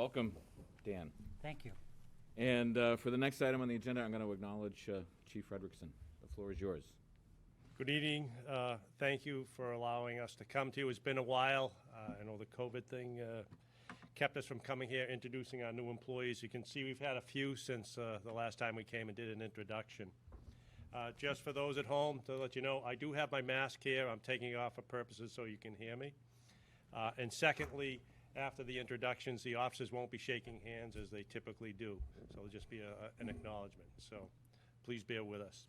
welcome, Dan. Thank you. And for the next item on the agenda, I'm going to acknowledge Chief Frederickson. The floor is yours. Good evening. Thank you for allowing us to come to you. It's been a while. I know the COVID thing kept us from coming here, introducing our new employees. You can see we've had a few since the last time we came and did an introduction. Just for those at home, to let you know, I do have my mask here. I'm taking it off for purposes so you can hear me. And secondly, after the introductions, the officers won't be shaking hands as they typically do. So it'll just be an acknowledgement. So please bear with us.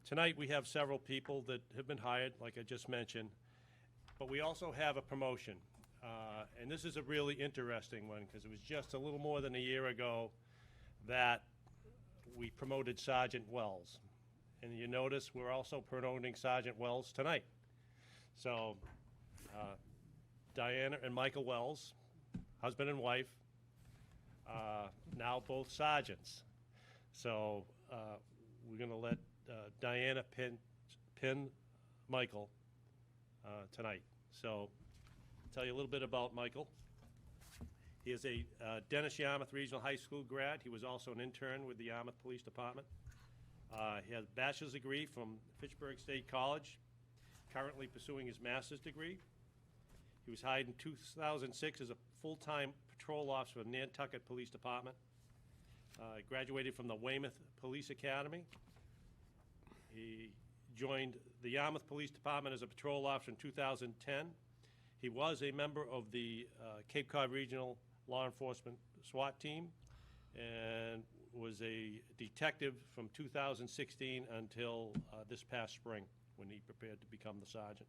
Tonight we have several people that have been hired, like I just mentioned, but we also have a promotion. And this is a really interesting one because it was just a little more than a year ago that we promoted Sergeant Wells. And you notice we're also promoting Sergeant Wells tonight. So Diana and Michael Wells, husband and wife, now both sergeants. So we're going to let Diana pin Michael tonight. So I'll tell you a little bit about Michael. He is a Dennis Yarmouth Regional High School grad. He was also an intern with the Yarmouth Police Department. He has a bachelor's degree from Fitchburg State College, currently pursuing his master's degree. He was hired in 2006 as a full-time patrol officer for Nantucket Police Department. Graduated from the Weymouth Police Academy. He joined the Yarmouth Police Department as a patrol officer in 2010. He was a member of the Cape Cod Regional Law Enforcement SWAT team and was a detective from 2016 until this past spring when he prepared to become the sergeant.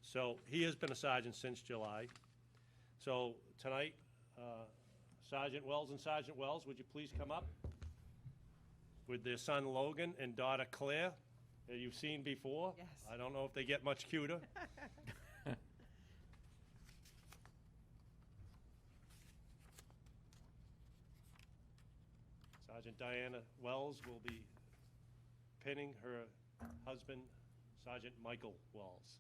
So he has been a sergeant since July. So tonight, Sergeant Wells and Sergeant Wells, would you please come up with their son Logan and daughter Claire, that you've seen before. Yes. I don't know if they get much cuter. Sergeant Diana Wells will be pinning her husband, Sergeant Michael Wells.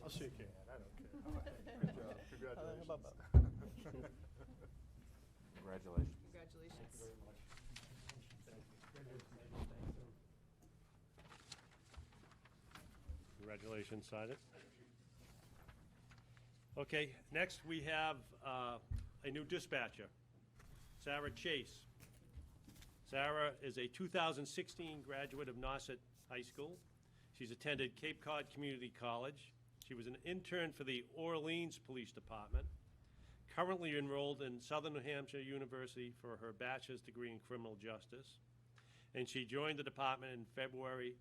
I'll shake your hand, I don't care. Good job, congratulations. Congratulations. Congratulations. Thank you very much. Congratulations, Sergeant. Okay, next we have a new dispatcher, Sarah Chase. Sarah is a 2016 graduate of Nauset High School. She's attended Cape Cod Community College. She was an intern for the Orleans Police Department, currently enrolled in Southern New Hampshire University for her bachelor's degree in criminal justice. And she joined the department in February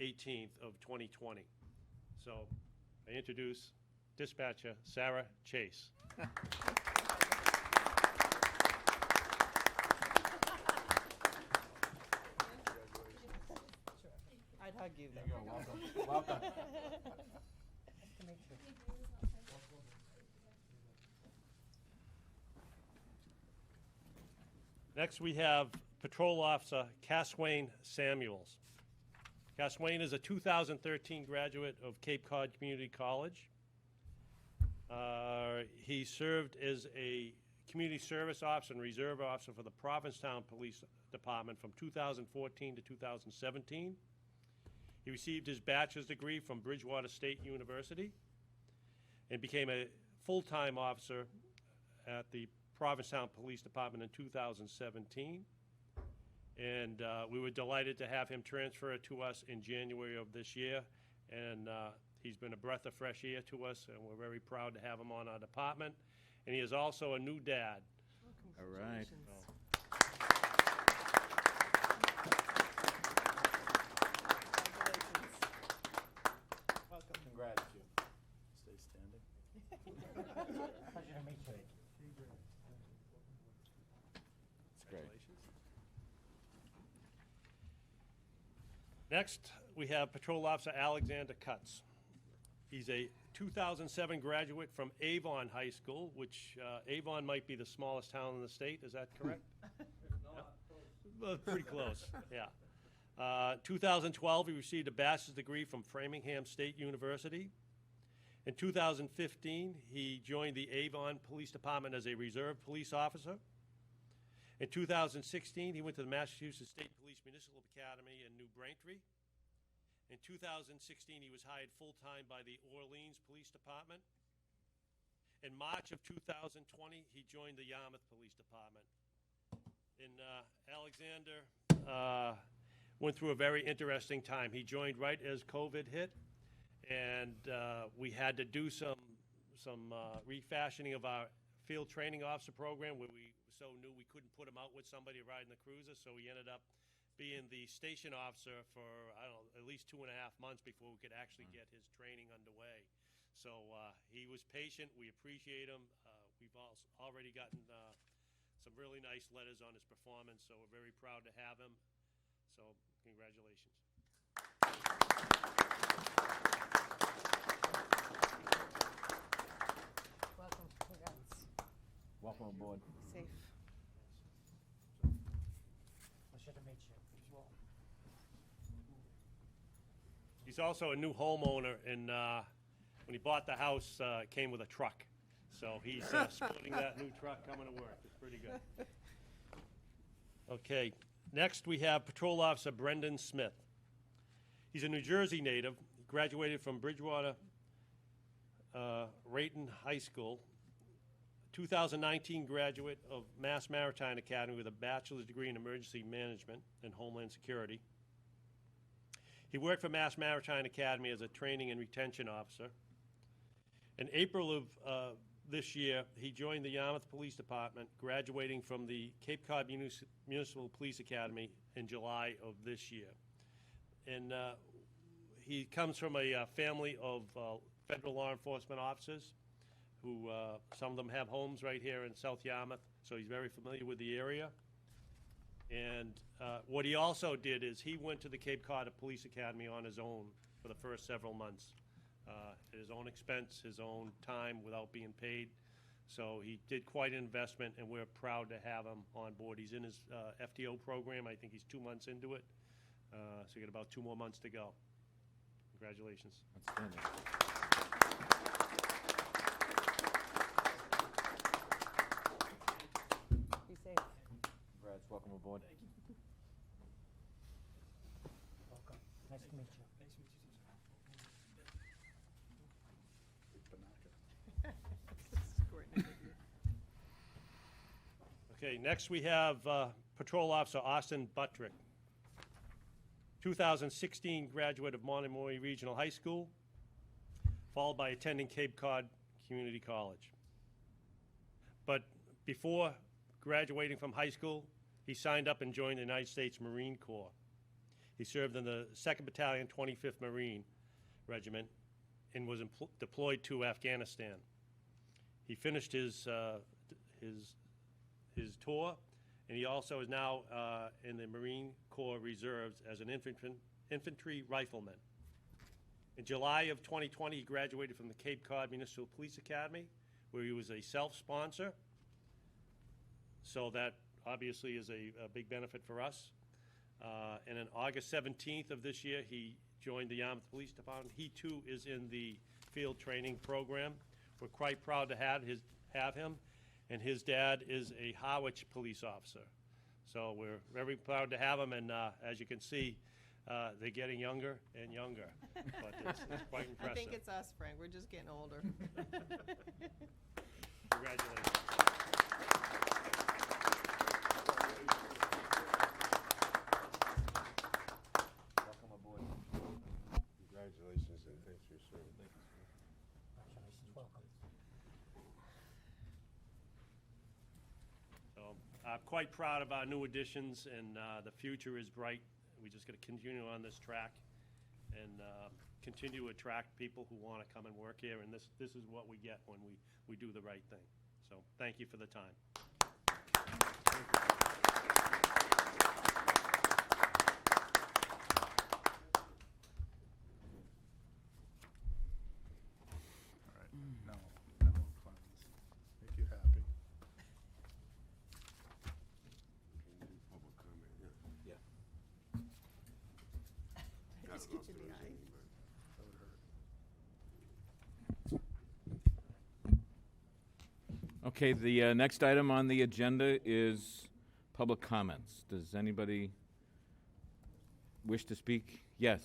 18th of 2020. So I introduce dispatcher Sarah Chase. I'd hug you though. There you go. Welcome. Welcome. Next, we have Patrol Officer Caswayne Samuels. Caswayne is a 2013 graduate of Cape Cod Community College. He served as a community service officer and reserve officer for the Provincetown Police Department from 2014 to 2017. He received his bachelor's degree from Bridgewater State University and became a full-time officer at the Provincetown Police Department in 2017. And we were delighted to have him transfer to us in January of this year. And he's been a breath of fresh air to us, and we're very proud to have him on our department. And he is also a new dad. Oh, All right. congratulations. Pleasure to meet you. It's great. Congratulations. Next, we have Patrol Officer Alexander Cutts. He's a 2007 graduate from Avon High School, which Avon might be the smallest town in the state. Is that correct? Well, pretty close, yeah. 2012, he received a bachelor's degree from Framingham State University. In 2015, he joined the Avon Police Department as a reserve police officer. In 2016, he went to the Massachusetts State Police Municipal Academy in New Braintree. In 2016, he was hired full-time by the Orleans Police Department. In March of 2020, he joined the Yarmouth Police Department. And Alexander went through a very interesting time. He joined right as COVID hit, and we had to do some refashioning of our field training officer program where we so knew we couldn't put him out with somebody riding the cruiser, so he ended up being the station officer for, I don't know, at least 2.5 months before we could actually get his training underway. So he was patient. We appreciate him. We've already gotten some really nice letters on his performance, so we're very proud to have him. So congratulations. Welcome. Congrats. Welcome aboard. Safe. Pleasure to meet you. He's also a new homeowner, and when he bought the house, it came with a truck. So he's sporting that new truck coming to work. It's pretty good. Okay, next we have Patrol Officer Brendan Smith. He's a New Jersey native. He graduated from Bridgewater Rayton High School. 2019 graduate of Mass Maritime Academy with a bachelor's degree in emergency management and homeland security. He worked for Mass Maritime Academy as a training and retention officer. In April of this year, he joined the Yarmouth Police Department, graduating from the Cape Cod Municipal Police Academy in July of this year. And he comes from a family of federal law enforcement officers who, some of them have homes right here in South Yarmouth, so he's very familiar with the area. And what he also did is he went to the Cape Cod Police Academy on his own for the first several months. At his own expense, his own time, without being paid. So he did quite an investment, and we're proud to have him on board. He's in his FTO program. I think he's 2 months into it. So you got about 2 more months to go. Congratulations. Outstanding. Be safe. Congrats. Welcome aboard. Welcome. Nice to meet you. Okay, next we have Patrol Officer Austin Buttrick, 2016 graduate of Monomoy Regional High School, followed by attending Cape Cod Community College. But before graduating from high school, he signed up and joined the United States Marine Corps. He served in the 2nd Battalion, 25th Marine Regiment, and was deployed to Afghanistan. He finished his tour, and he also is now in the Marine Corps Reserves as an infantry rifleman. In July of 2020, he graduated from the Cape Cod Municipal Police Academy, where he was a self-sponsor. So that obviously is a big benefit for us. And on August 17th of this year, he joined the Yarmouth Police Department. He too is in the field training program. We're quite proud to have him. And his dad is a Harwich police officer. So we're very proud to have him, and as you can see, they're getting younger and younger, but it's quite impressive. I think it's us, Frank. We're just getting older. Congratulations. Welcome aboard. Congratulations and thanks for your service. Congratulations. Welcome. So I'm quite proud of our new additions, and the future is bright. We just got to continue on this track and continue to attract people who want to come and work here, and this is what we get when we do the right thing. So thank you for the time. All right, now we'll cleanse. Make you happy. Can you do public comment? Yeah. Yeah. Just get you in the eye. That would hurt. Okay, the next item on the agenda is public comments. Does anybody wish to speak? Yes.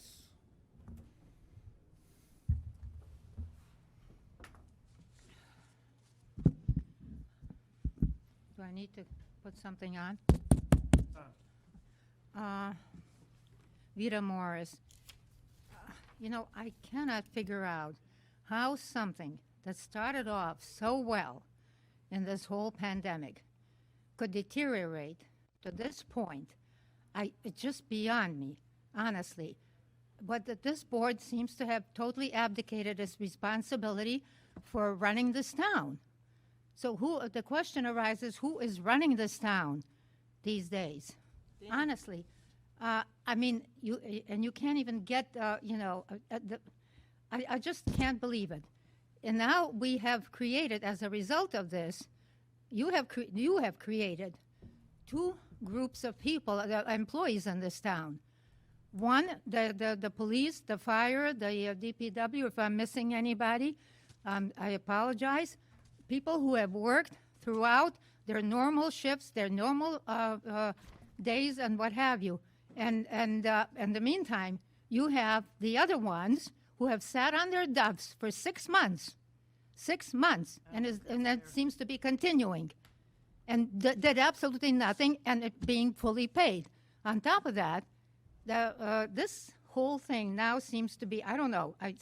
Do I need to put something on? Vita Morris. You know, I cannot figure out how something that started off so well in this whole pandemic could deteriorate to this point. It's just beyond me, honestly. But that this board seems to have totally abdicated its responsibility for running this town. So the question arises, who is running this town these days? Honestly. I mean, you can't even get, I just can't believe it. And now we have created, as a result of this, you have created two groups of people, employees in this town. One, the police, the fire, the DPW, if I'm missing anybody, I apologize. People who have worked throughout their normal shifts, their normal days and what have you. And in the meantime, you have the other ones who have sat on their duffs for 6 months. 6 months, and that seems to be continuing. And did absolutely nothing, and it being fully paid. On top of that, this whole thing now seems to be, I don't know, I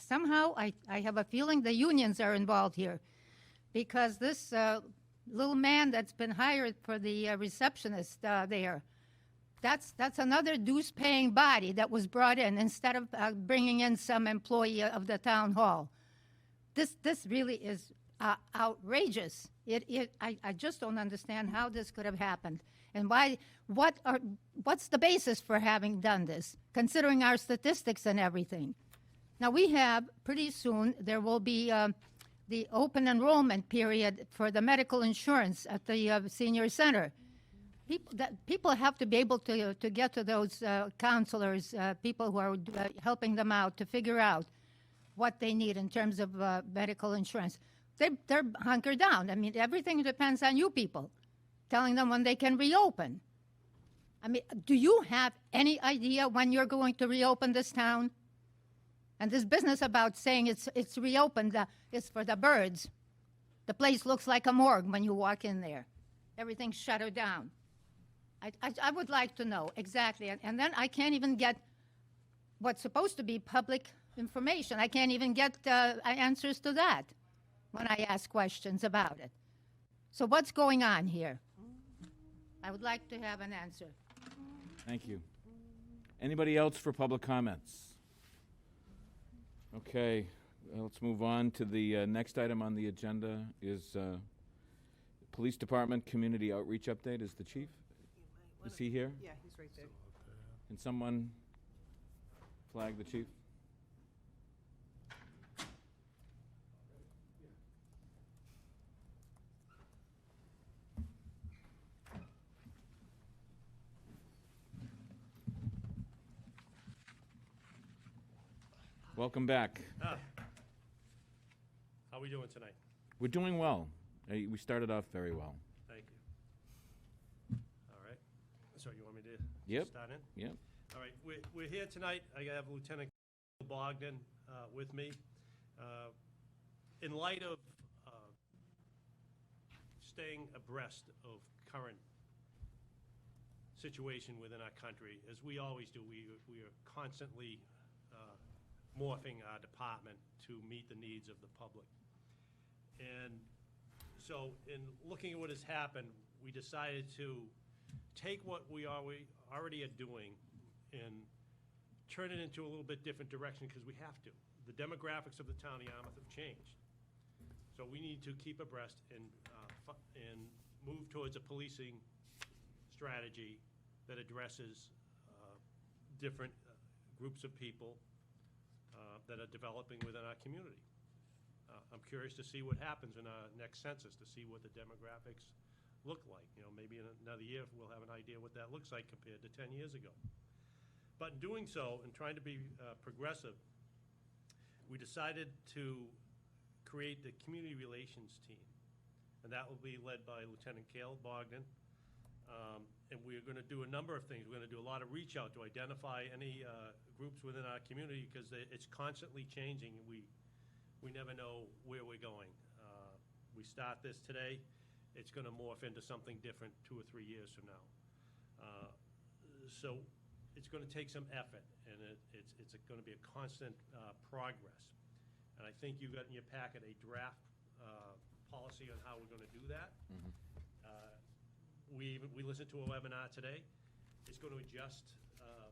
have a feeling the unions are involved here. Because this little man that's been hired for the receptionist there, that's another dues-paying body that was brought in instead of bringing in some employee of the town hall. This really is outrageous. I just don't understand how this could have happened, and what's the basis for having done this, considering our statistics and everything. Now we have pretty soon there will be the open enrollment period for the medical insurance at the senior center. People have to be able to get to those counselors, people who are helping them out to figure out what they need in terms of medical insurance. They're hunkered down. I mean, everything depends on you people, telling them when they can reopen. I mean, do you have any idea when you're going to reopen this town? And this business about saying it's reopened is for the birds. The place looks like a morgue when you walk in there. Everything's shuttered down. I would like to know exactly. And then I can't even get what's supposed to be public information. I can't even get answers to that when I ask questions about it. So what's going on here? I would like to have an answer. Thank you. Anybody else for public comments? Okay, let's move on to the next item on the agenda is Police Department Community Outreach Update. Is the chief? Is he here? Yeah, he's right there. Can someone flag the chief? Welcome back. How are we doing tonight? We're doing well. We started off very well. Thank you. All right. So you want me to Yep. start in? Yep. All right, we're here tonight. I have Lieutenant Bogdan with me. In light of staying abreast of current situation within our country, as we always do, we are constantly morphing our department to meet the needs of the public. And so in looking at what has happened, we decided to take what we already are doing and turn it into a little bit different direction, because we have to. the demographics of the town of Yarmouth have changed. So we need to keep abreast and move towards a policing strategy that addresses different groups of people that are developing within our community. I'm curious to see what happens in our next census, to see what the demographics look like. You know, maybe in another year, we'll have an idea what that looks like compared to 10 years ago. But in doing so, and trying to be progressive, we decided to create the community relations team. And that will be led by Lieutenant Cale Bogdan. And we're going to do a number of things. We're going to do a lot of reach out to identify any groups within our community, because it's constantly changing, and we never know where we're going. We start this today, it's going to morph into something different 2 or 3 years from now. So it's going to take some effort, and it's going to be a constant progress. And I think you got in your packet a draft policy on how we're going to do that. We listened to a webinar today. It's going to adjust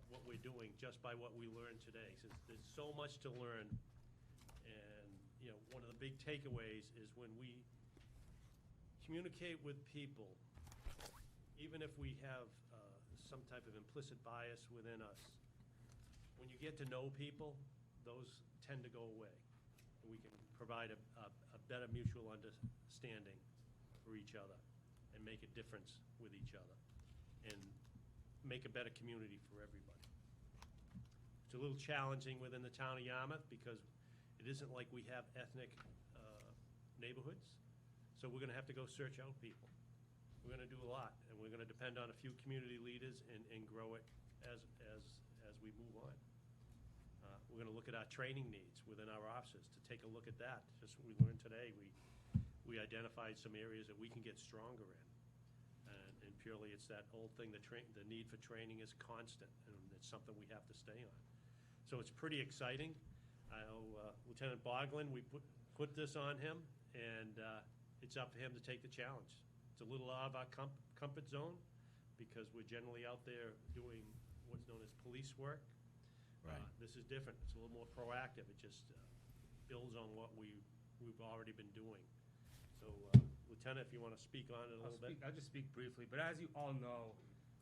what we're doing just by what we learned today. So there's so much to learn, and you know, one of the big takeaways is when we communicate with people, even if we have some type of implicit bias within us, when you get to know people, those tend to go away. And we can provide a better mutual understanding for each other and make a difference with each other and make a better community for everybody. It's a little challenging within the town of Yarmouth because it isn't like we have ethnic neighborhoods. So we're going to have to go search out people. We're going to do a lot, and we're going to depend on a few community leaders and grow it as we move on. We're going to look at our training needs within our offices to take a look at that. Just what we learned today, we identified some areas that we can get stronger in. And purely it's that old thing, the need for training is constant, and it's something we have to stay on. So it's pretty exciting. I know Lieutenant Boglin, we put this on him, and it's up to him to take the challenge. It's a little out of our comfort zone because we're generally out there doing what's known as police work. Right. This is different. It's a little more proactive. It just builds on what we've already been doing. So, Lieutenant, if you want to speak on it a little bit. I'll just speak briefly, but as you all know,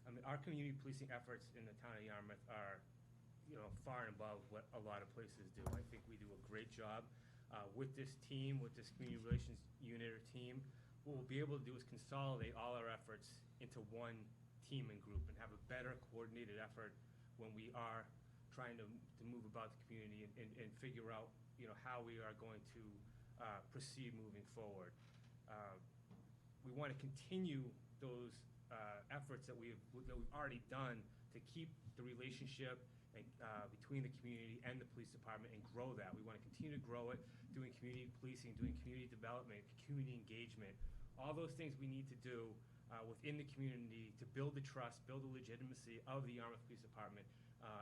I mean, our community policing efforts in the town of Yarmouth are, you know, far and above what a lot of places do. I think we do a great job with this team, with this community relations unit or team. What we'll be able to do is consolidate all our efforts into one team and group and have a better coordinated effort when we are trying to move about the community and figure out, you know, how we are going to proceed moving forward. We want to continue those efforts that we've already done to keep the relationship between the community and the police department and grow that. We want to continue to grow it, doing community policing, doing community development, community engagement, all those things we need to do within the community to build the trust, build the legitimacy of the Yarmouth Police Department,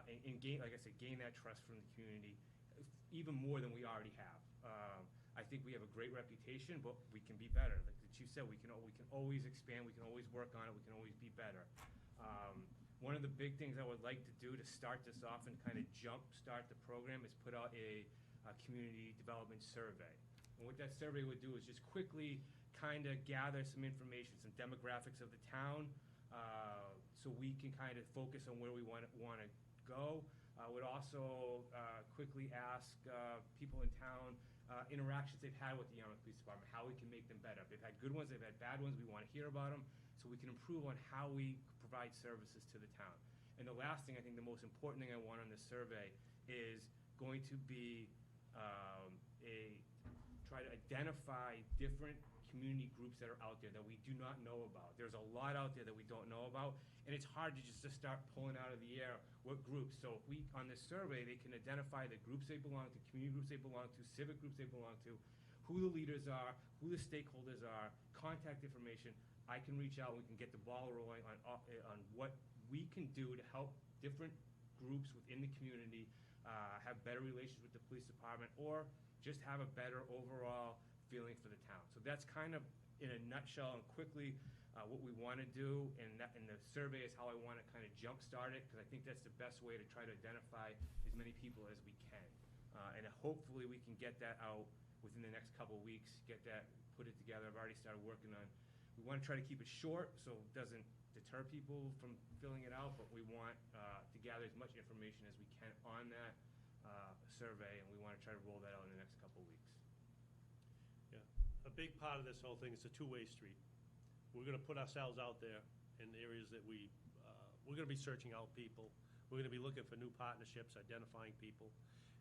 and gain, like I said, gain that trust from the community even more than we already have. I think we have a great reputation, but we can be better. Like the chief said, we can always expand, we can always work on it, we can always be better. One of the big things I would like to do to start this off and kind of jumpstart the program is put out a community development survey. And what that survey would do is just quickly kind of gather some information, some demographics of the town, so we can kind of focus on where we want to go. I would also quickly ask people in town interactions they've had with the Yarmouth Police Department, how we can make them better. If they've had good ones, they've had bad ones, we want to hear about them so we can improve on how we provide services to the town. And the last thing, I think the most important thing I want on this survey is going to be try to identify different community groups that are out there that we do not know about. There's a lot out there that we don't know about, and it's hard to just start pulling out of the air what groups. So if we, on this survey, they can identify the groups they belong to, community groups they belong to, civic groups they belong to, who the leaders are, who the stakeholders are, contact information. I can reach out, we can get the ball rolling on what we can do to help different groups within the community have better relations with the police department, or just have a better overall feeling for the town. So that's kind of, in a nutshell and quickly, what we want to do, and the survey is how I want to kind of jumpstart it, because I think that's the best way to try to identify as many people as we can. And hopefully we can get that out within the next couple of weeks, put it together. I've already started working on, we want to try to keep it short so it doesn't deter people from filling it out, but we want to gather as much information as we can on that survey, and we want to try to roll that out in the next couple of weeks. A big part of this whole thing is a two-way street. We're gonna put ourselves out there in areas that we're gonna be searching out people. We're gonna be looking for new partnerships, identifying people.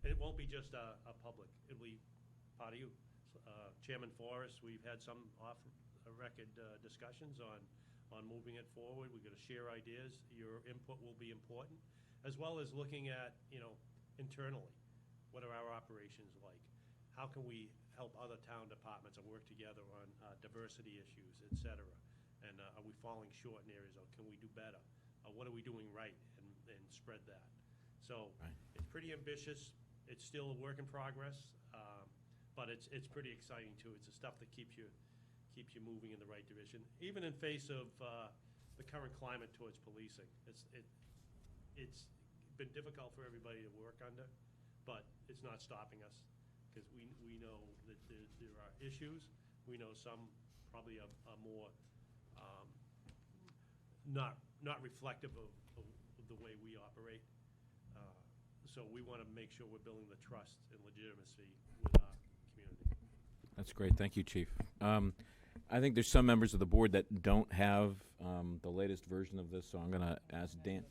And it won't be just a public, it'll be part of you. Chairman Forrest, we've had some off-record discussions on moving it forward. We're gonna share ideas. Your input will be important, as well as looking at, internally, what are our operations like? How can we help other town departments and work together on diversity issues, et cetera? And are we falling short in areas, or can we do better? What are we doing right, and spread that? So it's pretty ambitious. It's still a work in progress, but it's pretty exciting too. It's the stuff that keeps you moving in the right direction, even in face of the current climate towards policing. It's been difficult for everybody to work under, but it's not stopping us, because we know that there are issues. We know some probably are more not reflective of the way we operate. So we want to make sure we're building the trust and legitimacy with our community. That's great. Thank you, Chief. I think there's some members of the board that don't have the latest version of this, so I'm going to ask Dan.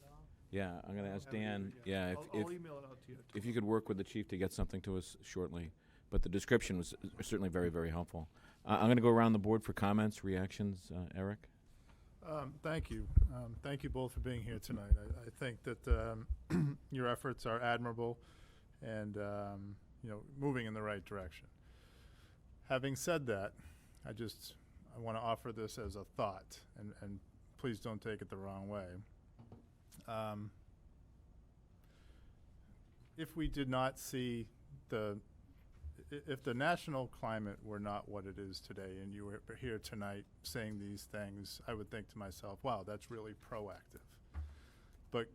Yeah, I'm going to ask Dan. Yeah, I'll email it out to you. if you could work with the chief to get something to us shortly. But the description was certainly very, very helpful. I'm going to go around the board for comments, reactions. Eric? Thank you. Thank you both for being here tonight. I think that your efforts are admirable and, moving in the right direction. Having said that, I want to offer this as a thought, and please don't take it the wrong way. If we did not see if the national climate were not what it is today, and you were here tonight saying these things, I would think to myself, wow, that's really proactive. But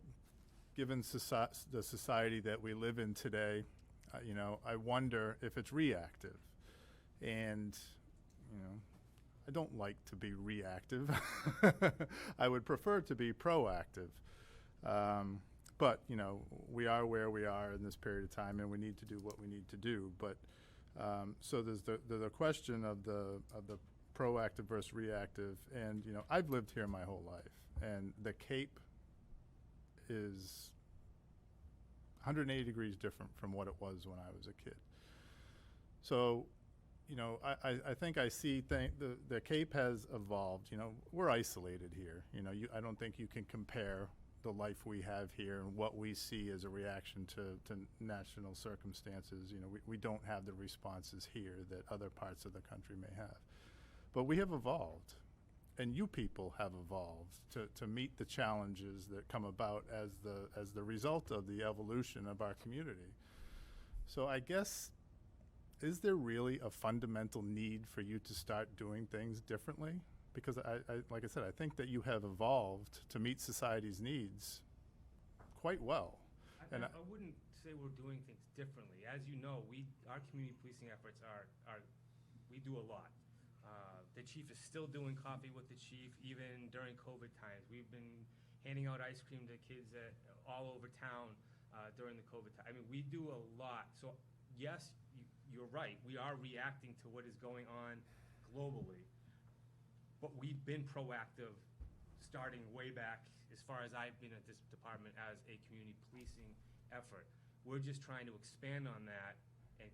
given the society that we live in today, I wonder if it's reactive. And, I don't like to be reactive. I would prefer to be proactive. But, we are where we are in this period of time, and we need to do what we need to do. But so there's the question of the proactive versus reactive. And, I've lived here my whole life, and the Cape is 180 degrees different from what it was when I was a kid. So, I think I see the Cape has evolved. We're isolated here. I don't think you can compare the life we have here and what we see as a reaction to national circumstances. We don't have the responses here that other parts of the country may have. But we have evolved, and you people have evolved to meet the challenges that come about as the result of the evolution of our community. So I guess, is there really a fundamental need for you to start doing things differently? Because like I said, I think that you have evolved to meet society's needs quite well. I wouldn't say we're doing things differently. As you know, our community policing efforts we do a lot. The chief is still doing coffee with the chief, even during COVID times. We've been handing out ice cream to kids all over town during the COVID time. I mean, we do a lot. So yes, you're right. We are reacting to what is going on globally. But we've been proactive starting way back as far as I've been at this department as a community policing effort. We're just trying to expand on that and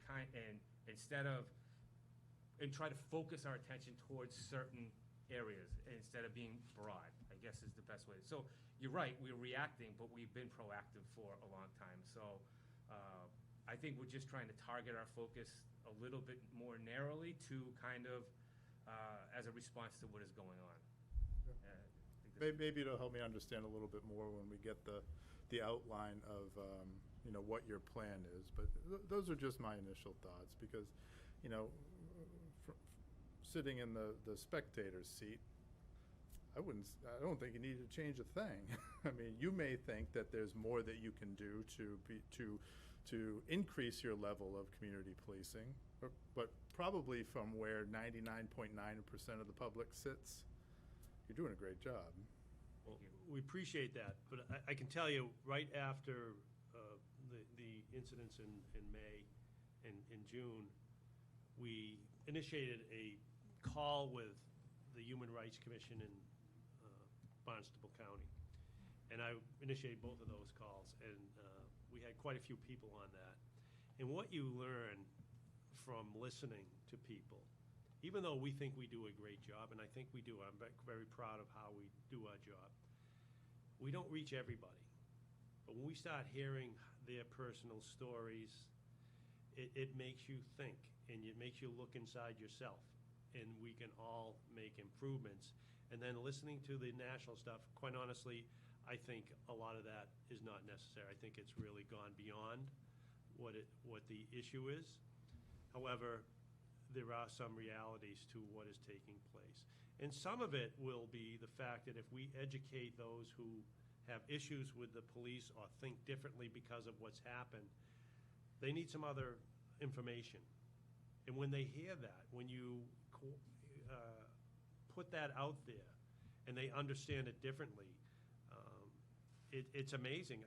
try to focus our attention towards certain areas instead of being broad, I guess is the best way. So you're right, we're reacting, but we've been proactive for a long time. So I think we're just trying to target our focus a little bit more narrowly to kind of as a response to what is going on. Maybe it'll help me understand a little bit more when we get the outline of what your plan is. But those are just my initial thoughts, because sitting in the spectator's seat, I don't think you need to change a thing. I mean, you may think that there's more that you can do to to increase your level of community policing, but probably from where 99.9% of the public sits, you're doing a great job. Well, we appreciate that, but I can tell you, right after the incidents in May and in June, we initiated a call with the Human Rights Commission in Barnstable County. And I initiated both of those calls, and we had quite a few people on that. And what you learn from listening to people, even though we think we do a great job, and I think we do, I'm very proud of how we do our job, we don't reach everybody. But when we start hearing their personal stories, it makes you think, and it makes you look inside yourself, and we can all make improvements. And then listening to the national stuff, quite honestly, I think a lot of that is not necessary. I think it's really gone beyond what the issue is. However, there are some realities to what is taking place. And some of it will be the fact that if we educate those who have issues with the police or think differently because of what's happened, they need some other information. And when they hear that, when you put that out there and they understand it differently, it's amazing.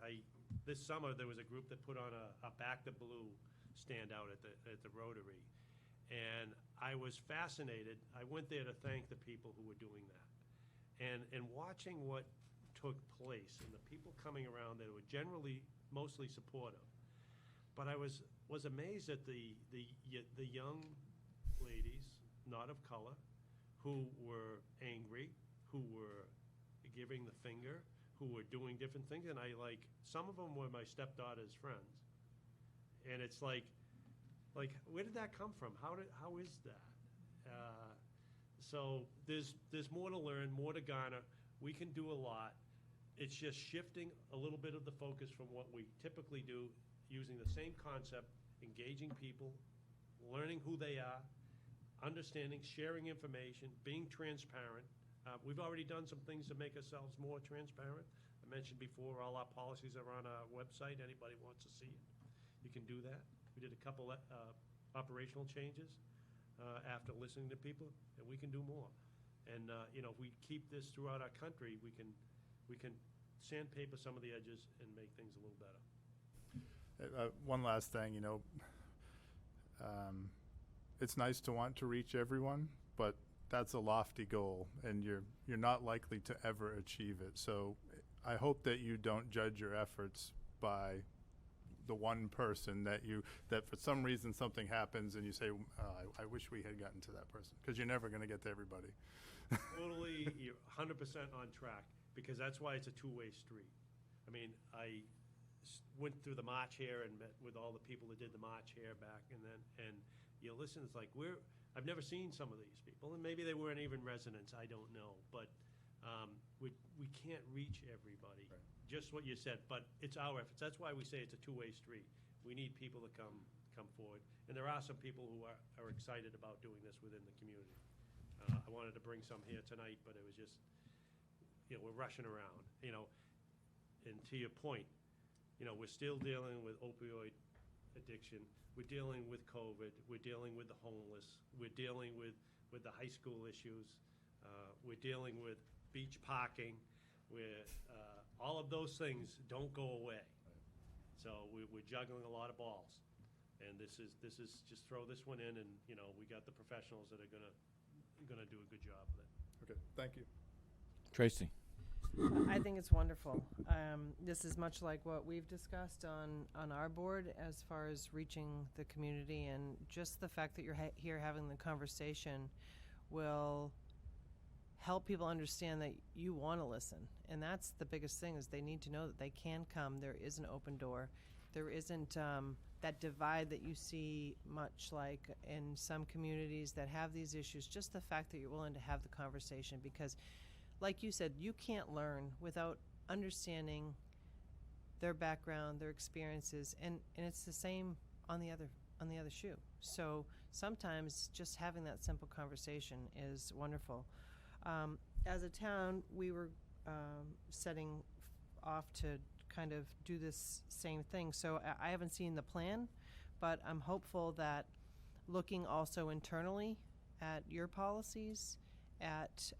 This summer there was a group that put on a Back the Blue stand out at the Rotary, and I was fascinated. I went there to thank the people who were doing that, and watching what took place and the people coming around that were generally mostly supportive. But I was amazed at the young ladies, not of color, who were angry, who were giving the finger, who were doing different things, and some of them were my stepdaughter's friends. And it's like, where did that come from? How is that? So there's more to learn, more to garner. We can do a lot. It's just shifting a little bit of the focus from what we typically do, using the same concept, engaging people, learning who they are, understanding, sharing information, being transparent. We've already done some things to make ourselves more transparent. I mentioned before, all our policies are on our website. Anybody wants to see it, you can do that. We did a couple operational changes after listening to people, and we can do more. And if we keep this throughout our country, we can sandpaper some of the edges and make things a little better. One last thing, it's nice to want to reach everyone, but that's a lofty goal, and you're not likely to ever achieve it. So I hope that you don't judge your efforts by the one person that for some reason something happens and you say, I wish we had gotten to that person, because you're never going to get to everybody. Totally, you're 100% on track, because that's why it's a two-way street. I mean, I went through the march here and met with all the people that did the march here back, and you listen, it's like, I've never seen some of these people, and maybe they weren't even residents, I don't know, but we can't reach everybody. Right. Just what you said, but it's our efforts. That's why we say it's a two-way street. We need people to come forward, and there are some people who are excited about doing this within the community. I wanted to bring some here tonight, but it was just, we're rushing around, and to your point, we're still dealing with opioid addiction. We're dealing with COVID. We're dealing with the homeless. We're dealing with the high school issues. We're dealing with beach parking. All of those things don't go away. So we're juggling a lot of balls. And this is just throw this one in, and we got the professionals that are gonna do a good job with it. Okay, thank you. Tracy. I think it's wonderful. This is much like what we've discussed on our board as far as reaching the community, and just the fact that you're here having the conversation will help people understand that you want to listen. And that's the biggest thing, is they need to know that they can come. There is an open door. There isn't that divide that you see much like in some communities that have these issues. Just the fact that you're willing to have the conversation, because like you said, you can't learn without understanding their background, their experiences, and it's the same on the other shoe. So sometimes just having that simple conversation is wonderful. As a town, we were setting off to kind of do this same thing. So I haven't seen the plan, but I'm hopeful that looking also internally at your policies, at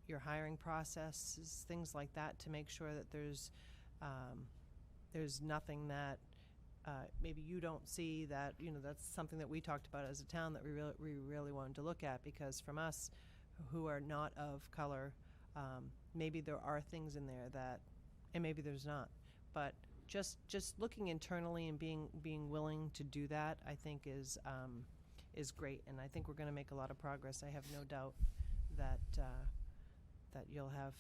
your hiring processes, things like that, to make sure that there's nothing that maybe you don't see that, that's something that we talked about as a town that we really wanted to look at, because from us who are not of color, maybe there are things in there that, and maybe there's not, but just looking internally and being willing to do that, I think is great, and I think we're going to make a lot of progress. I have no doubt that that you'll have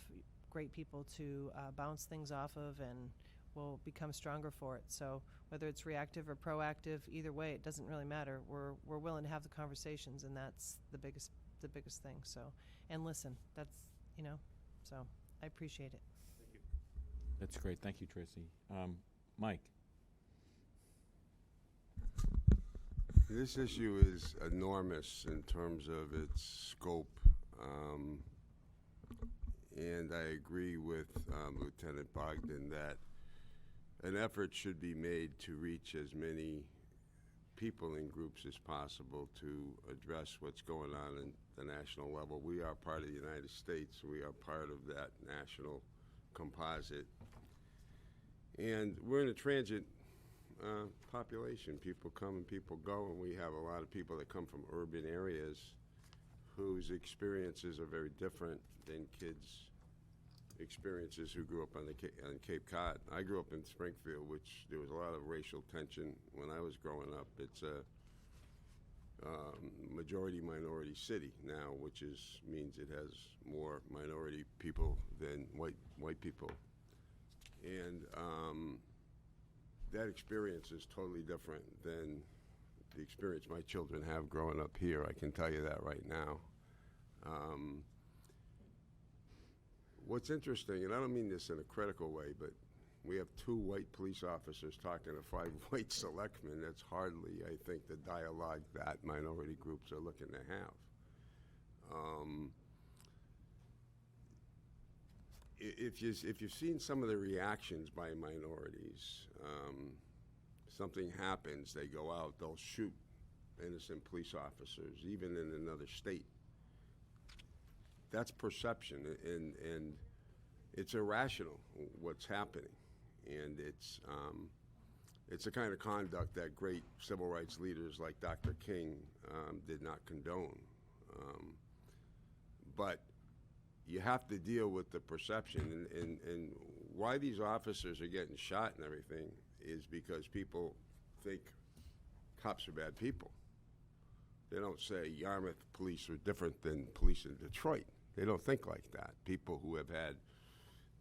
great people to bounce things off of, and will become stronger for it. So whether it's reactive or proactive, either way, it doesn't really matter. We're willing to have the conversations, and that's the biggest thing. So, and listen, that's, so I appreciate it. Thank you. That's great. Thank you, Tracy. Mike? This issue is enormous in terms of its scope, and I agree with Lieutenant Bogdan that an effort should be made to reach as many people and groups as possible to address what's going on in the national level. We are part of the United States. We are part of that national composite. And we're in a transient population. People come and people go, and we have a lot of people that come from urban areas whose experiences are very different than kids' experiences who grew up on Cape Cod. I grew up in Springfield, which there was a lot of racial tension when I was growing up. It's a majority minority city now, which means it has more minority people than white people, and that experience is totally different than the experience my children have growing up here. I can tell you that right now. What's interesting, and I don't mean this in a critical way, but we have 2 white police officers talking to 5 white selectmen. That's hardly, I think, the dialogue that minority groups are looking to have. If you've seen some of the reactions by minorities, something happens, they go out, they'll shoot innocent police officers, even in another state. That's perception, and it's irrational what's happening, and it's the kind of conduct that great civil rights leaders like Dr. King did not condone. But you have to deal with the perception, and why these officers are getting shot and everything is because people think cops are bad people. They don't say Yarmouth police are different than police in Detroit. They don't think like that. People who have had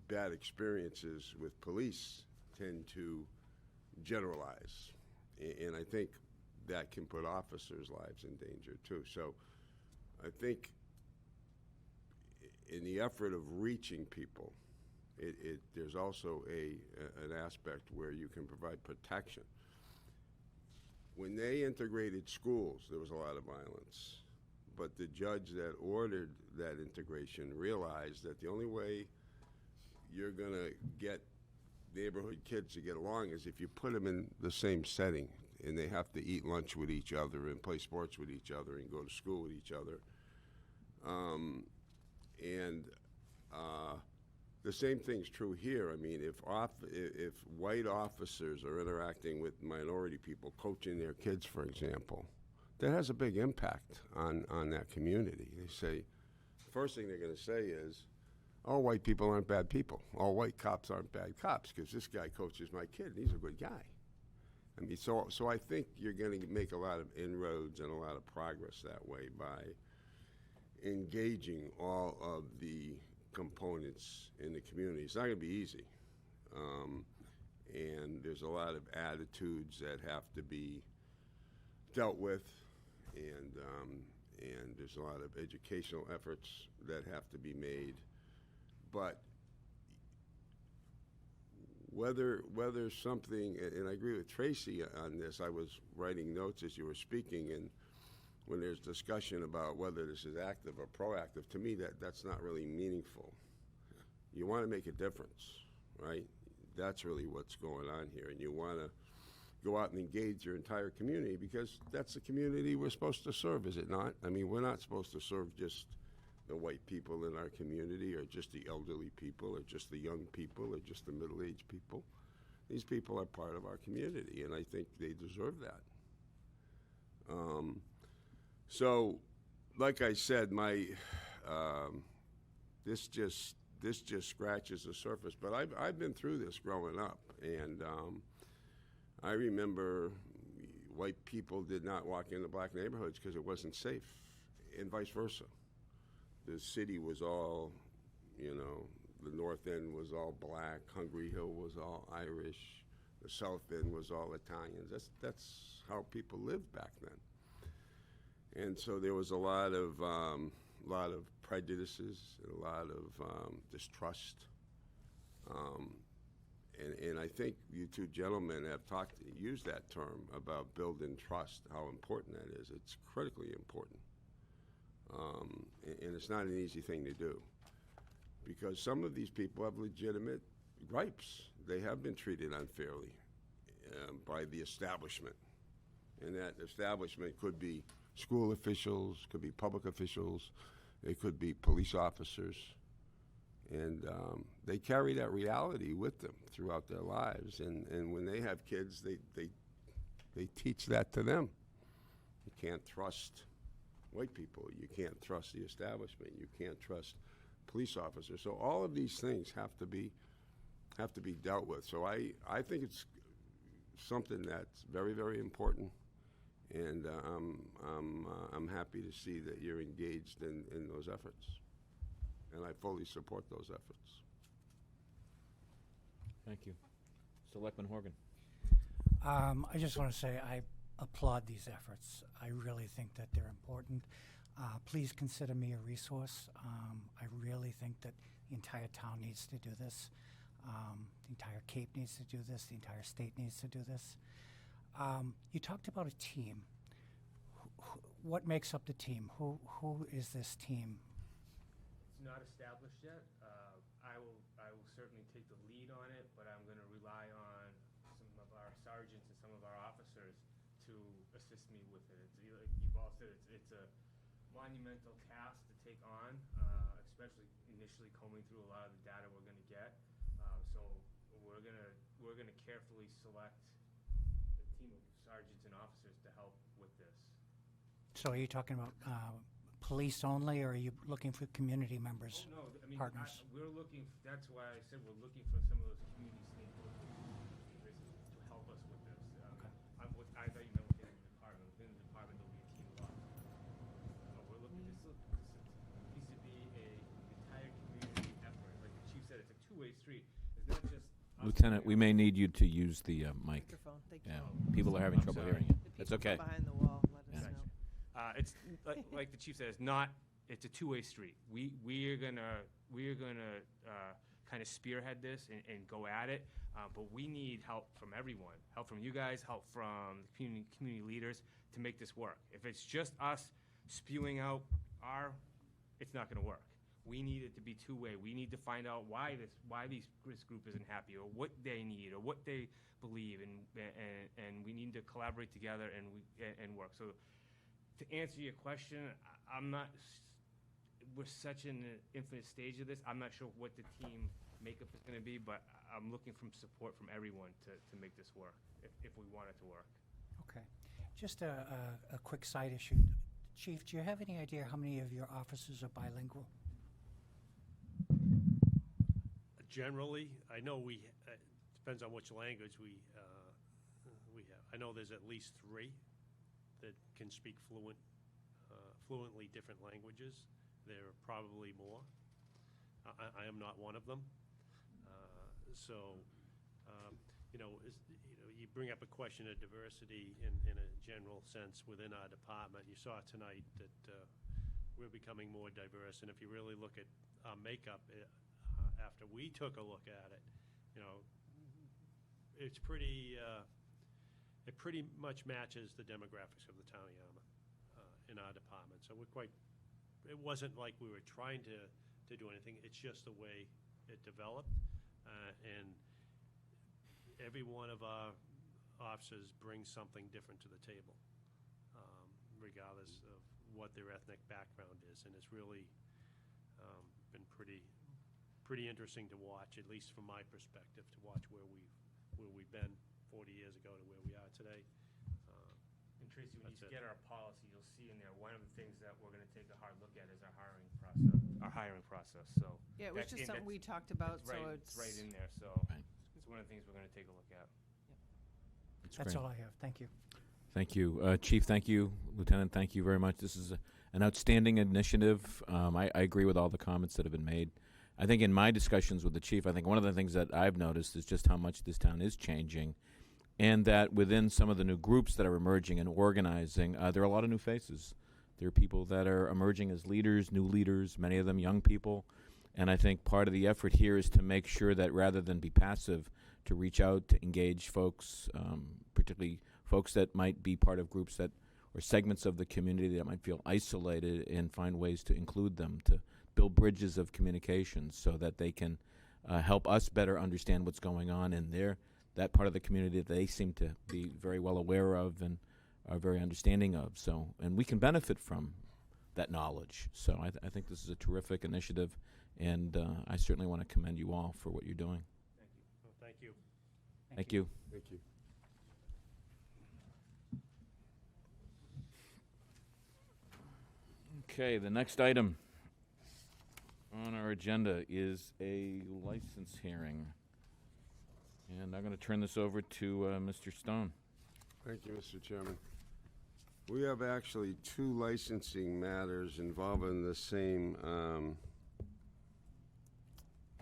bad experiences with police tend to generalize, and I think that can put officers' lives in danger too. So I think in the effort of reaching people, there's also an aspect where you can provide protection. When they integrated schools, there was a lot of violence. But the judge that ordered that integration realized that the only way you're going to get neighborhood kids to get along is if you put them in the same setting, and they have to eat lunch with each other and play sports with each other and go to school with each other. The same thing's true here. I mean, if white officers are interacting with minority people, coaching their kids, for example, that has a big impact on that community. They say, first thing they're going to say is, all white people aren't bad people. All white cops aren't bad cops because this guy coaches my kid, and he's a good guy. I mean, so I think you're going to make a lot of inroads and a lot of progress that way by engaging all of the components in the community. It's not going to be easy. And there's a lot of attitudes that have to be dealt with, and there's a lot of educational efforts that have to be made. But whether something, and I agree with Tracy on this, I was writing notes as you were speaking, and when there's discussion about whether this is active or proactive, to me that's not really meaningful. You want to make a difference, right? that's really what's going on here. And you want to go out and engage your entire community, because that's the community we're supposed to serve, is it not? I mean, we're not supposed to serve just the white people in our community, or just the elderly people, or just the young people, or just the middle-aged people. These people are part of our community, and I think they deserve that. So, like I said, this just scratches the surface. But I've been through this growing up, and I remember white people did not walk into black neighborhoods because it wasn't safe, and vice versa. The city was all, the North End was all black, Hungry Hill was all Irish, the South End was all Italians. That's how people lived back then. And so there was a lot of prejudices, and a lot of distrust. And I think you two gentlemen have used that term about building trust, how important that is. It's critically important. And it's not an easy thing to do, because some of these people have legitimate gripes. They have been treated unfairly by the establishment. And that establishment could be school officials, could be public officials, it could be police officers. And they carry that reality with them throughout their lives. And when they have kids, they teach that to them. You can't trust white people. You can't trust the establishment. You can't trust police officers. So all of these things have to be dealt with. So I think it's something that's very, very important. And I'm happy to see that you're engaged in those efforts. And I fully support those efforts. Thank you. Selectman Horgan. I just want to say I applaud these efforts. I really think that they're important. Please consider me a resource. I really think that the entire town needs to do this. The entire Cape needs to do this. The entire state needs to do this. You talked about a team. What makes up the team? Who is this team? It's not established yet. I will certainly take the lead on it, but I'm going to rely on some of our sergeants and some of our officers to assist me with it. It's, like you've all said, it's a monumental task to take on, especially initially combing through a lot of the data we're going to get. So we're going to carefully select a team of sergeants and officers to help with this. So are you talking about police only, or are you looking for community members, Oh, no, I mean, partners? we're looking, that's why I said we're looking for some of those community stakeholders to help us with this. Okay. I thought you meant within the department. Within the department, there'll be a team of us. No, we're looking, this needs to be an entire community effort. Like the chief said, it's a two-way street. It's not just us Lieutenant, we together. may need you to use the mic. Microphone, thank you. Yeah, people are having I'm trouble sorry. hearing you. The That's people okay. behind the wall, let us Yeah. know. It's like the chief said, it's a two-way street. We are gonna kind of spearhead this and go at it, but we need help from everyone, help from you guys, help from the community leaders to make this work. If it's just us spewing out it's not going to work. We need it to be two-way. We need to find out why this group isn't happy, or what they need, or what they believe, and we need to collaborate together and work. So, to answer your question, we're such in an infinite stage of this. I'm not sure what the team makeup is going to be, but I'm looking for support from everyone to make this work, if we want it to work. Okay. Just a quick side issue. Chief, do you have any idea how many of your officers are bilingual? Generally, I know depends on which language we have. I know there's at least 3 that can speak fluently different languages. There are probably more. I am not one of them. You bring up a question of diversity in a general sense within our department. You saw tonight that we're becoming more diverse, and if you really look at our makeup, after we took a look at it, it's pretty. It pretty much matches the demographics of the town of Yarmouth in our department. So it wasn't like we were trying to do anything. It's just the way it developed. And every one of our officers brings something different to the table, regardless of what their ethnic background is, and it's really been pretty interesting to watch, at least from my perspective, to watch where we've been 40 years ago to where we are today. And Tracy, when That's you it. get our policy, you'll see in there, one of the things that we're gonna take a hard look at is our hiring process, so. Yeah, it was that's just in- something we that's- talked about, it's so right- it's. right in there, so Right. it's one of the things we're gonna take a look at. That's great. all I have. Thank you. Thank you. Chief, thank you. Lieutenant, thank you very much. This is an outstanding initiative. I agree with all the comments that have been made. I think in my discussions with the chief, I think one of the things that I've noticed is just how much this town is changing, and that within some of the new groups that are emerging and organizing, there are a lot of new faces. There are people that are emerging as leaders, new leaders, many of them young people. And I think part of the effort here is to make sure that rather than be passive, to reach out, to engage folks, particularly folks that might be part of groups that, or segments of the community that might feel isolated, and find ways to include them, to build bridges of communication so that they can help us better understand what's going on in that part of the community that they seem to be very well aware of and are very understanding of. So, and we can benefit from that knowledge. So I think this is a terrific initiative, and I certainly want to commend you all for what you're doing. Well, thank you. Thank you. Thank you. Okay, the next item on our agenda is a license hearing. And I'm going to turn this over to Mr. Stone. Thank you, Mr. Chairman. We have actually two licensing matters involving the same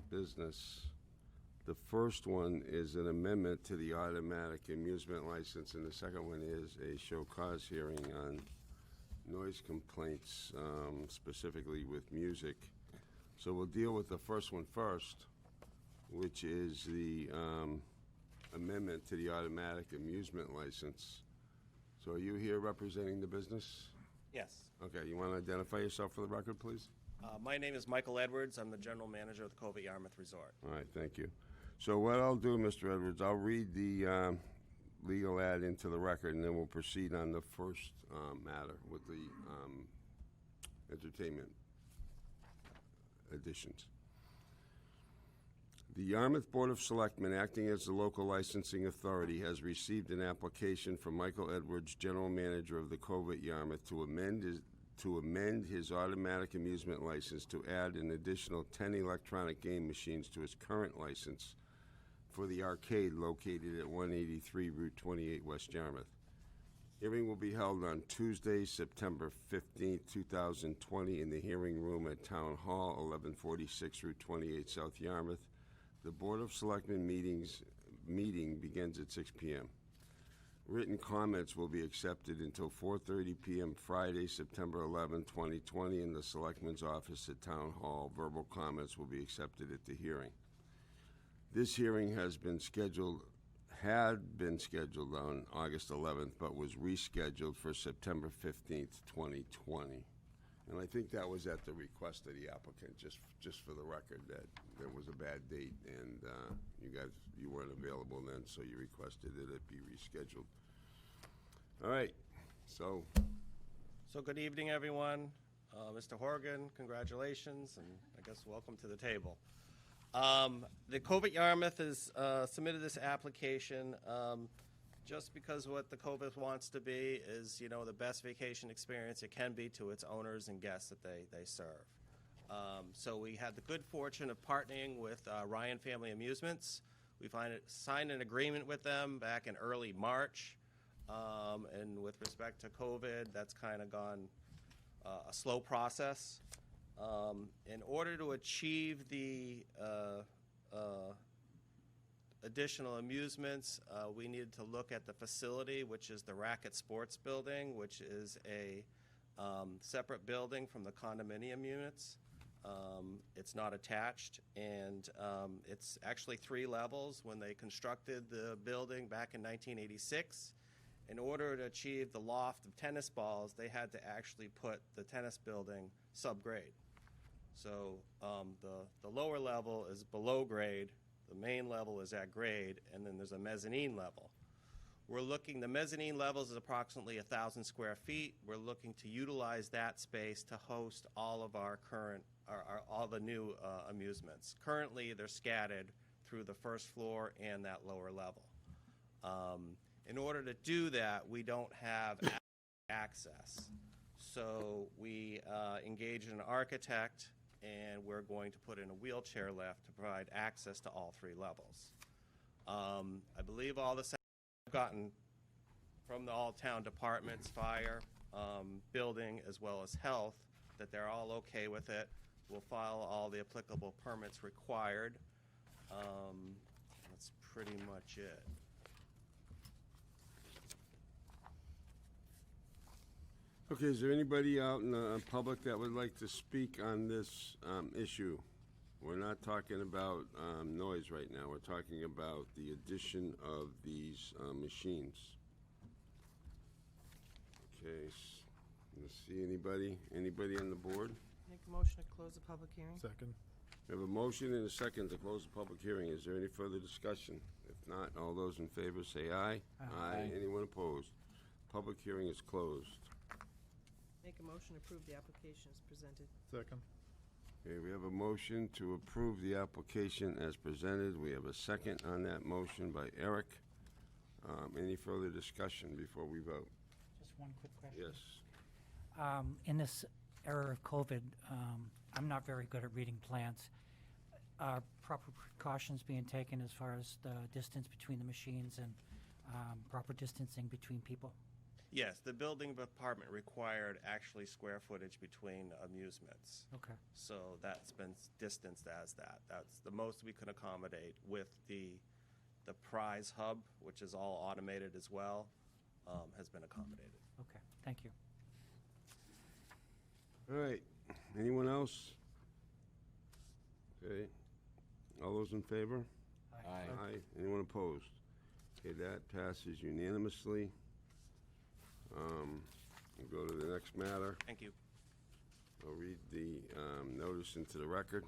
business. The first one is an amendment to the automatic amusement license, and the second one is a show cause hearing on noise complaints, specifically with music. So we'll deal with the first one first, which is the amendment to the automatic amusement license. So are you here representing the business? Yes. Okay, you want to identify yourself for the record, please? My name is Michael Edwards. I'm the general manager of the Covert Yarmouth Resort. All right, thank you. So what I'll do, Mr. Edwards, I'll read the legal ad into the record, and then we'll proceed on the first matter with the entertainment additions. The Yarmouth Board of Selectmen, acting as the local licensing authority, has received an application from Michael Edwards, general manager of the Covert Yarmouth, to amend his automatic amusement license to add an additional 10 electronic game machines to his current license for the arcade located at 183 Route 28, West Yarmouth. Hearing will be held on Tuesday, September 15, 2020, in the hearing room at Town Hall, 1146 Route 28, South Yarmouth. The Board of Selectmen meeting begins at 6 p.m. Written comments will be accepted until 4:30 p.m. Friday, September 11, 2020, in the Selectmen's office at Town Hall. Verbal comments will be accepted at the hearing. This hearing had been scheduled on August 11th, but was rescheduled for September 15th, 2020. And I think that was at the request of the applicant, just for the record, that there was a bad date, and you weren't available then, so you requested that it be rescheduled. All right, so good evening, everyone. Mr. Horgan, congratulations, and I guess welcome to the table. The Covert Yarmouth has submitted this application just because what the Covert wants to be is, the best vacation experience it can be to its owners and guests that they serve. So we had the good fortune of partnering with Ryan Family Amusements. We signed an agreement with them back in early March. And with respect to COVID, that's kind of gone a slow process. In order to achieve the additional amusements, we needed to look at the facility, which is the Racket Sports Building, which is a separate building from the condominium units. It's not attached, and it's actually 3 levels. When they constructed the building back in 1986, in order to achieve the loft of tennis balls, they had to actually put the tennis building subgrade. So the lower level is below grade, The main level is at grade, and then there's a mezzanine level. The mezzanine levels is approximately 1,000 square feet. We're looking to utilize that space to host all of our all the new amusements. Currently, they're scattered through the first floor and that lower level. In order to do that, we don't have access. So we engaged an architect, and we're going to put in a wheelchair lift to provide access to all 3 levels. I believe all the I've gotten from all town departments, fire, building, as well as health, that they're all okay with it. We'll file all the applicable permits required. That's pretty much it. Okay, is there anybody out in the public that would like to speak on this issue? We're not talking about noise right now. We're talking about the addition of these machines. Okay, let's see, anybody on the board? Make a motion to close the public hearing. Second. We have a motion and a second to close the public hearing. Is there any further discussion? If not, all those in favor say aye. Aye. Anyone opposed? Public hearing is closed. Make a motion to approve the application as presented. Second. Okay, we have a motion to approve the application as presented. We have a second on that motion by Eric. Any further discussion before we vote? Just one quick question. Yes. In this era of COVID, I'm not very good at reading plans. Are proper precautions being taken as far as the distance between the machines and proper distancing between people? Yes, the building department required actually square footage between amusements. Okay. So that's been distanced as that. That's the most we can accommodate with the prize hub, which is all automated as well, has been accommodated. Okay, thank you. All right. Anyone else? Okay. All those in favor? Aye. Aye. Anyone opposed? Okay, that passes unanimously. We'll go to the next matter. Thank you. I'll read the notice into the record.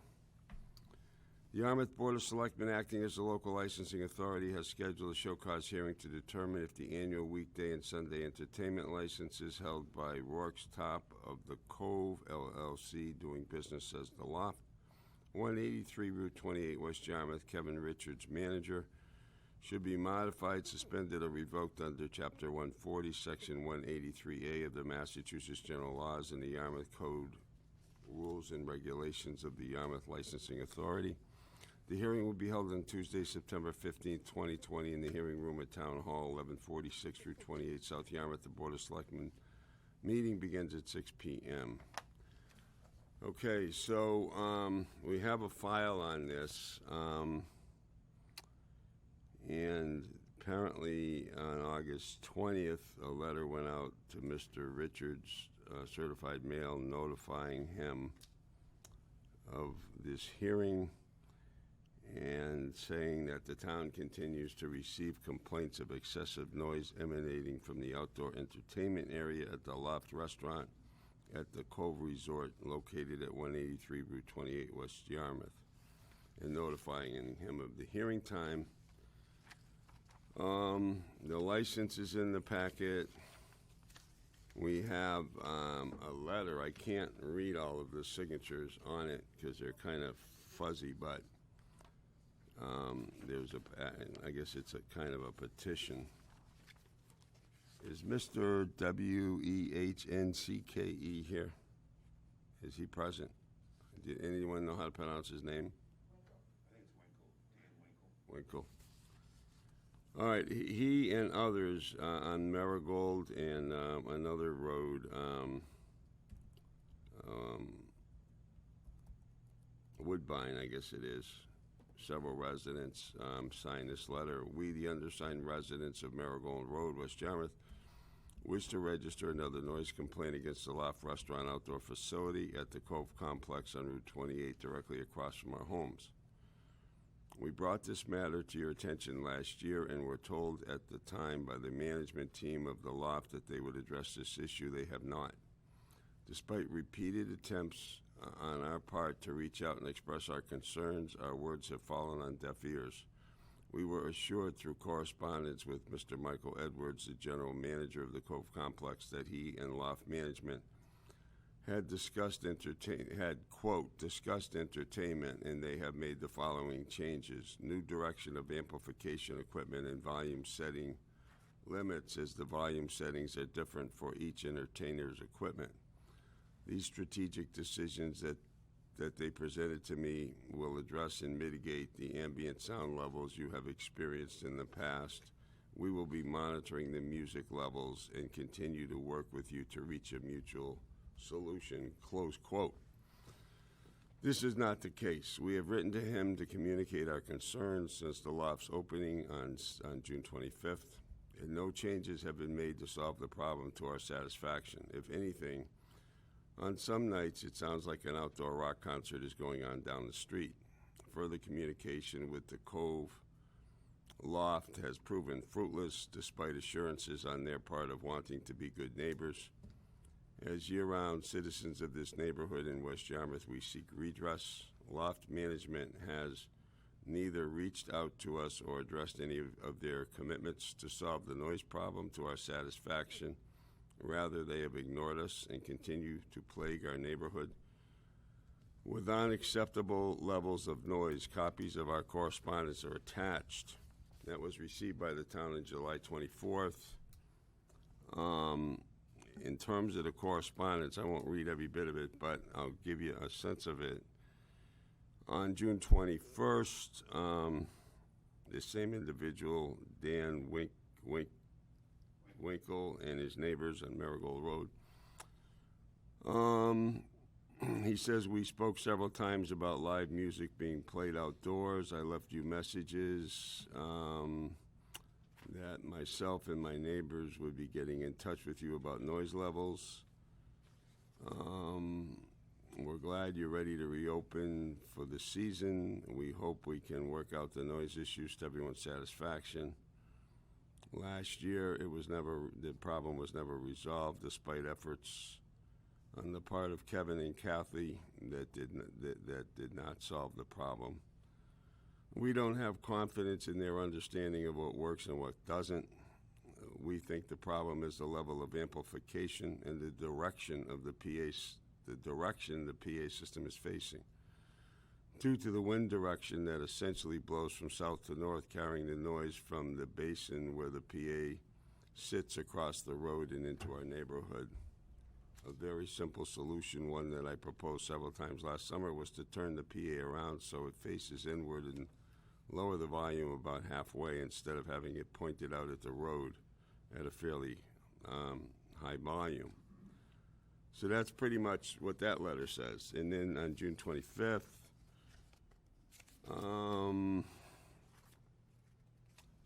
The Yarmouth Board of Selectmen, acting as the local licensing authority, has scheduled a show cause hearing to determine if the annual weekday and Sunday entertainment licenses held by Rourke's Top of the Cove LLC, doing business as The Loft, 183 Route 28, West Yarmouth, Kevin Richards, manager, should be modified, suspended, or revoked under Chapter 140, Section 183A of the Massachusetts General Laws and the Yarmouth Code Rules and Regulations of the Yarmouth Licensing Authority. The hearing will be held on Tuesday, September 15, 2020, in the hearing room at Town Hall, 1146 Route 28, South Yarmouth. The Board of Selectmen meeting begins at 6 p.m. Okay, so we have a file on this. And apparently on August 20th, a letter went out to Mr. Richards, certified mail, notifying him of this hearing and saying that the town continues to receive complaints of excessive noise emanating from the outdoor entertainment area at the Loft Restaurant at the Cove Resort located at 183 Route 28, West Yarmouth, and notifying him of the hearing time. The license is in the packet. We have a letter. I can't read all of the signatures on it because they're kind of fuzzy, but there's I guess it's a kind of a petition. Is Mr. Wehnckke here? Is he present? Did anyone know how to pronounce his name? I think it's Winkle. All right, he and others on Marigold and another road, Woodbine, I guess it is. Several residents signed this letter. We, the undersigned residents of Marigold Road, West Yarmouth, wish to register another noise complaint against the Loft Restaurant outdoor facility at the Cove Complex on Route 28, directly across from our homes. We brought this matter to your attention last year and were told at the time by the management team of the Loft that they would address this issue. They have not. Despite repeated attempts on our part to reach out and express our concerns, our words have fallen on deaf ears. We were assured through correspondence with Mr. Michael Edwards, the general manager of the Cove Complex, that he and Loft Management had quote, discussed entertainment, and they have made the following changes. New direction of amplification equipment and volume setting limits, as the volume settings are different for each entertainer's equipment. These strategic decisions that they presented to me will address and mitigate the ambient sound levels you have experienced in the past. We will be monitoring the music levels and continue to work with you to reach a mutual solution, close quote. This is not the case. We have written to him to communicate our concerns since the loft's opening on June 25th, and no changes have been made to solve the problem to our satisfaction. If anything, on some nights it sounds like an outdoor rock concert is going on down the street. Further communication with the Cove Loft has proven fruitless, despite assurances on their part of wanting to be good neighbors. As year-round citizens of this neighborhood in West Yarmouth, we seek redress. Loft Management has neither reached out to us or addressed any of their commitments to solve the noise problem to our satisfaction. Rather, they have ignored us and continue to plague our neighborhood with unacceptable levels of noise. Copies of our correspondence are attached. That was received by the town on July 24th. In terms of the correspondence, I won't read every bit of it, but I'll give you a sense of it. On June 21st, the same individual, Dan Winkle, and his neighbors on Marigold Road. He says, we spoke several times about live music being played outdoors. I left you messages that myself and my neighbors would be getting in touch with you about noise levels. We're glad you're ready to reopen for the season. We hope we can work out the noise issues to everyone's satisfaction. Last year, the problem was never resolved, despite efforts on the part of Kevin and Kathy that did not solve the problem. We don't have confidence in their understanding of what works and what doesn't. We think the problem is the level of amplification and the direction of the PA system is facing. Due to the wind direction that essentially blows from south to north, carrying the noise from the basin where the PA sits across the road and into our neighborhood. A very simple solution, one that I proposed several times last summer, was to turn the PA around so it faces inward and lower the volume about halfway instead of having it pointed out at the road at a fairly high volume. So that's pretty much what that letter says. And then on June 25th,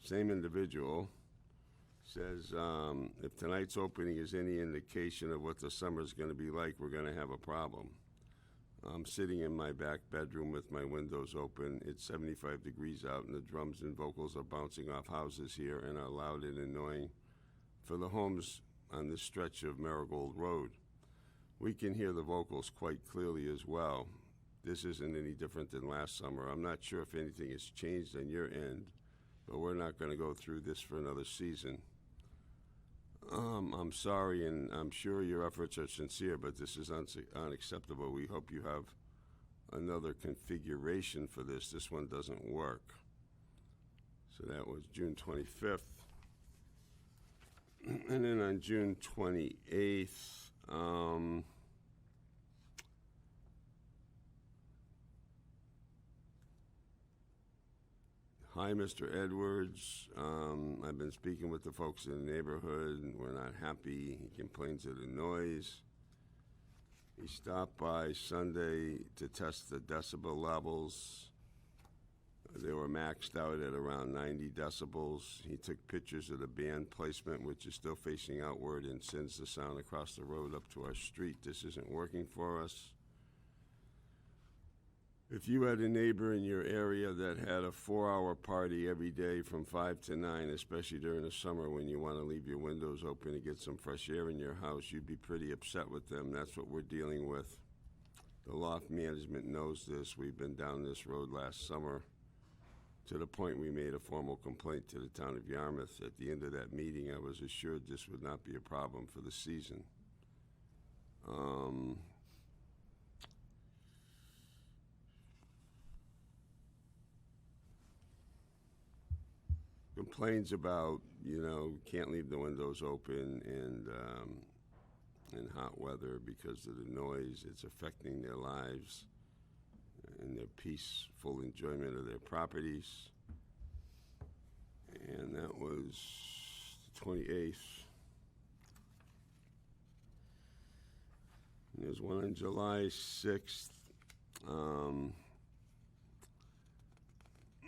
same individual says, if tonight's opening is any indication of what the summer's going to be like, we're going to have a problem. I'm sitting in my back bedroom with my windows open. It's 75 degrees out, and the drums and vocals are bouncing off houses here and are loud and annoying for the homes on this stretch of Marigold Road. We can hear the vocals quite clearly as well. This isn't any different than last summer. I'm not sure if anything has changed on your end, but we're not going to go through this for another season. I'm sorry, and I'm sure your efforts are sincere, but this is unacceptable. We hope you have another configuration for this. This one doesn't work. So that was June 25th. And then on June 28th, hi, Mr. Edwards. I've been speaking with the folks in the neighborhood, and we're not happy. He complains of the noise. He stopped by Sunday to test the decibel levels. They were maxed out at around 90 decibels. He took pictures of the band placement, which is still facing outward, and sends the sound across the road up to our street. This isn't working for us. If you had a neighbor in your area that had a 4-hour party every day from 5 to 9, especially during the summer when you want to leave your windows open to get some fresh air in your house, you'd be pretty upset with them. That's what we're dealing with. The loft management knows this. We've been down this road last summer to the point we made a formal complaint to the town of Yarmouth. At the end of that meeting, I was assured this would not be a problem for the season. Complains about, can't leave the windows open and in hot weather because of the noise. It's affecting their lives and their peaceful enjoyment of their properties. And that was the 28th. And there's one on July 6th.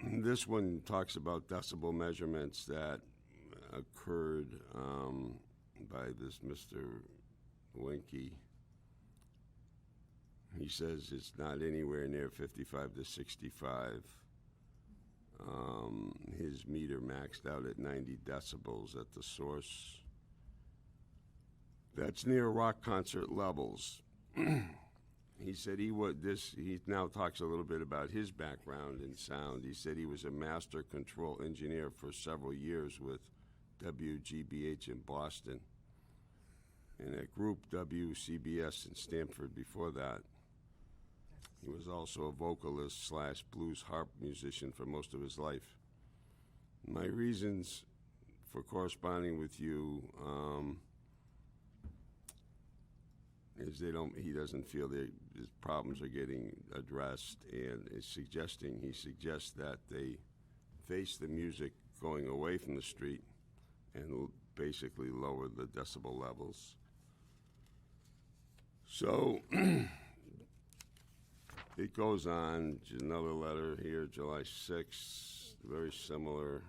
This one talks about decibel measurements that occurred by this Mr. Winky. He says it's not anywhere near 55 to 65. His meter maxed out at 90 decibels at the source. That's near rock concert levels. He said he now talks a little bit about his background in sound. He said he was a master control engineer for several years with WGBH in Boston, and at Group WCBS in Stamford before that. He was also a vocalist / blues harp musician for most of his life. My reasons for corresponding with you is he doesn't feel that his problems are getting addressed, and he suggests that they face the music going away from the street and basically lower the decibel levels. So it goes on. Another letter here, July 6th, very similar.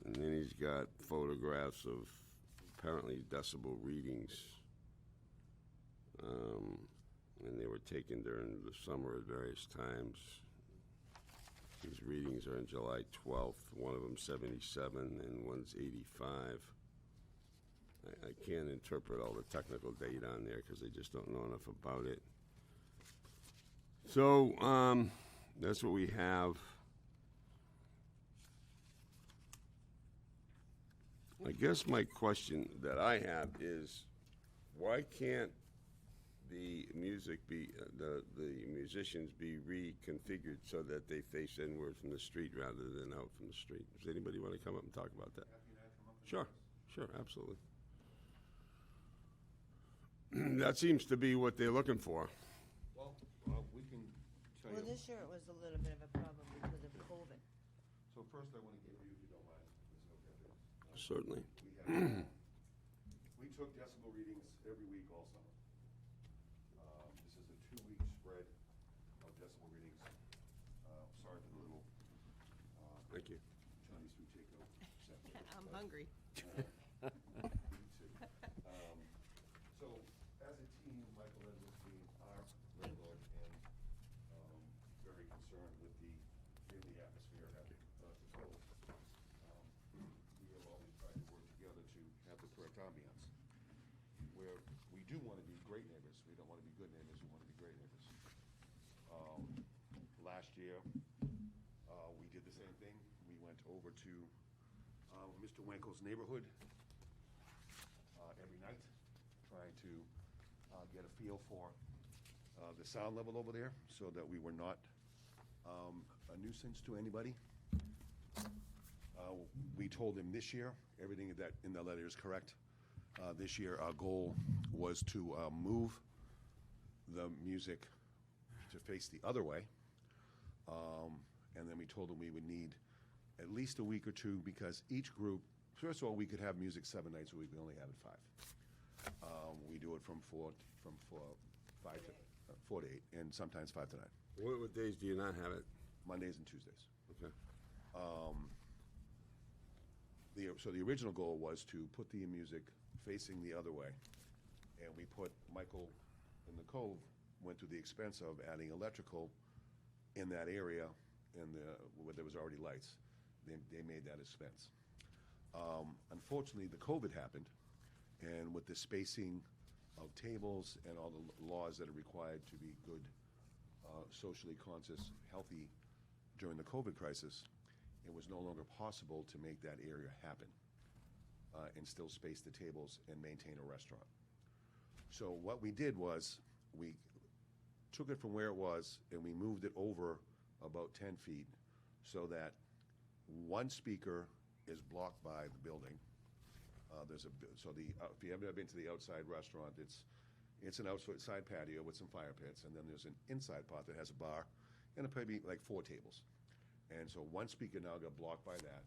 And then he's got photographs of apparently decibel readings. And they were taken during the summer at various times. These readings are on July 12th, one of them 77 and one's 85. I can't interpret all the technical data on there because I just don't know enough about it. So that's what we have. I guess my question that I have is, why can't the music be, the musicians be reconfigured so that they face inward from the street rather than out from the street? Does anybody want to come up and talk about that? Sure, absolutely. That seems to be what they're looking for. Well, we can tell Well, you. this year it was a little bit of a problem because of COVID. So first I want to give you, if you don't mind, Ms. O'Keefe, Certainly. we took decibel readings every week all summer. This is a 2-week spread of decibel readings. Sorry for the little Thank you. Chinese food takeout. I'm hungry. So, as a team, Michael and his team are landlord and very concerned with the atmosphere at the Cove. We have always tried to work together to have the correct ambiance. Where we do want to be great neighbors, we don't want to be good neighbors, we want to be great neighbors. Last year, we did the same thing. We went over to Mr. Wankel's neighborhood every night, trying to get a feel for the sound level over there so that we were not a nuisance to anybody. We told him this year, everything that in the letter is correct. This year, our goal was to move the music to face the other way. And then we told him we would need at least a week or two because each group, first of all, we could have music 7 nights a week. We only have it 5. We do it from 4 to 8, and sometimes 5 to 9. What days do you not have it? Mondays and Tuesdays. Okay. So the original goal was to put the music facing the other way, and we put Michael in the Cove, went through the expense of adding electrical in that area, where there was already lights. they made that expense. Unfortunately, the COVID happened, and with the spacing of tables and all the laws that are required to be good, socially conscious, healthy during the COVID crisis, it was no longer possible to make that area happen and still space the tables and maintain a restaurant. So what we did was we took it from where it was and we moved it over about 10 feet so that one speaker is blocked by the building. If you haven't been to the outside restaurant, it's an outside patio with some fire pits, and then there's an inside part that has a bar and probably like 4 tables. And so one speaker now got blocked by that,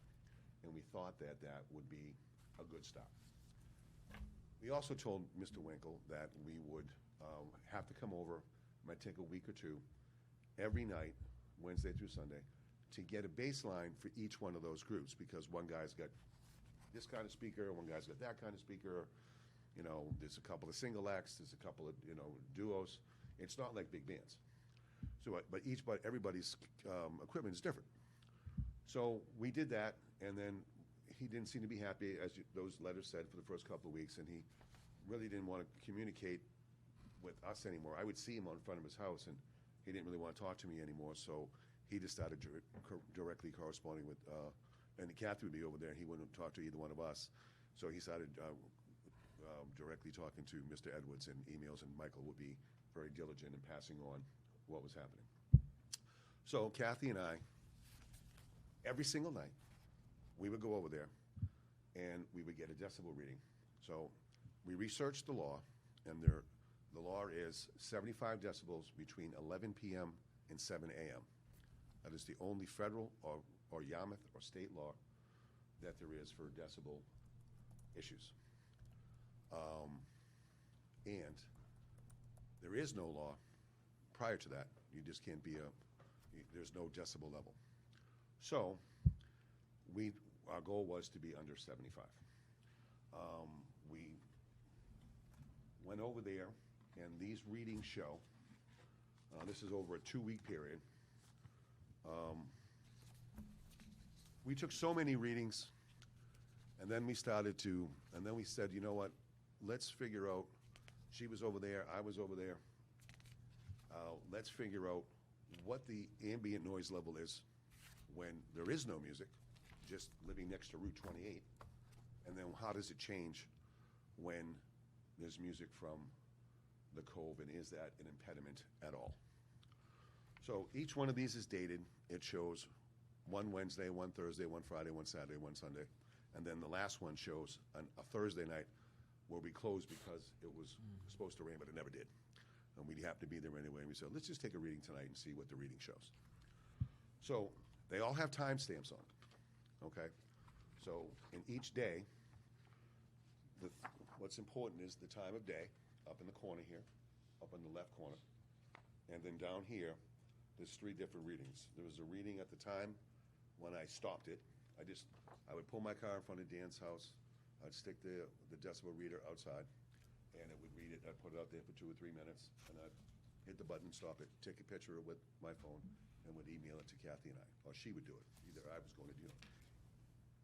and we thought that that would be a good start. We also told Mr. Winkle that we would have to come over, might take a week or two, every night, Wednesday through Sunday, to get a baseline for each one of those groups, because one guy's got this kind of speaker, one guy's got that kind of speaker. You know, there's a couple of single acts, there's a couple of, you know, duos. It's not like big bands. So, but everybody's equipment is different. So we did that, and then he didn't seem to be happy, as those letters said, for the first couple of weeks, and he really didn't want to communicate with us anymore. I would see him in front of his house, and he didn't really want to talk to me anymore, so he just started directly corresponding with, and Kathy would be over there, and he wouldn't talk to either one of us. So he started directly talking to Mr. Edwards in emails, and Michael would be very diligent in passing on what was happening. So Kathy and I, every single night, we would go over there, and we would get a decibel reading. So we researched the law, and the law is 75 decibels between 11 p.m. and 7 a.m. That is the only federal or Yarmouth or state law that there is for decibel issues. And there is no law prior to that. You just can't be there's no decibel level. So our goal was to be under 75. We went over there, and these readings show, this is over a 2-week period. We took so many readings, and then we said, you know what, let's figure out, she was over there, I was over there, let's figure out what the ambient noise level is when there is no music, just living next to Route 28, and then how does it change when there's music from the Cove, and is that an impediment at all? So each one of these is dated. It shows one Wednesday, one Thursday, one Friday, one Saturday, one Sunday, and then the last one shows a Thursday night where we closed because it was supposed to rain, but it never did. And we happened to be there anyway, and we said, let's just take a reading tonight and see what the reading shows. So they all have timestamps on it, okay? So in each day, what's important is the time of day, up in the corner here, up in the left corner, and then down here, there's 3 different readings. There was a reading at the time when I stopped it. I would pull my car in front of Dan's house, I'd stick the decibel reader outside, and it would read it. I'd put it out there for 2 or 3 minutes, and I'd hit the button, stop it, take a picture with my phone, and would email it to Kathy and I, or she would do it. Either I was going to do it.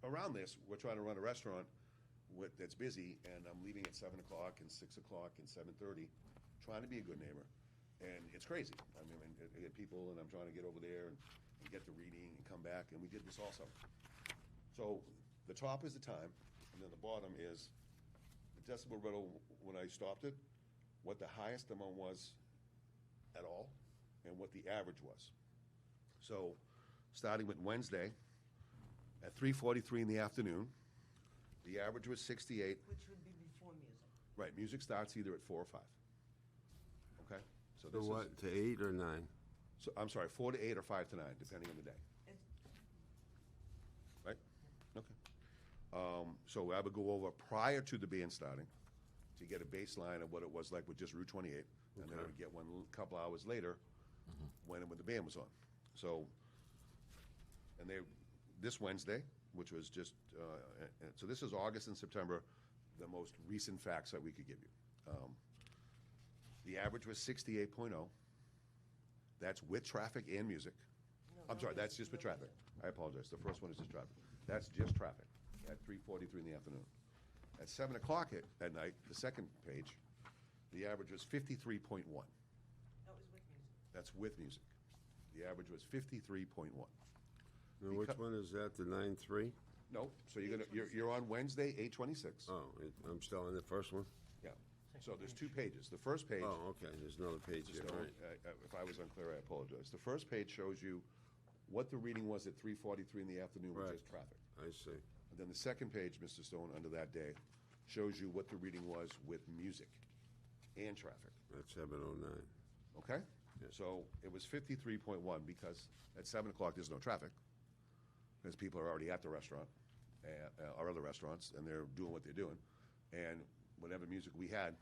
Around this, we're trying to run a restaurant that's busy, and I'm leaving at 7 o'clock and 6 o'clock and 7:30, trying to be a good neighbor, and it's crazy. I mean, I get people, and I'm trying to get over there and get the reading and come back, and we did this all summer. So the top is the time, and then the bottom is the decibel riddle when I stopped it, what the highest amount was at all, and what the average was. So starting with Wednesday, at 3:43 in the afternoon, the average was 68. Which would be before music. Right, music starts either at 4 or 5. Okay? So So this what, is, to 8 or 9? so I'm sorry, 4 to 8 or 5 to 9, depending on the day. Right? Okay. So I would go over prior to the band starting to get a baseline of what it was like with just Route 28, and then I would get one couple hours later when the band was on. So, and this Wednesday, which was just, so this is August and September, the most recent facts that we could give you. The average was 68.0. That's with traffic and music. I'm sorry, that's just with traffic. I apologize. The first one is just traffic. That's just traffic at 3:43 in the afternoon. At 7 o'clock at night, the second page, the average was 53.1. That was with music. That's with music. The average was 53.1. Now, which one is that, the 9-3? No, so you're on Wednesday, 8/26. Oh, I'm still on the first one? Yeah. So there's two pages. The first page. Oh, okay, there's another page Just here, don't- right. if I was unclear, I apologize. The first page shows you what the reading was at 3:43 in the afternoon with Right. just traffic. I see. And then the second page, Mr. Stone, under that day, shows you what the reading was with music and traffic. That's 7:09. Okay? Yeah. So it was 53.1 because at 7 o'clock there's no traffic because people are already at the restaurant or other restaurants and they're doing what they're doing. And whatever music we had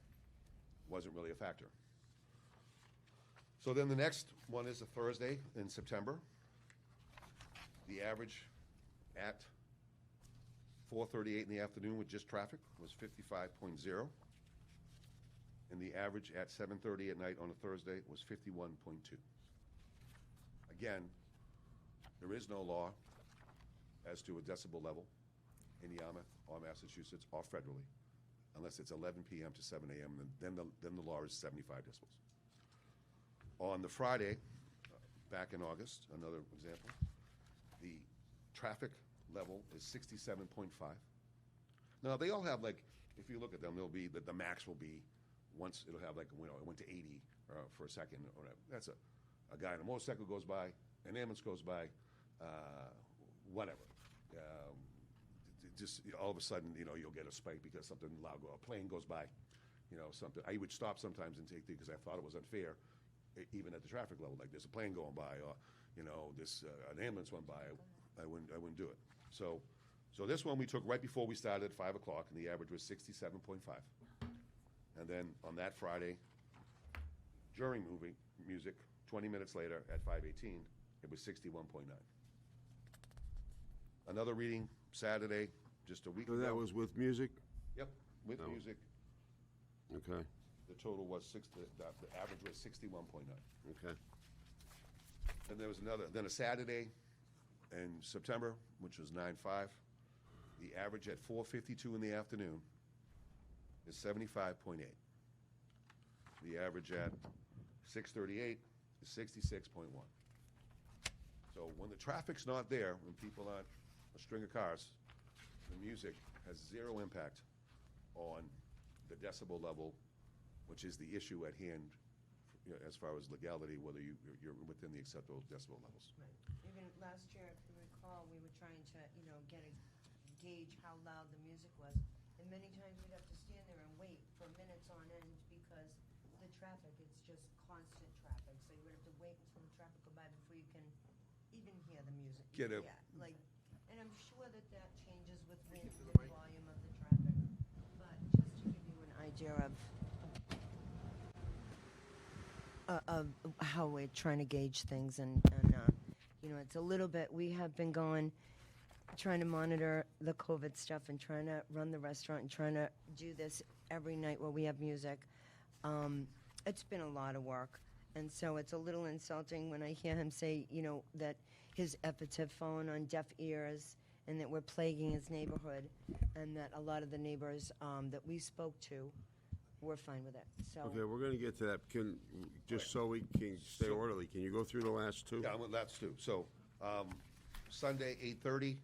wasn't really a factor. So then the next one is a Thursday in September. The average at 4:38 in the afternoon with just traffic was 55.0. And the average at 7:30 at night on a Thursday was 51.2. Again, there is no law as to a decibel level in Yarmouth or Massachusetts or federally, unless it's 11 p.m. to 7 a.m., then the law is 75 decibels. On the Friday, back in August, another example, the traffic level is 67.5. Now, they all have, like, if you look at them, they'll be, the max will be, once it'll have, like, you know, it went to 80 for a second or whatever. That's a guy on a motorcycle goes by, an ambulance goes by, whatever. Just all of a sudden, you know, you'll get a spike because something loud, a plane goes by, you know, something. I would stop sometimes and take because I thought it was unfair, even at the traffic level. Like there's a plane going by, or you know, this an ambulance went by. I wouldn't do it. So this one we took right before we started at 5 o'clock, and the average was 67.5. And then on that Friday, during music, 20 minutes later at 5:18, it was 61.9. Another reading Saturday, just a week So ago. that was with music? Yep, with Oh. music. Okay, The total was the average was 61.9. okay. Then there was then a Saturday in September, which was 9/5. The average at 4:52 in the afternoon is 75.8. The average at 6:38 is 66.1. So when the traffic's not there, when people aren't a string of cars, the music has zero impact on the decibel level, which is the issue at hand, you know, as far as legality, whether you're within the acceptable decibel levels. Right. Even last year, if you recall, we were trying to, you know, gauge how loud the music was. And many times we'd have to stand there and wait for minutes on end because the traffic, it's just constant traffic. So you would have to wait until the traffic go by before you can even hear the music. Get a- Yeah, like, and I'm sure that changes with the volume of the traffic. But just to give you an idea of how we're trying to gauge things and you know, it's a little bit, we have been trying to monitor the COVID stuff and trying to run the restaurant and trying to do this every night where we have music. It's been a lot of work. And so it's a little insulting when I hear him say, you know, that his efforts have fallen on deaf ears and that we're plaguing his neighborhood and that a lot of the neighbors that we spoke to were fine with it. So Okay, we're gonna get to that. Just so we can stay orderly, can you go through the last two? Yeah, that's two. So, Sunday, 8:30,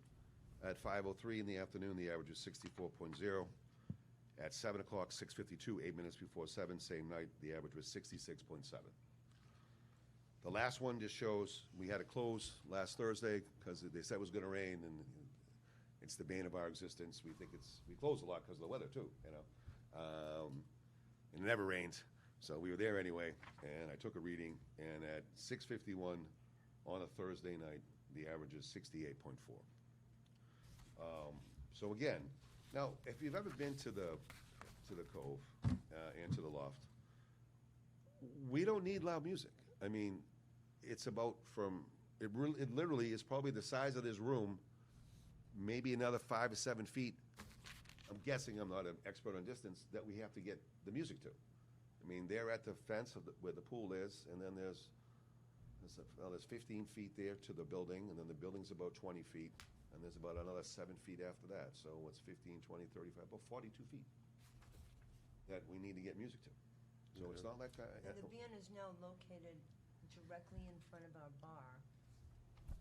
at 5:03 in the afternoon, the average was 64.0. At 7 o'clock, 6:52, 8 minutes before 7, same night, the average was 66.7. The last one just shows, we had to close last Thursday because they said it was gonna rain, and it's the bane of our existence. We close a lot because of the weather too, you know? And it never rains, so we were there anyway, and I took a reading, and at 6:51 on a Thursday night, the average is 68.4. So again, now, if you've ever been to the Cove and to the Loft, we don't need loud music. I mean, it's about it literally is probably the size of this room, maybe another 5 or 7 feet. I'm guessing, I'm not an expert on distance, that we have to get the music to. I mean, they're at the fence where the pool is, and then there's There's 15 feet there to the building, and then the building's about 20 feet, and there's about another 7 feet after that. So what's 15, 20, 35, about 42 feet that we need to get music to. So it's not like And the band is now located directly in front of our bar.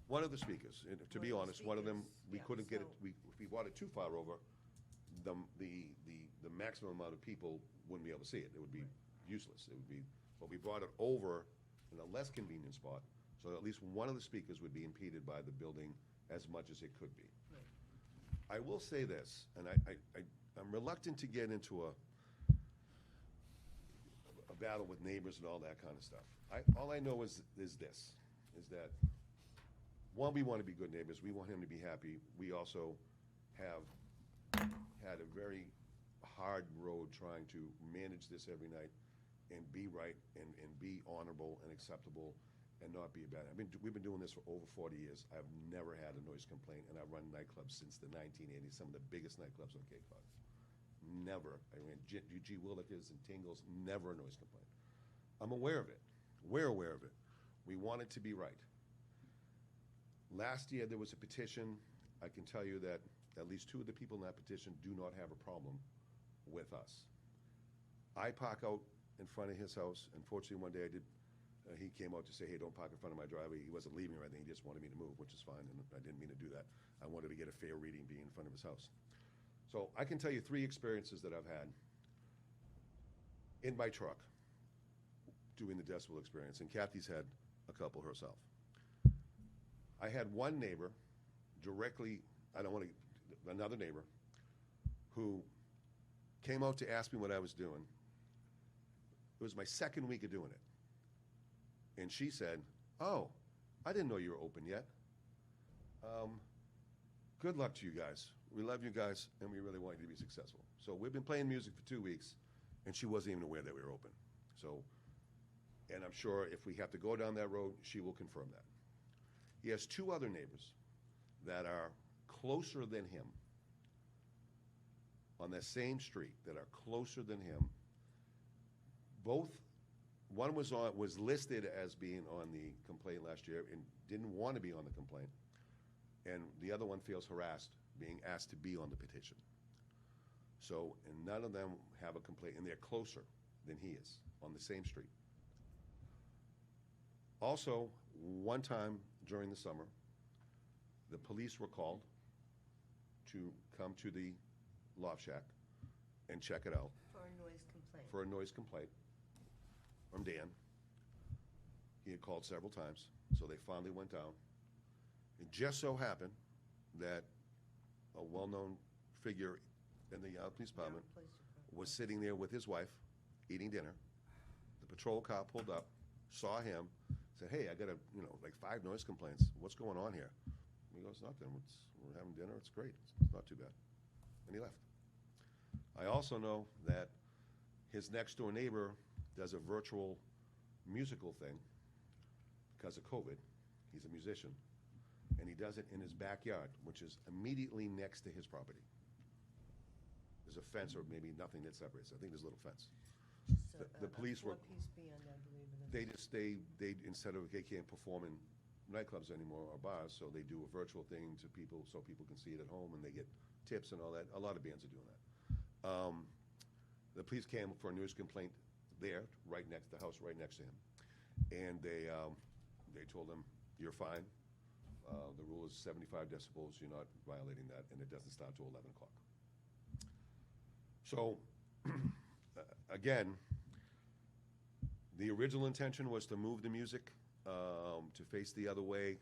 one of the speakers, and to be One of the honest, one of them, speakers, we yeah, couldn't get it, so- if we brought it too far over, the maximum amount of people wouldn't be able to see it. It would be useless. It would be, but we brought it over in a less convenient spot, so at least one of the speakers would be impeded by the building as much as it could be. I will say this, and I'm reluctant to get into a battle with neighbors and all that kind of stuff. All I know is this, is that, one, we want to be good neighbors. We want him to be happy. We also have had a very hard road trying to manage this every night and be right and be honorable and acceptable and not be a bad. We've been doing this for over 40 years. I've never had a noise complaint, and I've run nightclubs since the 1980s, some of the biggest nightclubs on Cape Cod. Never. I ran G. Willikers and Tingles, never a noise complaint. I'm aware of it. We're aware of it. We want it to be right. Last year, there was a petition. I can tell you that at least 2 of the people in that petition do not have a problem with us. I park out in front of his house. Unfortunately, one day he came out to say, hey, don't park in front of my driveway. He wasn't leaving or anything. He just wanted me to move, which is fine, and I didn't mean to do that. I wanted to get a fair reading being in front of his house. So I can tell you 3 experiences that I've had in my truck doing the decibel experience, and Kathy's had a couple herself. I had one neighbor directly, another neighbor, who came out to ask me what I was doing. It was my second week of doing it. And she said, oh, I didn't know you were open yet. Good luck to you guys. We love you guys, and we really want you to be successful. So we've been playing music for 2 weeks, and she wasn't even aware that we were open. So, and I'm sure if we have to go down that road, she will confirm that. He has 2 other neighbors that are closer than him on that same street, that are closer than him. Both, one was listed as being on the complaint last year and didn't want to be on the complaint, and the other one feels harassed being asked to be on the petition. So, and none of them have a complaint, and they're closer than he is on the same street. Also, one time during the summer, the police were called to come to the loft shack and check it out For a noise complaint. for a noise complaint from Dan. He had called several times, so they finally went down. It just so happened that a well-known figure in the police department was sitting there with his wife, eating dinner. The patrol car pulled up, saw him, said, hey, I got like 5 noise complaints. What's going on here? He goes, nothing. We're having dinner. It's great. It's not too bad. And he left. I also know that his next-door neighbor does a virtual musical thing because of COVID. He's a musician. And he does it in his backyard, which is immediately next to his property. There's a fence or maybe nothing that separates. I think there's a little fence. So, The police were, 4-piece band, I believe it is. they instead of, they can't perform in nightclubs anymore or bars, so they do a virtual thing to people so people can see it at home and they get tips and all that. A lot of bands are doing that. The police came for a noise complaint there, right next, the house right next to him. And they told him, you're fine. The rule is 75 decibels. You're not violating that, and it doesn't start till 11 o'clock. So, again, the original intention was to move the music to face the other way.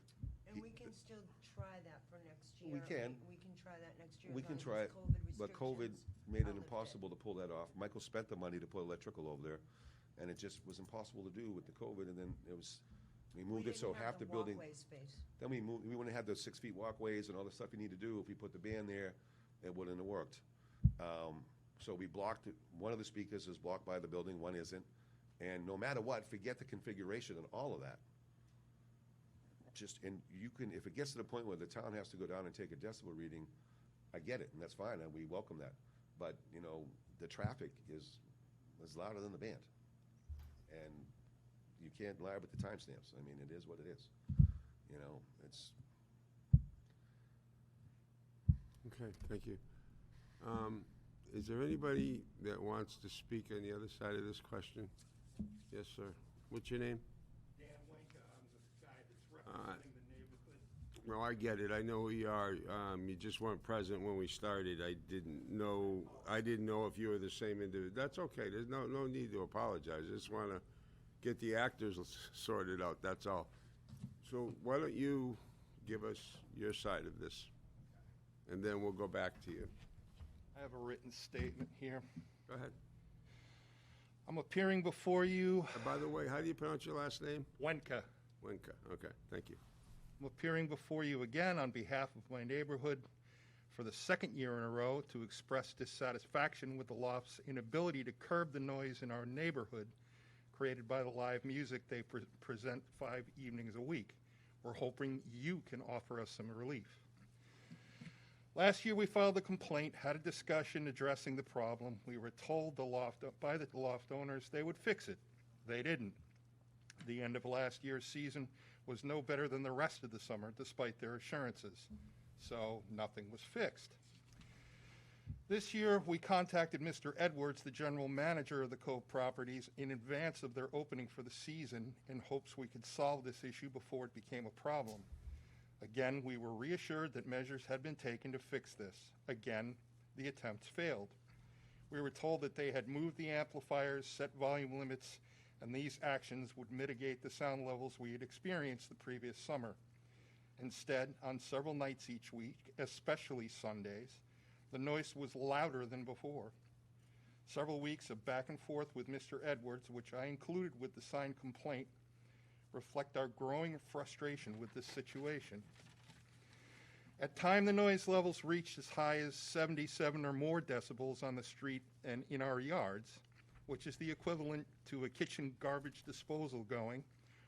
And we can still try that for next year. We can. We can try that next year. We as can long try as it, COVID but COVID restrictions made are it lifted. impossible to pull that off. Michael spent the money to put electrical over there, and it just was impossible to do with the COVID, and then we moved it so half the building. walkway space. Then we wouldn't have the 6 feet walkways and all the stuff you need to do. If we put the band there, it wouldn't have worked. So we blocked it. One of the speakers is blocked by the building, one isn't. And no matter what, forget the configuration and all of that. And you can, if it gets to the point where the town has to go down and take a decibel reading, I get it, and that's fine, and we welcome that. But, the traffic is louder than the band. And you can't lie with the timestamps. I mean, it is what it is. You know, it's, Okay, thank you. Is there anybody that wants to speak on the other side of this question? Yes, sir. What's your name? Dan Winka, I'm the guy that's representing the neighborhood. No, I get it. I know who you are. You just weren't present when we started. I didn't know if you were the same individual. That's okay. There's no need to apologize. I just want to get the actors sorted out, that's all. So why don't you give us your side of this? And then we'll go back to you. I have a written statement here. Go ahead. I'm appearing before you, By the way, how do you pronounce your last name? Wenka. Winka. Okay, thank you. I'm appearing before you again on behalf of my neighborhood for the second year in a row to express dissatisfaction with the loft's inability to curb the noise in our neighborhood created by the live music they present 5 evenings a week. We're hoping you can offer us some relief. Last year, we filed a complaint, had a discussion addressing the problem. We were told by the loft owners they would fix it. They didn't. The end of last year's season was no better than the rest of the summer, despite their assurances. So nothing was fixed. This year, we contacted Mr. Edwards, the general manager of the Cove Properties, in advance of their opening for the season in hopes we could solve this issue before it became a problem. Again, we were reassured that measures had been taken to fix this. Again, the attempts failed. We were told that they had moved the amplifiers, set volume limits, and these actions would mitigate the sound levels we had experienced the previous summer. Instead, on several nights each week, especially Sundays, the noise was louder than before. Several weeks of back and forth with Mr. Edwards, which I included with the signed complaint, reflect our growing frustration with this situation. At times, the noise levels reached as high as 77 or more decibels on the street and in our yards, which is the equivalent to a kitchen garbage disposal going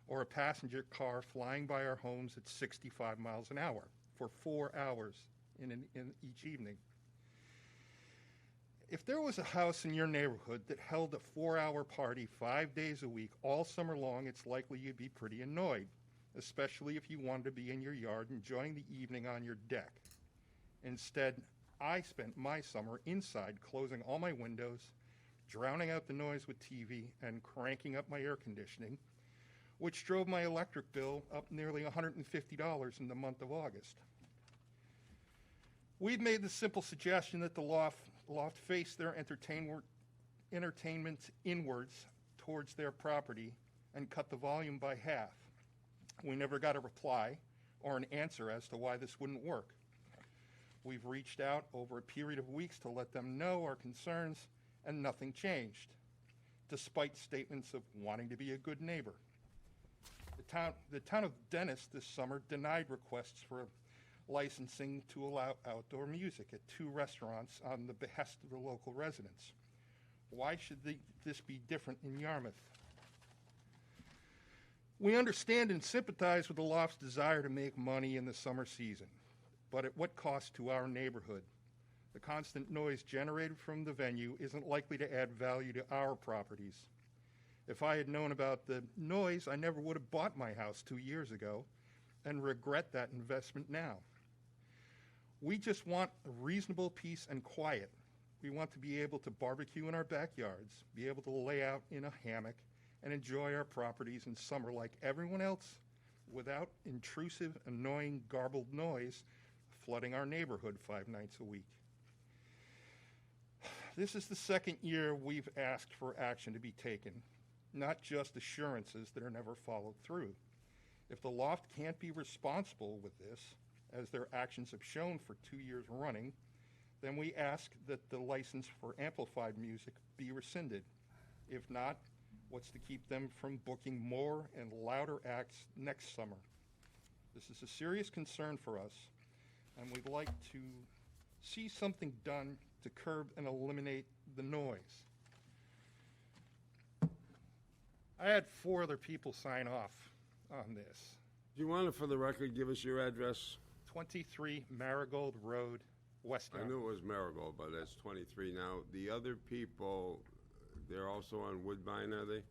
or a passenger car flying by our homes at 65 miles an hour for 4 hours in each evening. If there was a house in your neighborhood that held a 4-hour party 5 days a week all summer long, it's likely you'd be pretty annoyed, especially if you wanted to be in your yard enjoying the evening on your deck. Instead, I spent my summer inside closing all my windows, drowning out the noise with TV, and cranking up my air conditioning, which drove my electric bill up nearly $150 in the month of August. We've made the simple suggestion that the loft face their entertainment inwards towards their property and cut the volume by half. We never got a reply or an answer as to why this wouldn't work. We've reached out over a period of weeks to let them know our concerns, and nothing changed, despite statements of wanting to be a good neighbor. The town of Dennis this summer denied requests for licensing to allow outdoor music at 2 restaurants on the behest of the local residents. Why should this be different in Yarmouth? We understand and sympathize with the loft's desire to make money in the summer season, but at what cost to our neighborhood? The constant noise generated from the venue isn't likely to add value to our properties. If I had known about the noise, I never would have bought my house 2 years ago and regret that investment now. We just want a reasonable peace and quiet. We want to be able to barbecue in our backyards, be able to lay out in a hammock, and enjoy our properties in summer like everyone else without intrusive, annoying, garbled noise flooding our neighborhood 5 nights a week. This is the second year we've asked for action to be taken, not just assurances that are never followed through. If the loft can't be responsible with this, as their actions have shown for 2 years running, then we ask that the license for amplified music be rescinded. If not, what's to keep them from booking more and louder acts next summer? This is a serious concern for us, and we'd like to see something done to curb and eliminate the noise. I had 4 other people sign off on this. Do you want to, for the record, give us your address? 23 Marigold Road, West I Yarmouth. knew it was Marigold, but that's 23 now. The other people, they're also on Woodbine, are they?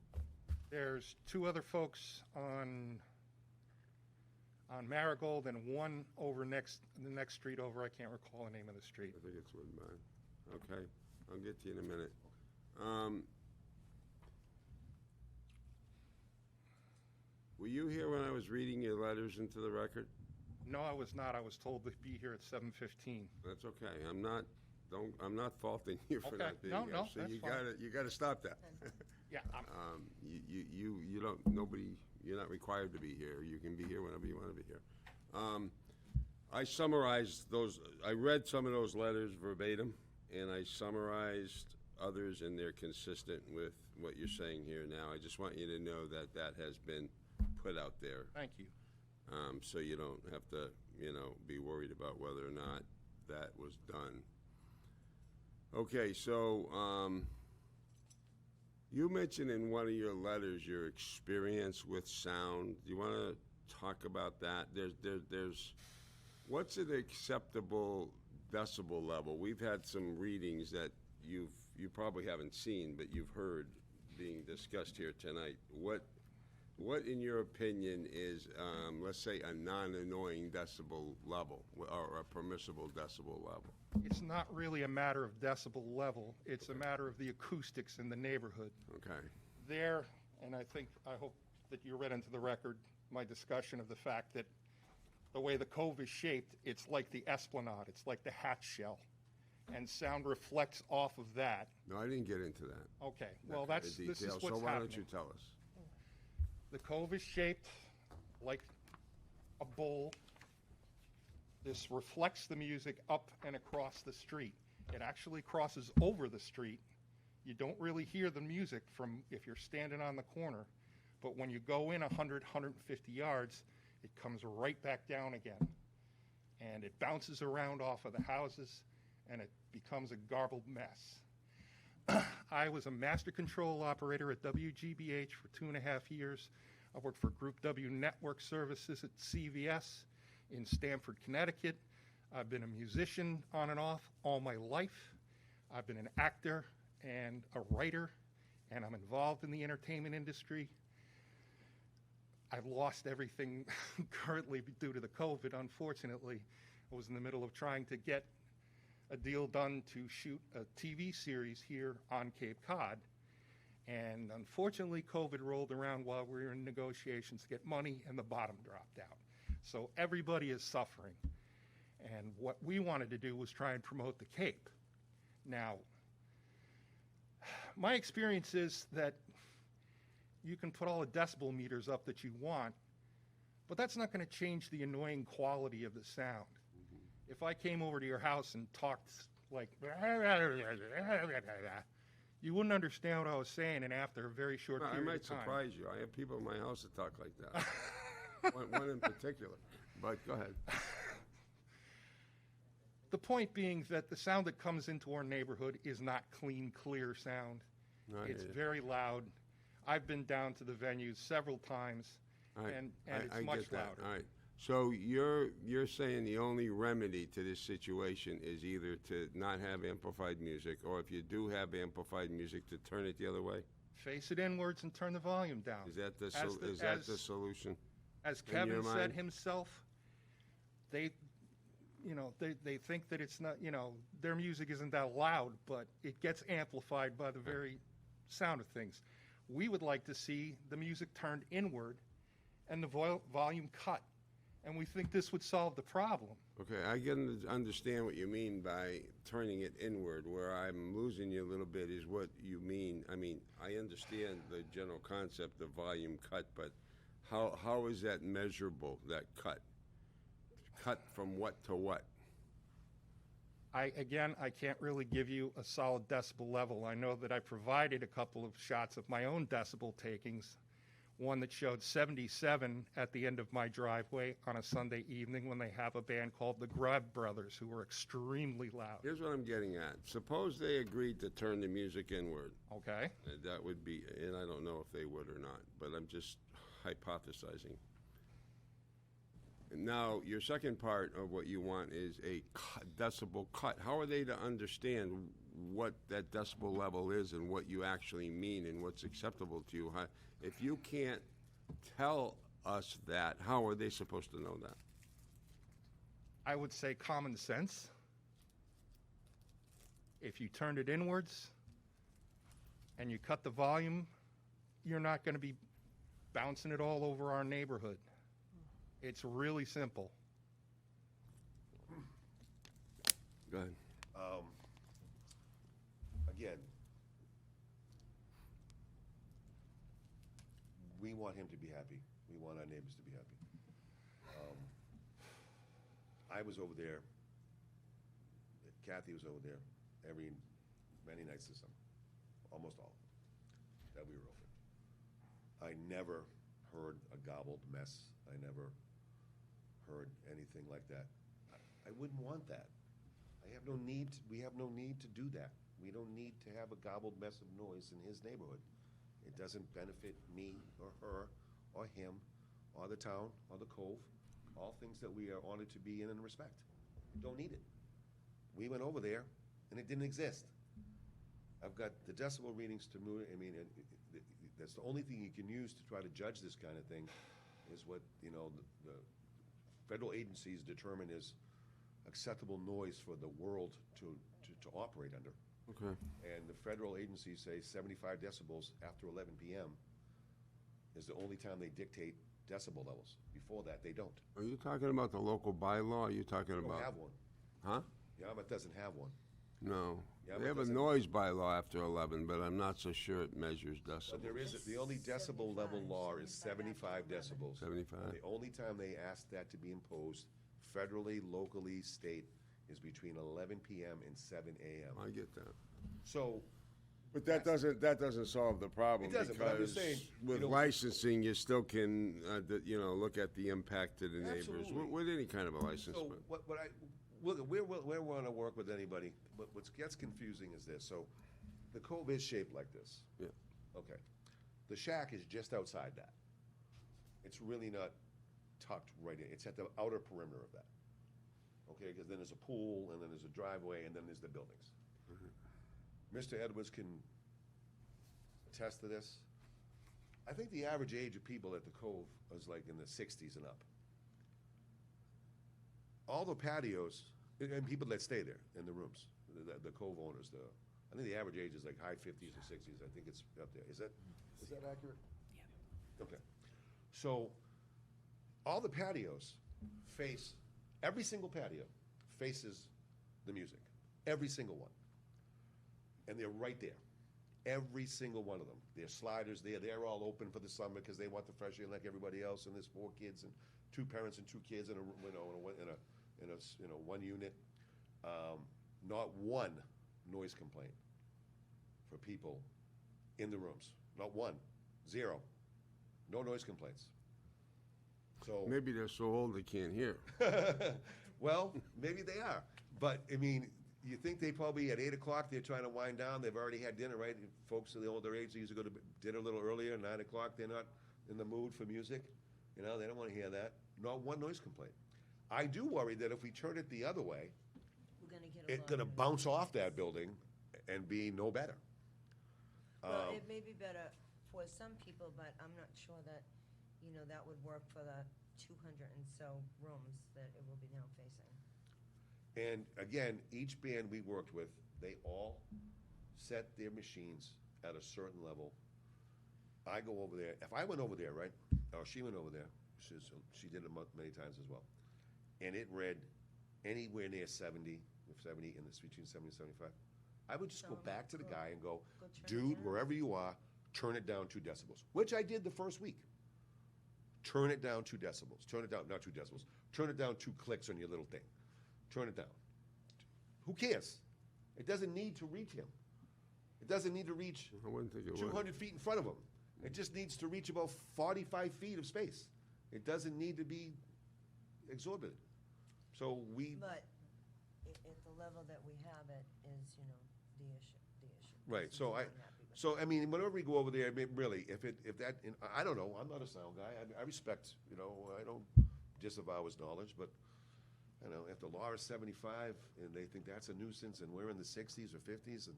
There's two other folks on Marigold and one over the next street over. I can't recall the name of the street. I think it's Woodbine. Okay, I'll get to you in a minute. Were you here when I was reading your letters into the record? No, I was not. I was told to be here at 7:15. That's okay. I'm not faulting you for Okay. not being No, here. no, So that's you fine. gotta stop that. Yeah, You don't, you're not required to be here. You can be here whenever you want to be here. I summarized those, I read some of those letters verbatim, and I summarized others, and they're consistent with what you're saying here now. I just want you to know that that has been put out there. thank you. So you don't have to, be worried about whether or not that was done. Okay, so, you mentioned in one of your letters your experience with sound. Do you want to talk about that? What's an acceptable decibel level? We've had some readings that you probably haven't seen, but you've heard being discussed here tonight. What in your opinion is, let's say, a non-annoying decibel level or a permissible decibel level? It's not really a matter of decibel level. It's a matter of the acoustics in the neighborhood. Okay. There, and I hope that you read into the record my discussion of the fact that the way the cove is shaped, it's like the esplanade, it's like the hatch shell, and sound reflects off of that. No, I didn't get into that. Okay, well, kind of this is detail. what's So why happening. don't you tell us? The cove is shaped like a bowl. This reflects the music up and across the street. It actually crosses over the street. You don't really hear the music from if you're standing on the corner, but when you go in 100, 150 yards, it comes right back down again. And it bounces around off of the houses, and it becomes a garbled mess. I was a master control operator at WGBH for 2.5 years. I worked for Group W Network Services at CVS in Stamford, Connecticut. I've been a musician on and off all my life. I've been an actor and a writer, and I'm involved in the entertainment industry. I've lost everything currently due to the COVID, unfortunately. I was in the middle of trying to get a deal done to shoot a TV series here on Cape Cod. And unfortunately, COVID rolled around while we were in negotiations to get money, and the bottom dropped out. So everybody is suffering. And what we wanted to do was try and promote the Cape. Now, my experience is that you can put all the decibel meters up that you want, but that's not going to change the annoying quality of the sound. If I came over to your house and talked like, you wouldn't understand what I was saying, and after a very short Well, I period might of time. surprise you. I have people in my house that talk like that. one in particular. But go ahead. The point being that the sound that comes into our neighborhood is not clean, clear sound. No, I It's hear you. very loud. I've been down to the venues several times, All right, and I it's much get that. louder. All right. So you're saying the only remedy to this situation is either to not have amplified music, or if you do have amplified music, to turn it the other way? Face it inwards and turn the volume down. Is that the As the- solution? As in your Kevin said mind? himself, they think that it's not, their music isn't that loud, but it gets amplified by the very sound of things. We would like to see the music turned inward and the volume cut, and we think this would solve the problem. Okay, I can understand what you mean by turning it inward. Where I'm losing you a little bit is what you mean. I mean, I understand the general concept of volume cut, but how is that measurable, that cut? Cut from what to what? I can't really give you a solid decibel level. I know that I provided a couple of shots of my own decibel takings, one that showed 77 at the end of my driveway on a Sunday evening when they have a band called the Grubb Brothers, who were extremely loud. Here's what I'm getting at. Suppose they agreed to turn the music inward. Okay? That would be, and I don't know if they would or not, but I'm just hypothesizing. Now, your second part of what you want is a decibel cut. How are they to understand what that decibel level is and what you actually mean and what's acceptable to you? If you can't tell us that, how are they supposed to know that? I would say common sense. If you turned it inwards and you cut the volume, you're not going to be bouncing it all over our neighborhood. It's really simple. Go ahead. Again, we want him to be happy. We want our neighbors to be happy. I was over there, Kathy was over there many nights this summer, almost all of them, that we were open. I never heard a gobbled mess. I never heard anything like that. I wouldn't want that. We have no need to do that. We don't need to have a gobbled mess of noise in his neighborhood. It doesn't benefit me or her or him or the town or the Cove, all things that we are honored to be in and respect. We don't need it. We went over there and it didn't exist. I've got the decibel readings to move. I mean, that's the only thing you can use to try to judge this kind of thing is what, you know, the federal agencies determine is acceptable noise for the world to operate under. Okay. And the federal agencies say 75 decibels after 11 p.m. is the only time they dictate decibel levels. Before that, they don't. Are you talking about the local bylaw? Are you talking They about? don't have one. Huh? Yarmouth doesn't have one. No. Yeah, They but have a doesn't- noise bylaw after 11, but I'm not so sure it measures But decibels. there is, the only decibel level law is 75 decibels. 75. And the only time they ask that to be imposed federally, locally, state, is between 11 p.m. and 7 a.m. I get that. So, But that doesn't solve the problem. It doesn't, but I'm just because saying, you with know- licensing, you still can, look at the impact to the neighbors Absolutely. with any kind of a license. so but- we're willing to work with anybody, but what gets confusing is this. So, the Cove is shaped like this. Yeah. Okay. The shack is just outside that. It's really not tucked right in. It's at the outer perimeter of that. Okay, because then there's a pool, and then there's a driveway, and then there's the buildings. Mr. Edwards can attest to this. I think the average age of people at the Cove is like in the 60s and up. All the patios, and people that stay there in the rooms, the Cove owners, I think the average age is like high 50s or 60s. I think it's up there. Is that accurate? Yeah. Okay. So, all the patios face, every single patio faces the music. Every single one. And they're right there. Every single one of them. There's sliders there. They're all open for the summer because they want the fresh air like everybody else. And there's 4 kids and 2 parents and 2 kids in one unit. Not one noise complaint for people in the rooms. Not one. 0. No noise complaints. So Maybe they're so old they can't hear. well, maybe they are. But, I mean, you think they probably at 8 o'clock, they're trying to wind down. They've already had dinner, right? Folks of the older age, they usually go to dinner a little earlier. 9 o'clock, they're not in the mood for music. You know, they don't want to hear that. Not one noise complaint. I do worry that if we turn it the other way, We're gonna get it's going to bounce off that building and be no better. Well, it may be better for some people, but I'm not sure that, that would work for the 200 and so rooms that it will be now facing. And again, each band we worked with, they all set their machines at a certain level. I go over there, if I went over there, right, or she went over there, she did it many times as well, and it read anywhere near 70, in this between 70 and 75, I would just go back to the guy and go, dude, wherever you are, turn it down 2 decibels, which I did the first week. Turn it down 2 decibels. Turn it down, not 2 decibels. Turn it down 2 clicks on your little thing. Turn it down. Who cares? It doesn't need to reach him. It doesn't need to reach I wouldn't think it would. 200 feet in front of him. It just needs to reach about 45 feet of space. It doesn't need to be exorbitant. So But at the level that we have it is, the issue. Right, so I'm I, not happy with so I mean, whenever we go over there, I mean, really, if that, I don't know, I'm not a sound guy, I respect, I don't disavow his knowledge, but, you know, if the law is 75 and they think that's a nuisance and we're in the 60s or 50s and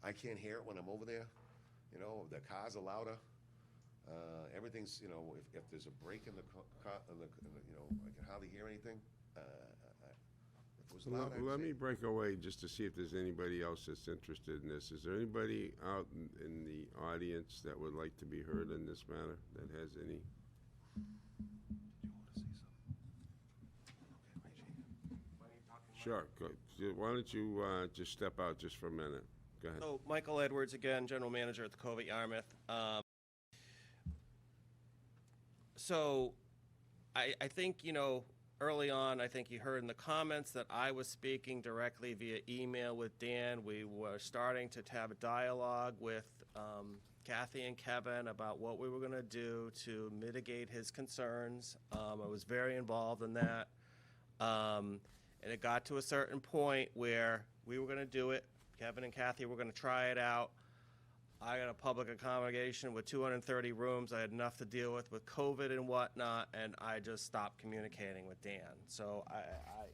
I can't hear it when I'm over there, you know, the cars are louder, everything's, you know, if there's a break in the car, you know, I can hardly hear anything. If it was loud, I'd Let say- me break away just to see if there's anybody else that's interested in this. Is there anybody out in the audience that would like to be heard in this matter, that has any? Sure, go. Why don't you just step out just for a minute? Go ahead. So, Michael Edwards, again, General Manager at the Cove at Yarmouth. So, I think, you know, early on, I think you heard in the comments that I was speaking directly via email with Dan. We were starting to have a dialogue with Kathy and Kevin about what we were going to do to mitigate his concerns. I was very involved in that. And it got to a certain point where we were going to do it. Kevin and Kathy were going to try it out. I got a public accommodation with 230 rooms. I had enough to deal with COVID and whatnot, and I just stopped communicating with Dan. So I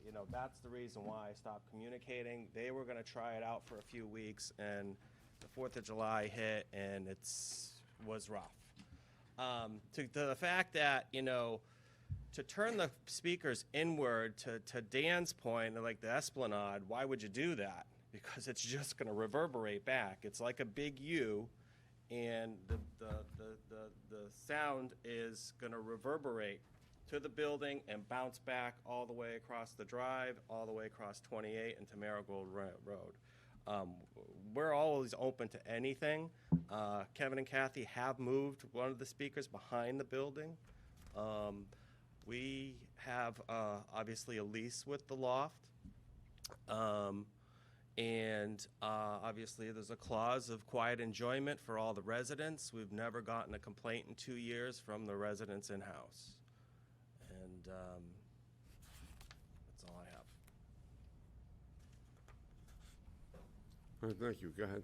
you know, that's the reason why I stopped communicating. They were going to try it out for a few weeks, and the 4th of July hit, and was rough. To the fact that, you know, to turn the speakers inward, to Dan's point, like the Esplanade, why would you do that? Because it's just going to reverberate back. It's like a big U, and the sound is going to reverberate to the building and bounce back all the way across the drive, all the way across 28 into Marigold Road. We're always open to anything. Kevin and Kathy have moved one of the speakers behind the building. We have obviously a lease with the loft. And obviously there's a clause of quiet enjoyment for all the residents. We've never gotten a complaint in 2 years from the residents in-house. And that's all I have. All right, thank you. Go ahead.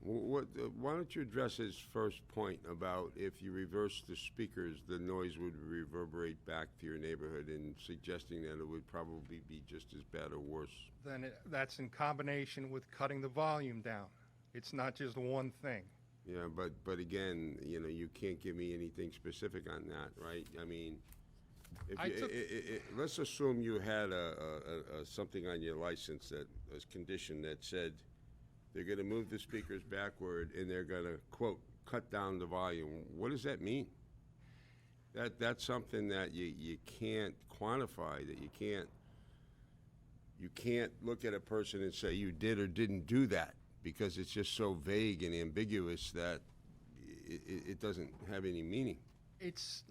Why don't you address his first point about if you reverse the speakers, the noise would reverberate back to your neighborhood, and suggesting that it would probably be just as bad or worse? Then that's in combination with cutting the volume down. It's not just one thing. Yeah, but again, you know, you can't give me anything specific on that, right? I mean, if let's assume you had something on your license that was conditioned that said they're going to move the speakers backward and they're going to, quote, cut down the volume. What does that mean? That's something that you can't quantify, that you can't look at a person and say you did or didn't do that, because it's just so vague and ambiguous that it doesn't have any meaning. It's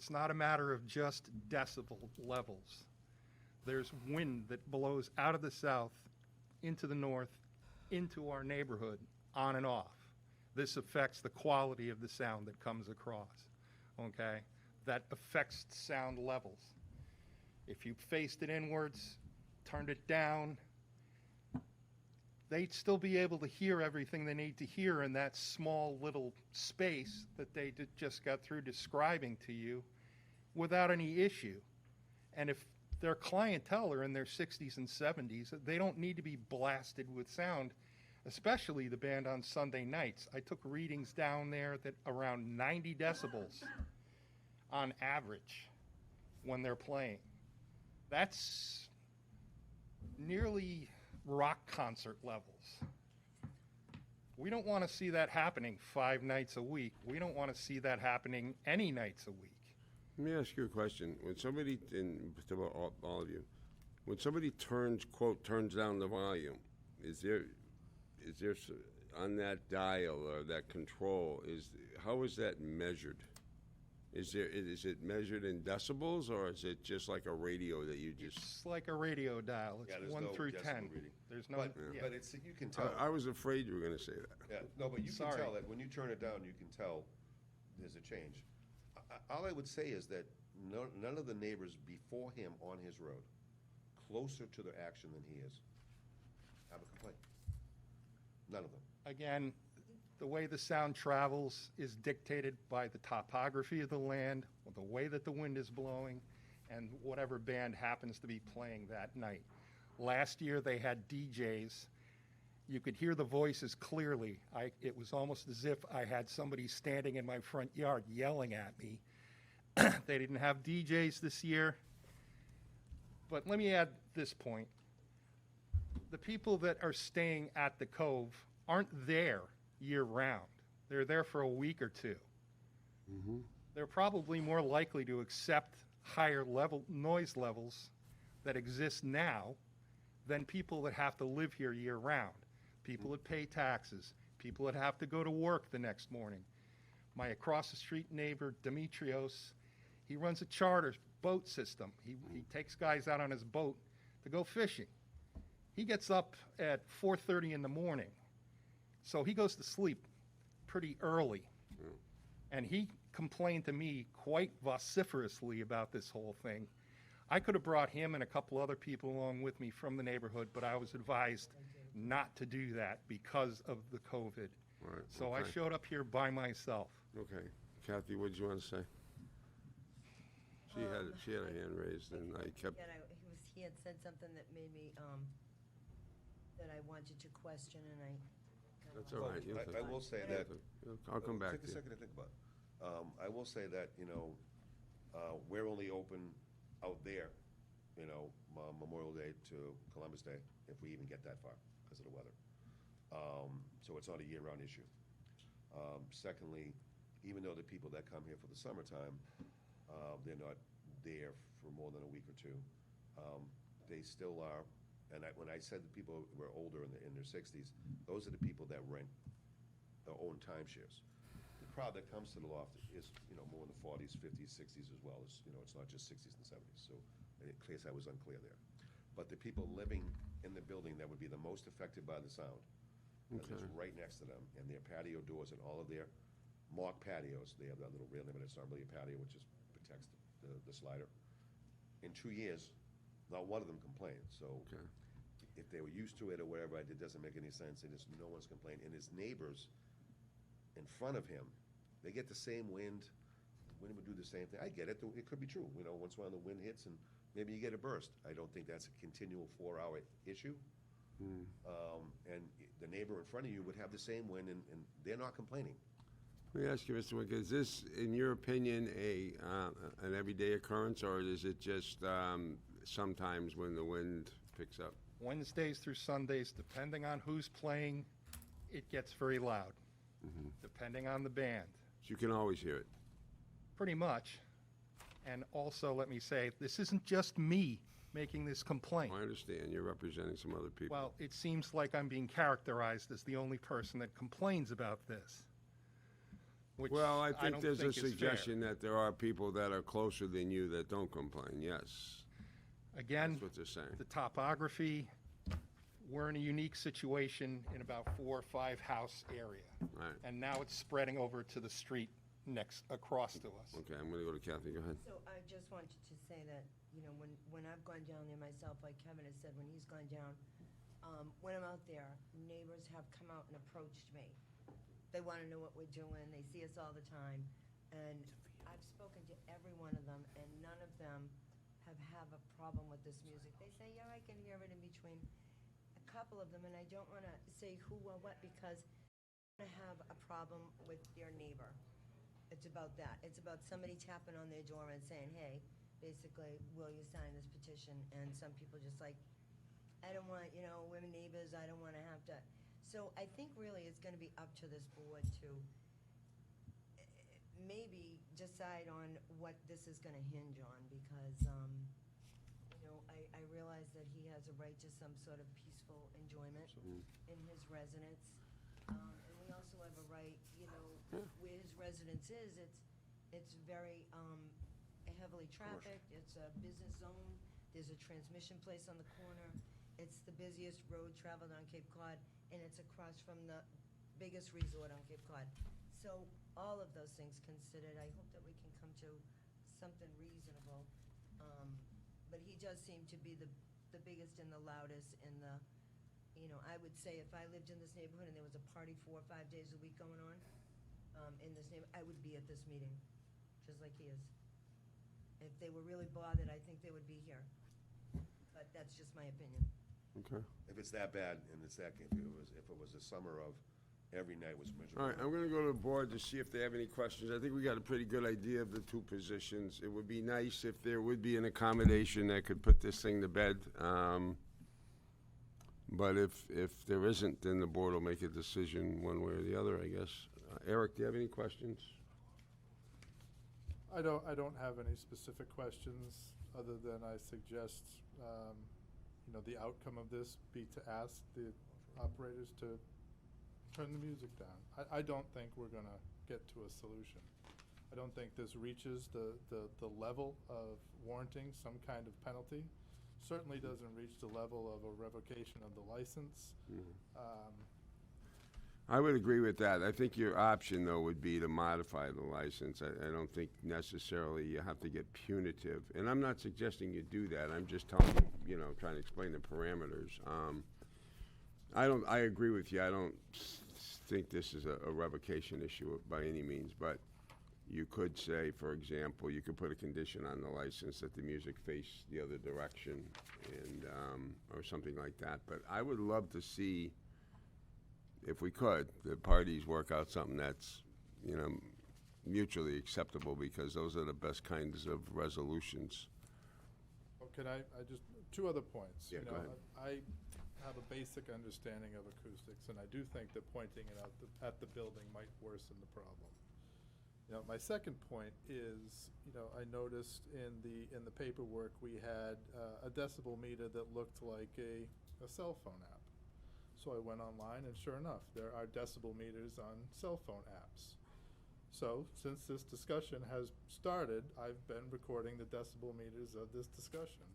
not a matter of just decibel levels. There's wind that blows out of the south into the north, into our neighborhood, on and off. This affects the quality of the sound that comes across, okay? That affects sound levels. If you faced it inwards, turned it down, they'd still be able to hear everything they need to hear in that small little space that they just got through describing to you without any issue. And if their clientele are in their 60s and 70s, they don't need to be blasted with sound, especially the band on Sunday nights. I took readings down there that around 90 decibels on average when they're playing. That's nearly rock concert levels. We don't want to see that happening 5 nights a week. We don't want to see that happening any nights a week. Let me ask you a question. When somebody, to all of you, when somebody turns down the volume, is there on that dial or that control, how is that measured? Is it measured in decibels, or is it just like a radio that you just? It's like a radio dial. It's Yeah, there's 1 no through decibel 10. reading. There's no. But, Yeah. but it's, you can tell. I was afraid you were going to say that. Yeah, no, but you Sorry. can tell that when you turn it down, you can tell there's a change. All I would say is that none of the neighbors before him on his road, closer to the action than he is, have a complaint. None of them. Again, The way the sound travels is dictated by the topography of the land, or the way that the wind is blowing, and whatever band happens to be playing that night. Last year, they had DJs. You could hear the voices clearly. It was almost as if I had somebody standing in my front yard yelling at me. They didn't have DJs this year. But let me add this point. The people that are staying at the Cove aren't there year-round. They're there for a week or two. They're probably more likely to accept higher noise levels that exist now than people that have to live here year-round. People that pay taxes, people that have to go to work the next morning. My across-the-street neighbor, Demetrios, he runs a charter boat system. He takes guys out on his boat to go fishing. He gets up at 4:30 in the morning, so he goes to sleep pretty early. And he complained to me quite vociferously about this whole thing. I could have brought him and a couple other people along with me from the neighborhood, but I was advised not to do that because of the COVID. Right, So I okay. showed up here by myself. Okay. Kathy, what did you want to say? She had a hand raised, and I kept, Again, he had said something that made me, that I wanted to question, and I kinda that's lost all right. my You'll train of I thought. will say that. I'll come back Take to a you. second to think about it. I will say that, we're only open out there, Memorial Day to Columbus Day, if we even get that far, because of the weather. So it's not a year-round issue. Secondly, even though the people that come here for the summertime, they're not there for more than a week or two, they still are, and when I said that people were older in their 60s, those are the people that rent their own timeshares. The crowd that comes to the loft is, more in the 40s, 50s, 60s as well. It's not just 60s and 70s, so in case I was unclear there. But the people living in the building that would be the most affected by the sound, because it's right next to them, and their patio doors and all of their mock patios, they have that little railing, but it's not really a patio, which just protects the slider. In 2 years, not one of them complained, so Okay. if they were used to it or whatever, it doesn't make any sense, and no one's complaining. And his neighbors in front of him, they get the same wind, the wind would do the same thing. I get it, it could be true, once in a while the wind hits and maybe you get a burst. I don't think that's a continual 4-hour issue. And the neighbor in front of you would have the same wind, and they're not complaining. Let me ask you, Mr. Wick, is this, in your opinion, an everyday occurrence, or is it just sometimes when the wind picks up? Wednesdays through Sundays, depending on who's playing, it gets very loud, depending on the band, So you can always hear it. pretty much. And also, let me say, this isn't just me making this complaint. I understand, you're representing some other people. Well, it seems like I'm being characterized as the only person that complains about this. Which Well, I think don't there's a think is fair. suggestion that there are people that are closer than you that don't complain, yes. Again, That's what they're saying. the topography, we're in a unique situation in about 4 or 5 house area. Right. And now it's spreading over to the street across to us. Okay, I'm gonna go to Kathy, go ahead. So I just wanted to say that, when I've gone down there myself, like Kevin has said, when he's gone down, when I'm out there, neighbors have come out and approached me. They want to know what we're doing, they see us all the time, and I've spoken to every one of them, and none of them have a problem with this music. They say, yeah, I can hear it in between a couple of them, and I don't want to say who or what, because I have a problem with their neighbor. It's about that. It's about somebody tapping on their door and saying, hey, basically, will you sign this petition? And some people just like, I don't want, we're neighbors, I don't want to have to. So I think really it's going to be up to this board to maybe decide on what this is going to hinge on, because, I realize that he has a right to some sort of peaceful enjoyment in his residence. And we also have a right, where his residence is, it's very heavily trafficked, it's a business zone, there's a transmission place on the corner, it's the busiest road traveled on Cape Cod, and it's across from the biggest resort on Cape Cod. So all of those things considered, I hope that we can come to something reasonable. But he does seem to be the biggest and the loudest in the You know, I would say if I lived in this neighborhood and there was a party 4 or 5 days a week going on, in this neighborhood, I would be at this meeting, just like he is. If they were really bothered, I think they would be here. But that's just my opinion. Okay. If it's that bad, and it's that, if it was a summer of every night was miserable. All right, I'm gonna go to the board to see if they have any questions. I think we got a pretty good idea of the two positions. It would be nice if there would be an accommodation that could put this thing to bed. But if there isn't, then the board will make a decision one way or the other, I guess. Eric, do you have any questions? I don't have any specific questions, other than I suggest, you know, the outcome of this be to ask the operators to turn the music down. I don't think we're gonna get to a solution. I don't think this reaches the level of warranting some kind of penalty. Certainly doesn't reach the level of a revocation of the license. I would agree with that. I think your option, though, would be to modify the license. I don't think necessarily you have to get punitive. And I'm not suggesting you do that. I'm just telling you, you know, trying to explain the parameters. I agree with you. I don't think this is a revocation issue by any means, but you could say, for example, you could put a condition on the license that the music face the other direction, and or something like that. But I would love to see, if we could, the parties work out something that's, you know, mutually acceptable, because those are the best kinds of resolutions. Well, can I just, two other points. Yeah, You go know, ahead. I have a basic understanding of acoustics, and I do think that pointing it out at the building might worsen the problem. You know, my second point is, you know, I noticed in the paperwork we had a decibel meter that looked like a cell phone app. So I went online, and sure enough, there are decibel meters on cell phone apps. So since this discussion has started, I've been recording the decibel meters of this discussion.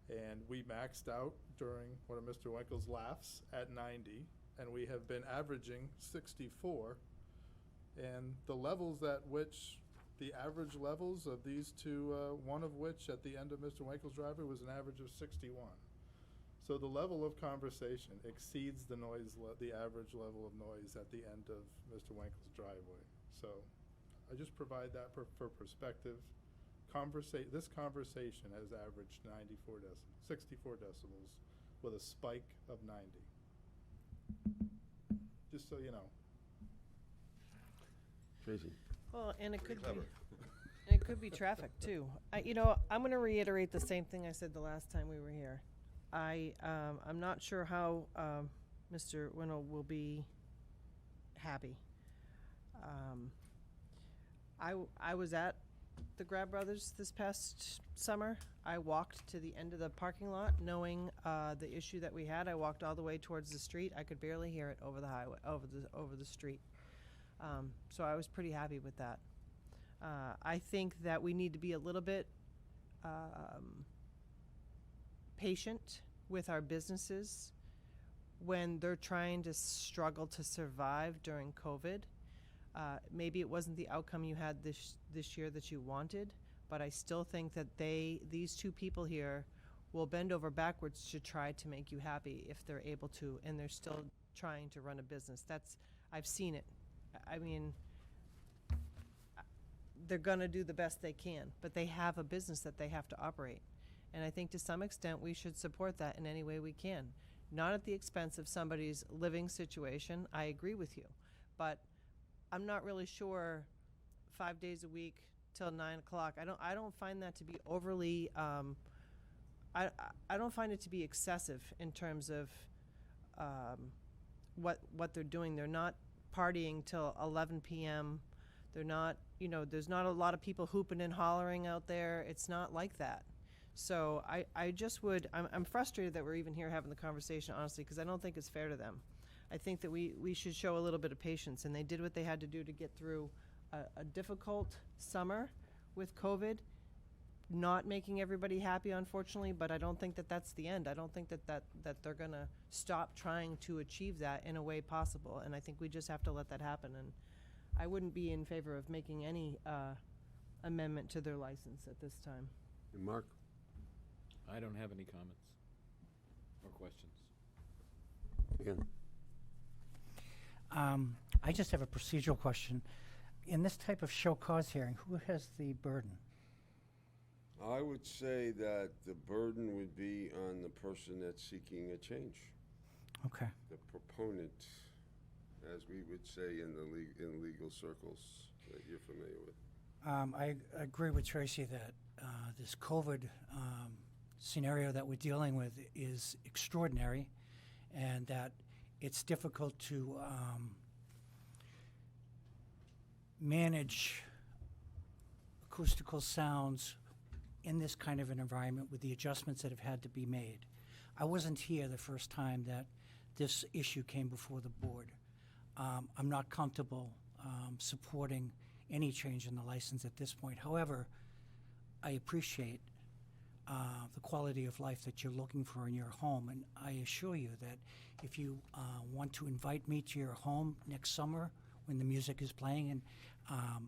And we maxed out during one of Mr. Winkle's laughs at 90, and we have been averaging 64. And the levels at which, the average levels of these two, one of which at the end of Mr. Winkle's driveway was an average of 61. So the level of conversation exceeds the average level of noise at the end of Mr. Winkle's driveway. So I just provide that for perspective. This conversation has averaged 64 decibels with a spike of 90. Just so you know. Tracy? Well, and it Pretty could be, clever. and it could be traffic too. You know, I'm going to reiterate the same thing I said the last time we were here. I'm not sure how Mr. Winnell will be happy. I was at the Grab Brothers this past summer. I walked to the end of the parking lot, knowing the issue that we had. I walked all the way towards the street. I could barely hear it over the highway, over the street. So I was pretty happy with that. I think that we need to be a little bit patient with our businesses when they're trying to struggle to survive during COVID. Maybe it wasn't the outcome you had this year that you wanted, but I still think that these two people here will bend over backwards to try to make you happy if they're able to, and they're still trying to run a business. I've seen it. I mean, they're gonna do the best they can, but they have a business that they have to operate. And I think to some extent we should support that in any way we can. Not at the expense of somebody's living situation, I agree with you. But I'm not really sure 5 days a week till 9 o'clock. I don't find that to be overly, I don't find it to be excessive in terms of what they're doing. They're not partying till 11 p.m. They're not, you know, there's not a lot of people hooping and hollering out there. It's not like that. So I just would, I'm frustrated that we're even here having the conversation, honestly, because I don't think it's fair to them. I think that we should show a little bit of patience, and they did what they had to do to get through a difficult summer with COVID, not making everybody happy, unfortunately, but I don't think that that's the end. I don't think that they're going to stop trying to achieve that in a way possible, and I think we just have to let that happen. And I wouldn't be in favor of making any amendment to their license at this time. And Mark? I don't have any comments or questions. Dan? I just have a procedural question. In this type of show cause hearing, who has the burden? I would say that the burden would be on the person that's seeking a change, Okay. the proponent, as we would say in legal circles that you're familiar with. I agree with Tracy that this COVID scenario that we're dealing with is extraordinary, and that it's difficult to manage acoustical sounds in this kind of an environment with the adjustments that have had to be made. I wasn't here the first time that this issue came before the board. I'm not comfortable supporting any change in the license at this point. However, I appreciate the quality of life that you're looking for in your home, and I assure you that if you want to invite me to your home next summer when the music is playing, and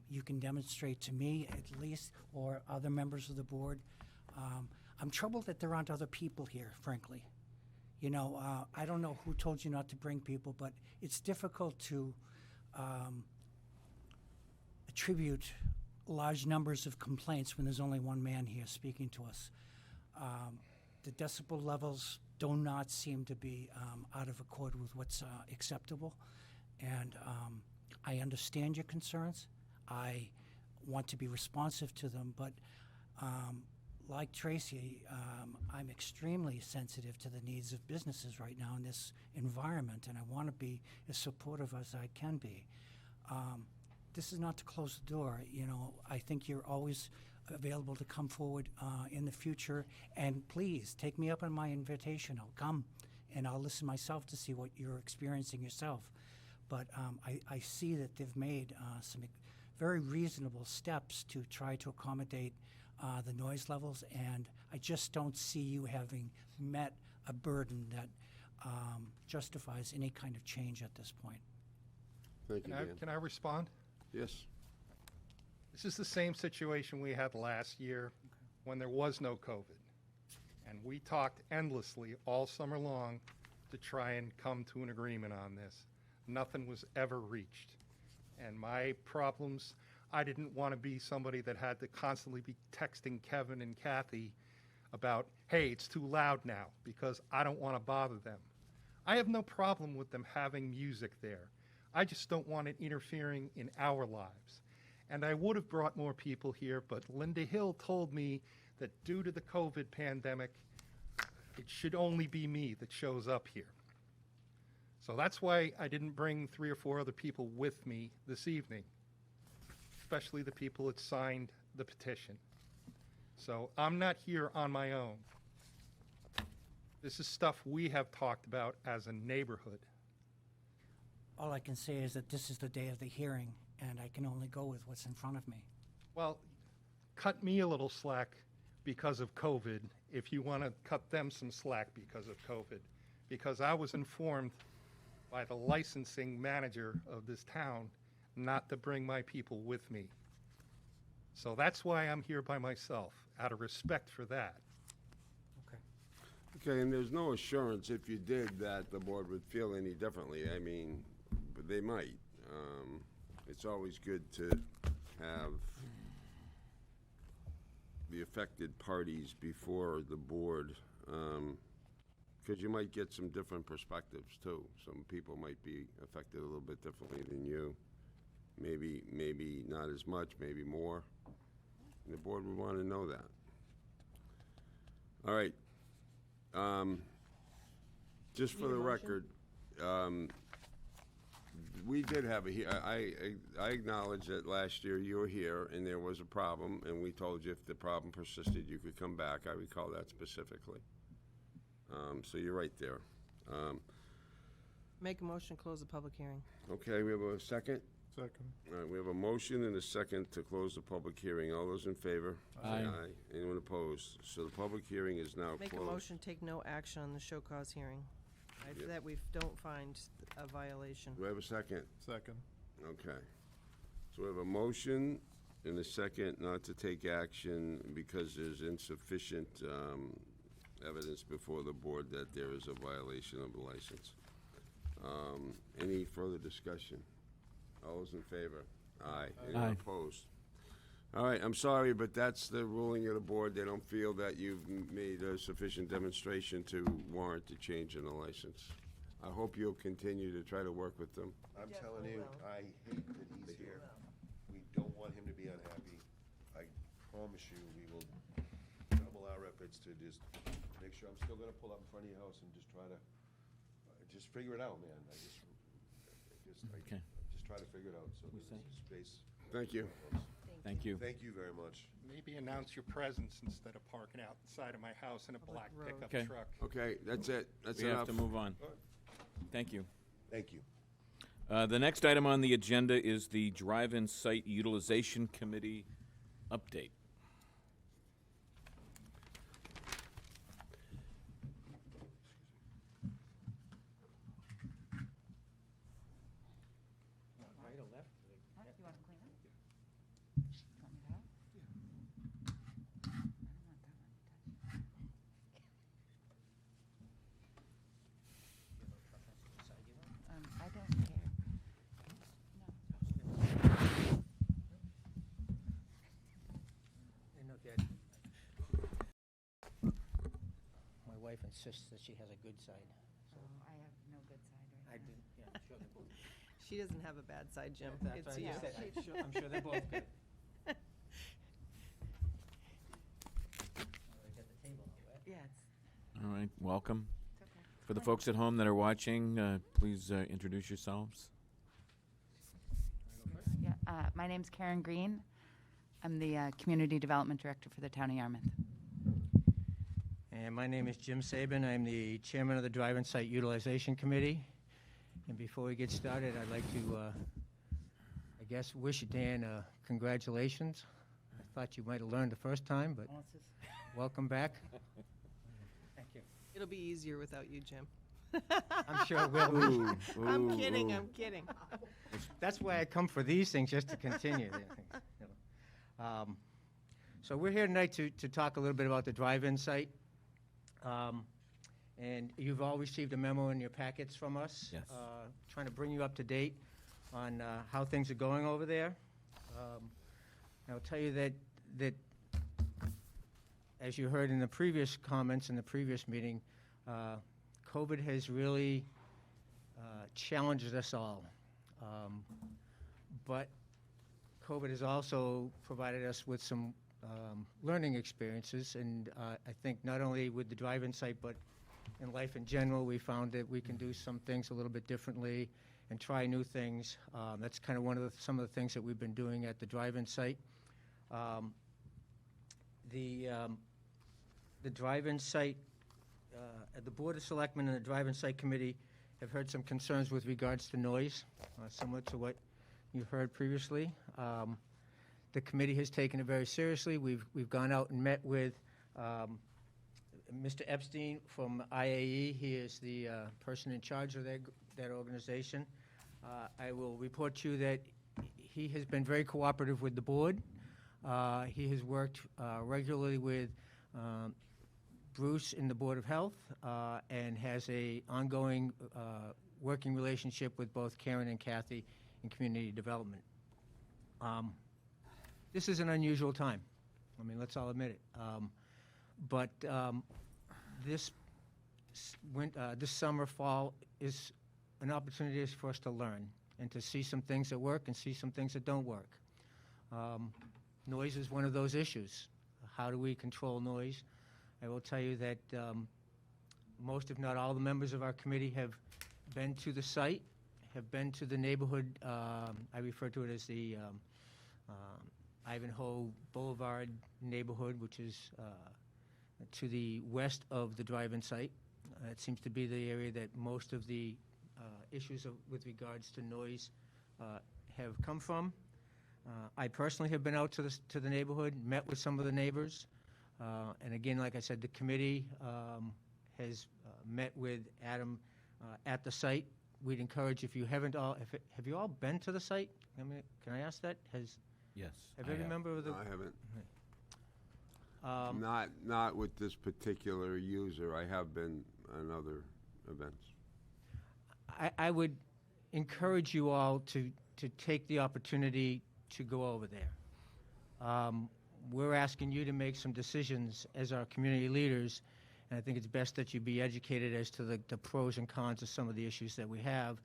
you can demonstrate to me at least, or other members of the board, I'm troubled that there aren't other people here, frankly. You know, I don't know who told you not to bring people, but it's difficult to attribute large numbers of complaints when there's only one man here speaking to us. The decibel levels do not seem to be out of accord with what's acceptable, and I understand your concerns. I want to be responsive to them, but like Tracy, I'm extremely sensitive to the needs of businesses right now in this environment, and I want to be as supportive as I can be. This is not to close the door. You know, I think you're always available to come forward in the future, and please take me up on my invitation. I'll come and I'll listen myself to see what you're experiencing yourself. But I see that they've made some very reasonable steps to try to accommodate the noise levels, and I just don't see you having met a burden that justifies any kind of change at this point. Thank you, Dan. Can I respond? Yes. This is the same situation we had last year when there was no COVID. And we talked endlessly all summer long to try and come to an agreement on this. Nothing was ever reached. And my problems, I didn't want to be somebody that had to constantly be texting Kevin and Kathy about, hey, it's too loud now, because I don't want to bother them. I have no problem with them having music there. I just don't want it interfering in our lives. And I would have brought more people here, but Linda Hill told me that due to the COVID pandemic, it should only be me that shows up here. So that's why I didn't bring 3 or 4 other people with me this evening, especially the people that signed the petition. So I'm not here on my own. This is stuff we have talked about as a neighborhood. All I can say is that this is the day of the hearing, and I can only go with what's in front of me. Well, cut me a little slack because of COVID, if you want to cut them some slack because of COVID, because I was informed by the licensing manager of this town not to bring my people with me. So that's why I'm here by myself, out of respect for that. Okay, and there's no assurance if you did that the board would feel any differently. I mean, but they might. It's always good to have the affected parties before the board, because you might get some different perspectives too. Some people might be affected a little bit differently than you. Maybe not as much, maybe more. And the board would want to know that. All right. Just for the record, we did have I acknowledge that last year you were here and there was a problem, and we told you if the problem persisted, you could come back. I recall that specifically. So you're right there. Make a motion, close the public hearing. Okay, we have a second? Second. All right, we have a motion and a second to close the public hearing. All those in favor? Aye. Say aye. Anyone opposed? So the public hearing is now Make a closed. motion, take no action on the show cause hearing. Yep. That we don't find a violation. Do I have a second? Second. Okay. So we have a motion and a second not to take action because there's insufficient evidence before the board that there is a violation of the license. Any further discussion? All those in favor? Aye. Aye. Anyone opposed? All right, I'm sorry, but that's the ruling of the board. They don't feel that you've made a sufficient demonstration to warrant a change in the license. I hope you'll continue to try to work with them. I'm telling you, I hate that he's here. We don't want him to be unhappy. I promise you, we will double our efforts to just make sure I'm still gonna pull up in front of your house and just try to, just figure it out, man. Okay. Just try to figure it out, so there's space. Thank you. Thank you. Thank you very much. Maybe announce your presence instead of parking outside of my house in a black road. pickup Okay. truck. Okay, that's it. That's We enough. have to move on. Thank you. Thank you. The next item on the agenda is the Drive-In Site Utilization Committee update. Right or left? You want to clean up? You want me to help? I don't want that one. I don't care. My wife insists that she has a good side. Oh, I have no good side I right now. didn't, yeah, I'm sure they're both. She doesn't have a bad side, Jim. That's It's what I you. just said. I'm sure they're both good. Get the table all wet. Yeah, it's All right, welcome. It's okay. For the folks at home that are watching, please introduce yourselves. Yeah, my name's Karen Green. I'm the Community Development Director for the Town of Yarmouth. And my name is Jim Saban. I'm the chairman of the Drive-In Site Utilization Committee. And before we get started, I'd like to, I guess, wish Dan congratulations. I thought you might have learned the first time, but welcome back. Thank you. It'll be easier without you, Jim. I'm sure it will be. Ooh, I'm ooh, kidding, ooh. I'm kidding. That's why I come for these things, just to continue. The things, you know. So we're here tonight to talk a little bit about the drive-in site. And you've all received a memo in your packets from us. Yes. Trying to bring you up to date on how things are going over there. I'll tell you that as you heard in the previous comments in the previous meeting, COVID has really challenged us all. But COVID has also provided us with some learning experiences, and I think not only with the drive-in site, but in life in general, we found that we can do some things a little bit differently and try new things. That's kind of some of the things that we've been doing at the drive-in site. The drive-in site, the Board of Selectmen and the drive-in site committee have heard some concerns with regards to noise, similar to what you heard previously. The committee has taken it very seriously. We've gone out and met with Mr. Epstein from IAE. He is the person in charge of that organization. I will report to you that he has been very cooperative with the board. He has worked regularly with Bruce in the Board of Health and has a ongoing working relationship with both Karen and Kathy in community development. This is an unusual time. I mean, let's all admit it. But this summer, fall is an opportunity for us to learn and to see some things that work and see some things that don't work. Noise is one of those issues. How do we control noise? I will tell you that most, if not all, the members of our committee have been to the site, have been to the neighborhood. I refer to it as the Ivanhoe Boulevard neighborhood, which is to the west of the drive-in site. It seems to be the area that most of the issues with regards to noise have come from. I personally have been out to the neighborhood, met with some of the neighbors, and again, like I said, the committee has met with Adam at the site. We'd encourage, if you haven't all, have you all been to the site? I mean, can I ask that? Yes. Have every member of the? No, I haven't. Not with this particular user. I have been on other events. I would encourage you all to take the opportunity to go over there. We're asking you to make some decisions as our community leaders, and I think it's best that you be educated as to the pros and cons of some of the issues that we have.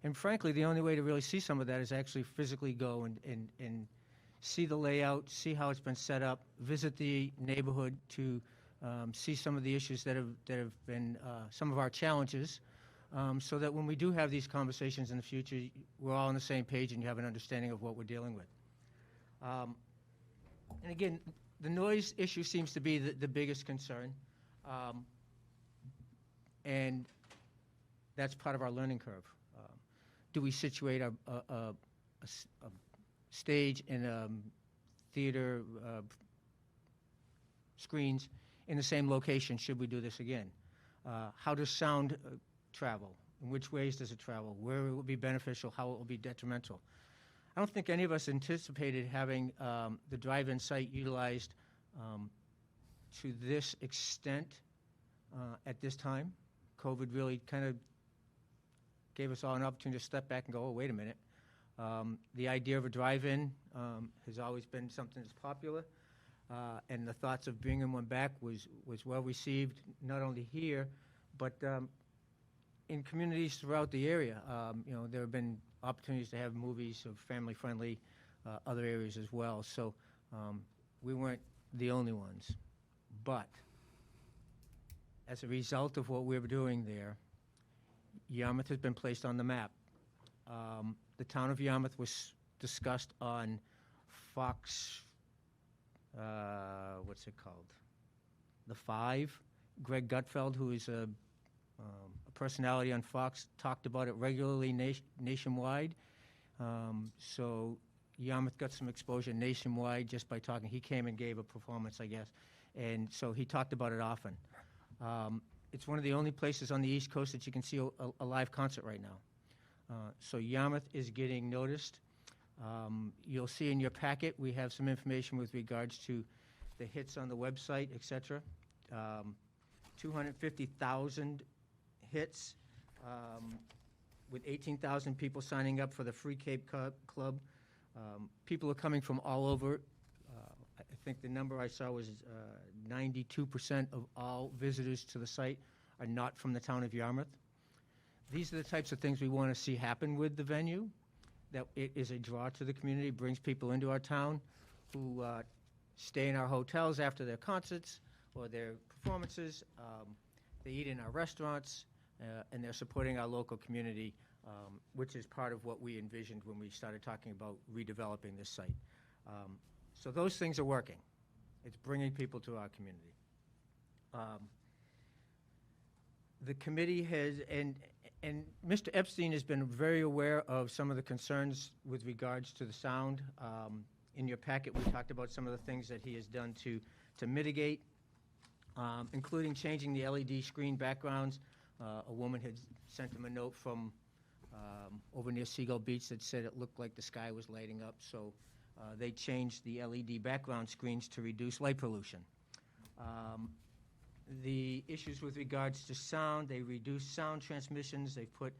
And frankly, the only way to really see some of that is actually physically go and see the layout, see how it's been set up, visit the neighborhood to see some of the issues that have been some of our challenges, so that when we do have these conversations in the future, we're all on the same page and you have an understanding of what we're dealing with. And again, the noise issue seems to be the biggest concern, and that's part of our learning curve. Do we situate a stage and theater screens in the same location should we do this again? How does sound travel? In which ways does it travel? Where it will be beneficial, how it will be detrimental? I don't think any of us anticipated having the drive-in site utilized to this extent at this time. COVID really kind of gave us all an opportunity to step back and go, oh, wait a minute. The idea of a drive-in has always been something that's popular, and the thoughts of bringing one back was well received, not only here, but in communities throughout the area. There have been opportunities to have movies of family-friendly other areas as well. So we weren't the only ones. But as a result of what we were doing there, Yarmouth has been placed on the map. The town of Yarmouth was discussed on Fox, what's it called? The Five. Greg Gutfeld, who is a personality on Fox, talked about it regularly nationwide. So Yarmouth got some exposure nationwide just by talking. He came and gave a performance, I guess. And so he talked about it often. It's one of the only places on the East Coast that you can see a live concert right now. So Yarmouth is getting noticed. You'll see in your packet we have some information with regards to the hits on the website, et cetera. 250,000 hits, with 18,000 people signing up for the Free Cape Club. People are coming from all over. I think the number I saw was 92% of all visitors to the site are not from the town of Yarmouth. These are the types of things we want to see happen with the venue, that it is a draw to the community, brings people into our town who stay in our hotels after their concerts or their performances. They eat in our restaurants, and they're supporting our local community, which is part of what we envisioned when we started talking about redeveloping this site. So those things are working. It's bringing people to our community. The committee has, and Mr. Epstein has been very aware of some of the concerns with regards to the sound. In your packet, we talked about some of the things that he has done to mitigate, including changing the LED screen backgrounds. A woman had sent him a note from over near Seagull Beach that said it looked like the sky was lighting up, so they changed the LED background screens to reduce light pollution. The issues with regards to sound, they reduced sound transmissions. They put,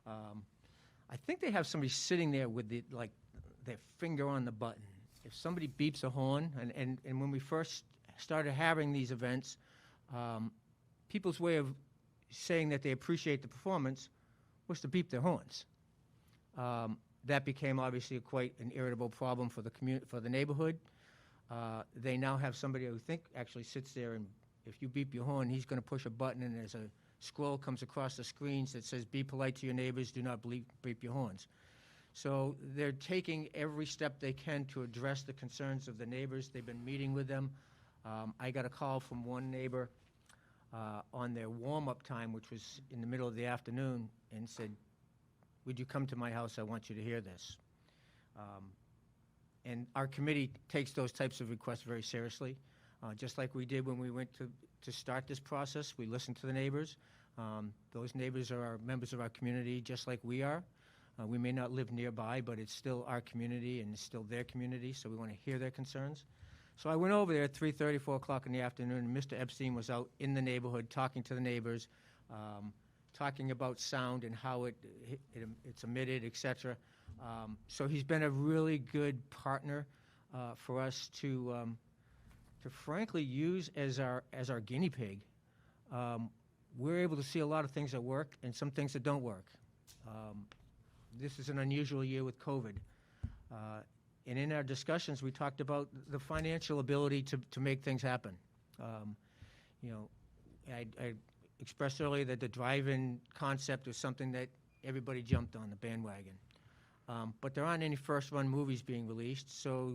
I think they have somebody sitting there with their finger on the button. If somebody beeps a horn, and when we first started having these events, people's way of saying that they appreciate the performance was to beep their horns. That became obviously quite an irritable problem for the neighborhood. They now have somebody who actually sits there, and if you beep your horn, he's going to push a button, and there's a scroll comes across the screens that says, "Be polite to your neighbors, do not beep your horns." So they're taking every step they can to address the concerns of the neighbors. They've been meeting with them. I got a call from one neighbor on their warm-up time, which was in the middle of the afternoon, and said, "Would you come to my house? I want you to hear this." And our committee takes those types of requests very seriously, just like we did when we went to start this process. We listened to the neighbors. Those neighbors are members of our community, just like we are. We may not live nearby, but it's still our community, and it's still their community, so we want to hear their concerns. So I went over there at 3:30, 4 o'clock in the afternoon, and Mr. Epstein was out in the neighborhood talking to the neighbors, talking about sound and how it's emitted, et cetera. So he's been a really good partner for us to frankly use as our guinea pig. We're able to see a lot of things that work and some things that don't work. This is an unusual year with COVID. And in our discussions, we talked about the financial ability to make things happen. You know, I expressed earlier that the drive-in concept was something that everybody jumped on the bandwagon. But there aren't any first-run movies being released, so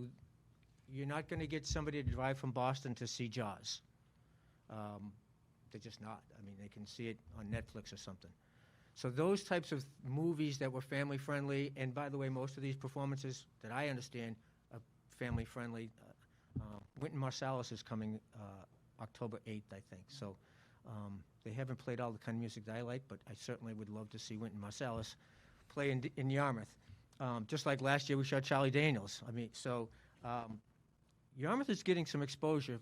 you're not going to get somebody to drive from Boston to see Jaws. They're just not. I mean, they can see it on Netflix or something. So those types of movies that were family-friendly, and by the way, most of these performances that I understand are family-friendly. Wynton Marsalis is coming October 8th, I think. So they haven't played all the kind of music that I like, but I certainly would love to see Wynton Marsalis play in Yarmouth. Just like last year we shot Charlie Daniels. I mean, so Yarmouth is getting some exposure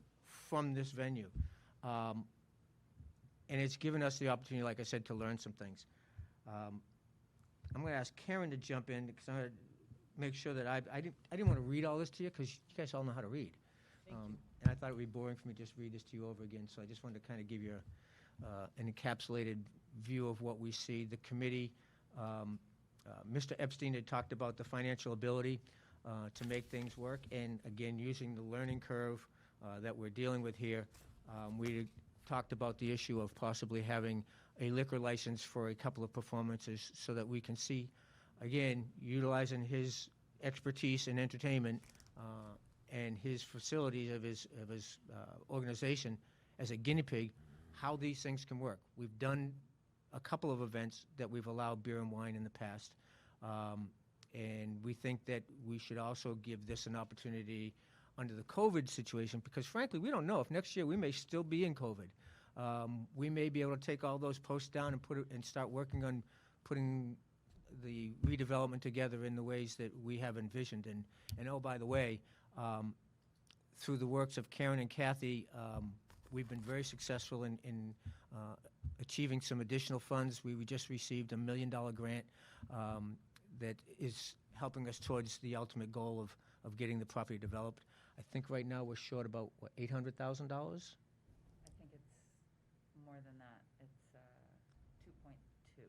from this venue. And it's given us the opportunity, like I said, to learn some things. I'm going to ask Karen to jump in because I'm going to make sure that I didn't want to read all this to you because you guys all know how to read. And I thought it would be boring for me to just read this to you over again, so I just wanted to kind of give you an encapsulated view of what we see. The committee, Mr. Epstein had talked about the financial ability to make things work, and again, using the learning curve that we're dealing with here, we talked about the issue of possibly having a liquor license for a couple of performances so that we can see, again, utilizing his expertise in entertainment and his facilities of his organization as a guinea pig, how these things can work. We've done a couple of events that we've allowed beer and wine in the past, and we think that we should also give this an opportunity under the COVID situation, because frankly, we don't know if next year we may still be in COVID. We may be able to take all those posts down and put it and start working on putting the redevelopment together in the ways that we have envisioned. And oh, by the way, through the works of Karen and Kathy, we've been very successful in achieving some additional funds. We just received $1 million grant that is helping us towards the ultimate goal of getting the property developed. I think right now we're short about, what, $800,000? I think it's more than that. It's 2.2.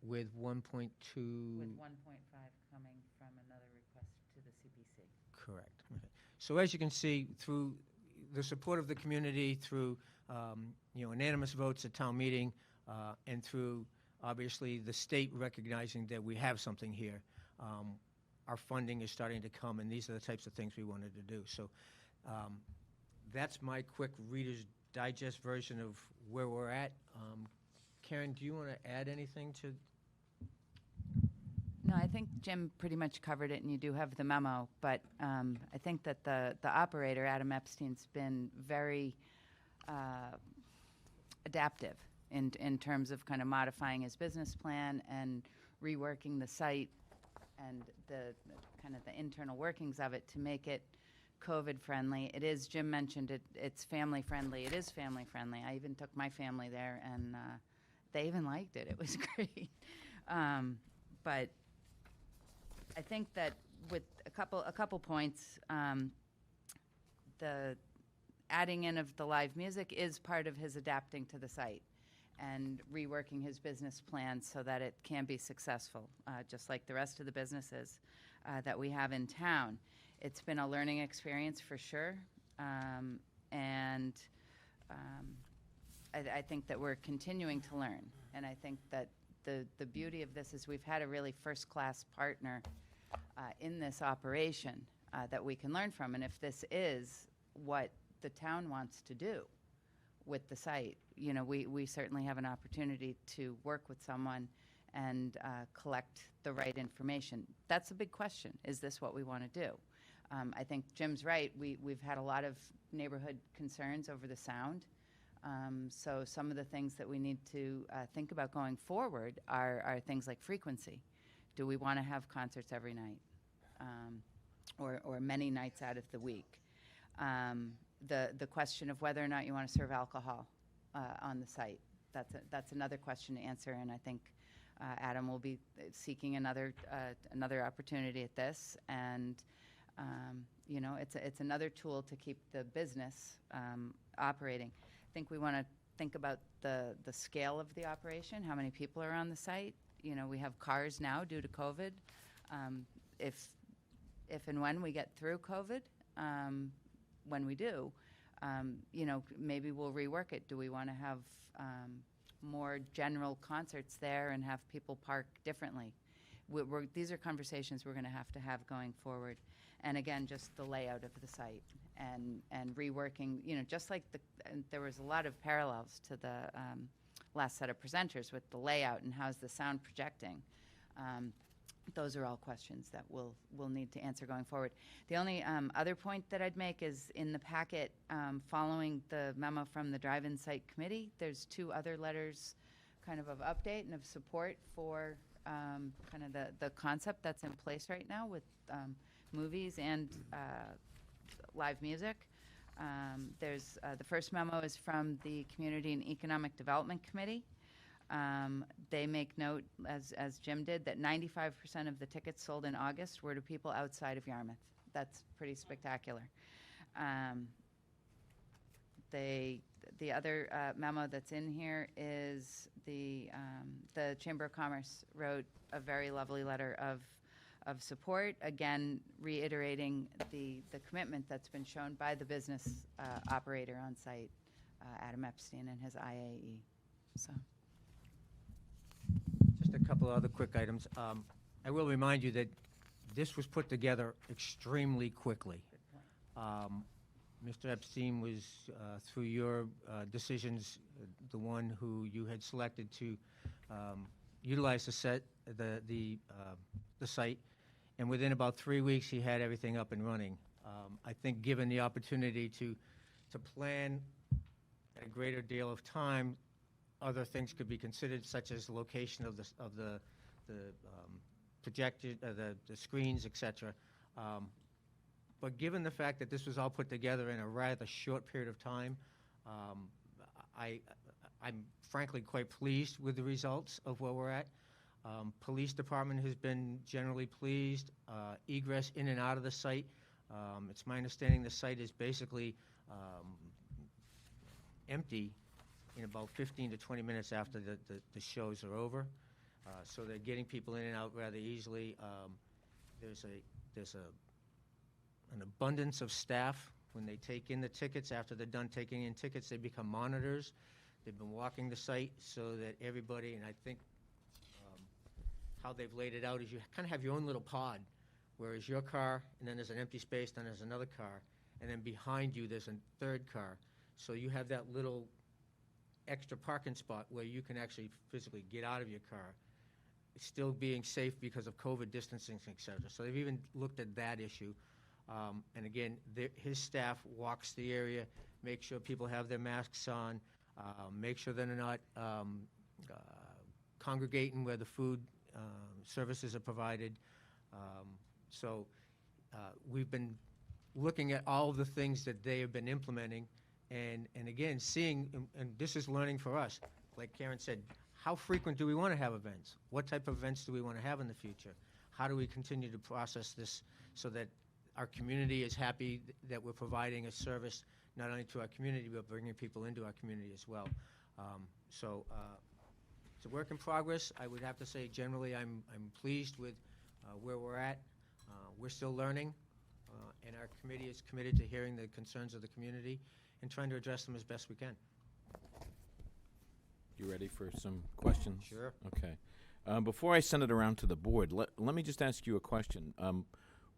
With 1.2. With 1.5 coming from another request to the CPC. Correct. Okay. So as you can see, through the support of the community, through unanimous votes at town meeting, and through obviously the state recognizing that we have something here, our funding is starting to come, and these are the types of things we wanted to do. So that's my quick Reader's Digest version of where we're at. Karen, do you want to add anything to? No, I think Jim pretty much covered it, and you do have the memo. But I think that the operator, Adam Epstein's been very adaptive in terms of kind of modifying his business plan and reworking the site and the kind of the internal workings of it to make it COVID friendly. It is, Jim mentioned it, it's family friendly. It is family friendly. I even took my family there, and they even liked it. It was great. But I think that with a couple points, the adding in of the live music is part of his adapting to the site and reworking his business plan so that it can be successful, just like the rest of the businesses that we have in town. It's been a learning experience for sure, and I think that we're continuing to learn. And I think that the beauty of this is we've had a really first-class partner in this operation that we can learn from. And if this is what the town wants to do with the site, you know, we certainly have an opportunity to work with someone and collect the right information. That's a big question. Is this what we want to do? I think Jim's right. We've had a lot of neighborhood concerns over the sound. So some of the things that we need to think about going forward are things like frequency. Do we want to have concerts every night or many nights out of the week? The question of whether or not you want to serve alcohol on the site. that's another question to answer, and I think Adam will be seeking another opportunity at this, and you know, it's another tool to keep the business operating. I think we want to think about the scale of the operation, how many people are on the site. You know, we have cars now due to COVID. If and when we get through COVID, when we do, you know, maybe we'll rework it. Do we want to have more general concerts there and have people park differently? These are conversations we're going to have going forward. And again, just the layout of the site and reworking, you know, just like and there was a lot of parallels to the last set of presenters with the layout and how's the sound projecting. Those are all questions that we'll need to answer going forward. The only other point that I'd make is in the packet, following the memo from the Drive-In Site Committee, there's 2 other letters kind of update and of support for kind of the concept that's in place right now with movies and live music. There's the first memo is from the Community and Economic Development Committee. They make note, as Jim did, that 95% of the tickets sold in August were to people outside of Yarmouth. That's pretty spectacular. The other memo that's in here is the Chamber of Commerce wrote a very lovely letter of support, again reiterating the commitment that's been shown by the business operator on site, Adam Epstein and his IAE. So. Just a couple of other quick items. I will remind you that this was put together extremely quickly. Mr. Epstein was, through your decisions, the one who you had selected to utilize the site, and within about 3 weeks he had everything up and running. I think given the opportunity to plan at a greater deal of time, other things could be considered, such as the location of the projected, the screens, etc. But given the fact that this was all put together in a rather short period of time, I'm frankly quite pleased with the results of where we're at. Police department has been generally pleased. Egress in and out of the site. It's my understanding the site is basically empty in about 15 to 20 minutes after the shows are over. So they're getting people in and out rather easily. There's an abundance of staff. When they take in the tickets, after they're done taking in tickets, they become monitors. They've been walking the site so that everybody, and I think how they've laid it out is you kind of have your own little pod, whereas your car, and then there's an empty space, then there's another car, and then behind you there's a third car. So you have that little extra parking spot where you can actually physically get out of your car, still being safe because of COVID distancing, et cetera. So they've even looked at that issue. And again, his staff walks the area, make sure people have their masks on, make sure they're not congregating where the food services are provided. So we've been looking at all the things that they have been implementing, and again, seeing, and this is learning for us, like Karen said, how frequent do we want to have events? What type of events do we want to have in the future? How do we continue to process this so that our community is happy that we're providing a service not only to our community, but bringing people into our community as well? So it's a work in progress. I would have to say generally I'm pleased with where we're at. We're still learning, and our committee is committed to hearing the concerns of the community and trying to address them as best we can. You ready for some questions? Sure. Okay. Before I send it around to the board, let me just ask you a question.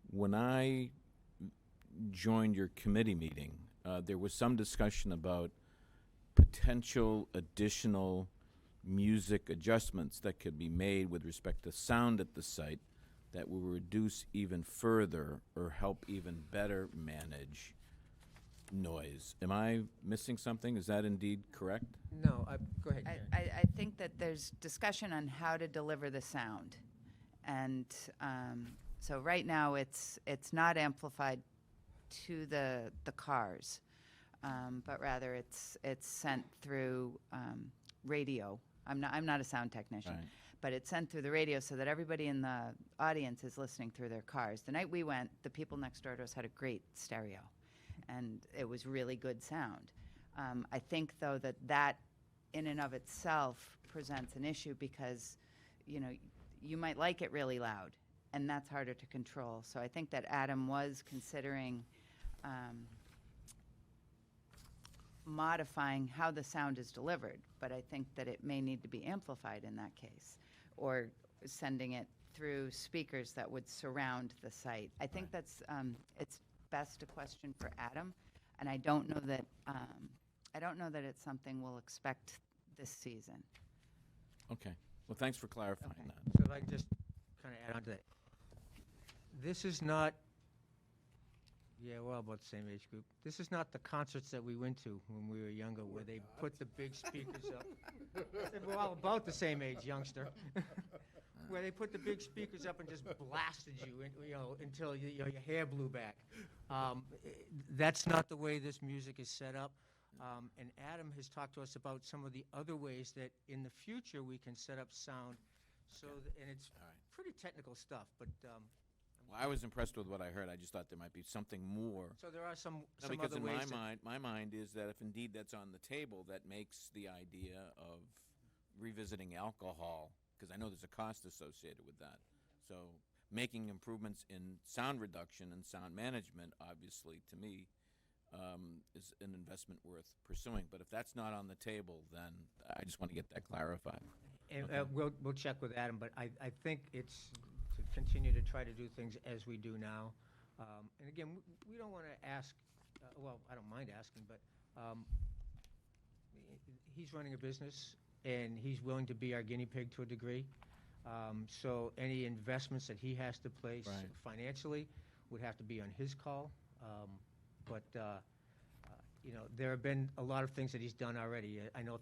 When I joined your committee meeting, there was some discussion about potential additional music adjustments that could be made with respect to sound at the site that will reduce even further or help even better manage noise. Am I missing something? Is that indeed correct? No, go ahead, Karen. I think that there's discussion on how to deliver the sound. And so right now it's not amplified to the cars, but rather it's sent through radio. I'm not a sound technician. Right. But it's sent through the radio so that everybody in the audience is listening through their cars. The night we went, the people next door to us had a great stereo, and it was really good sound. I think, though, that in and of itself presents an issue because, you might like it really loud, and that's harder to control. So I think that Adam was considering modifying how the sound is delivered, but I think that it may need to be amplified in that case, or sending it through speakers that would surround the site. I think that's it's best a question for Adam, and I don't know that it's something we'll expect this season. Okay. Well, thanks for clarifying Okay. that. So if I can just kind of add on to that. This is not, yeah, we're all about the same age group. This is not the concerts that we went to when we were younger, where they put the big speakers up. We're all about the same age, youngster. Where they put the big speakers up and just blasted you, until your hair blew back. That's not the way this music is set up. And Adam has talked to us about some of the other ways that in the future we can set up sound. And it's pretty technical stuff, but. Well, I was impressed with what I heard. I just thought there might be something more. So there are some Because other in ways. my mind is that if indeed that's on the table, that makes the idea of revisiting alcohol, because I know there's a cost associated with that. So making improvements in sound reduction and sound management, obviously, to me, is an investment worth pursuing. But if that's not on the table, then I just want to get that clarified. And Okay. we'll check with Adam, but I think it's to continue to try to do things as we do now. And again, we don't want to ask, well, I don't mind asking, but he's running a business, and he's willing to be our guinea pig to a degree. So any investments that he has to place Right. financially would have to be on his call. But there have been a lot of things that he's done already. I know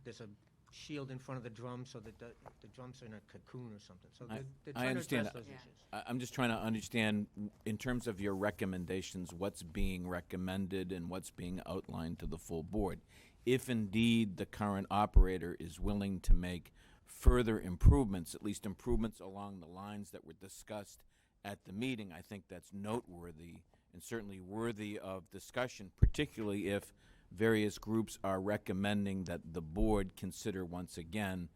there's a shield in front of the drum so that the drums are in a cocoon or something. So they're I trying understand to address that. those issues. I'm just trying to understand, in terms of your recommendations, what's being recommended and what's being outlined to the full board. If indeed the current operator is willing to make further improvements, at least improvements along the lines that were discussed at the meeting, I think that's noteworthy and certainly worthy of discussion, particularly if various groups are recommending that the board consider once again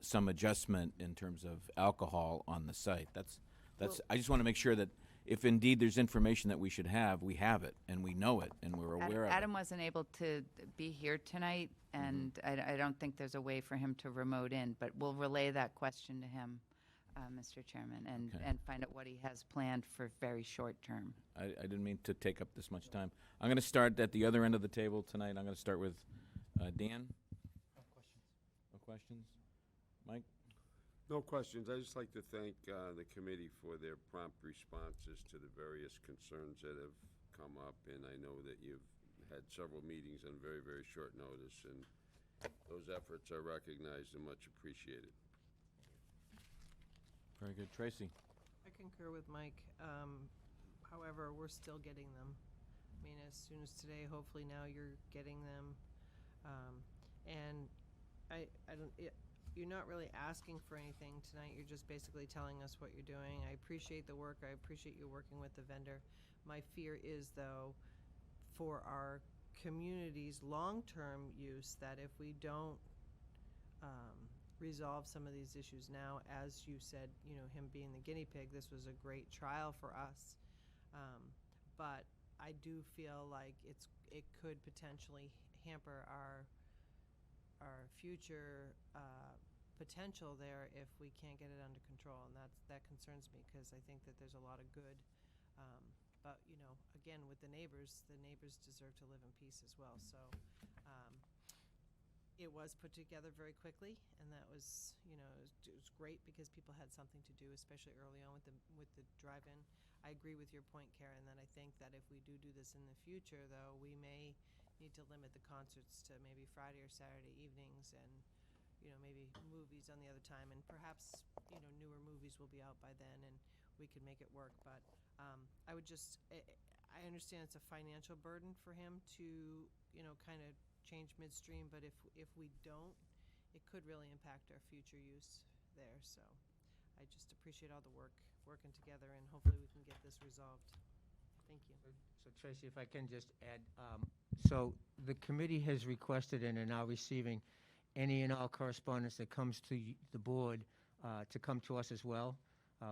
some adjustment in terms of alcohol on the site. I just want to make sure that if indeed there's information that we should have, we have it and we know it and we're aware of it. Adam wasn't able to be here tonight, and I don't think there's a way for him to remote in, but we'll relay that question to him, Mr. Chairman, and find out what he has planned for very short term. I didn't mean to take up this much time. I'm going to start at the other end of the table tonight. I'm going to start with Dan. No questions. No questions? Mike? No questions. I'd just like to thank the committee for their prompt responses to the various concerns that have come up, and I know that you've had several meetings on very, very short notice, and those efforts are recognized and much appreciated. Very good. Tracy? I concur with Mike. However, we're still getting them. I mean, as soon as today, hopefully now you're getting them. And I don't, you're not really asking for anything tonight. You're just basically telling us what you're doing. I appreciate the work. I appreciate you working with the vendor. My fear is, though, for our community's long-term use, that if we don't resolve some of these issues now, as you said, him being the guinea pig, this was a great trial for us. But I do feel like it could potentially hamper our future potential there if we can't get it under control, and that concerns me, because I think that there's a lot of good. But again, with the neighbors deserve to live in peace as well. So it was put together very quickly, and that was it was great because people had something to do, especially early on with the drive-in. I agree with your point, Karen, that I think that if we do this in the future, though, we may need to limit the concerts to maybe Friday or Saturday evenings, and maybe movies on the other time, and perhaps newer movies will be out by then, and we could make it work. But I would just I understand it's a financial burden for him to kind of change midstream, but if we don't, it could really impact our future use there. So I just appreciate all the work working together, and hopefully we can get this resolved. Thank you. So Tracy, if I can just add, so the committee has requested and are now receiving any and all correspondence that comes to the board to come to us as well.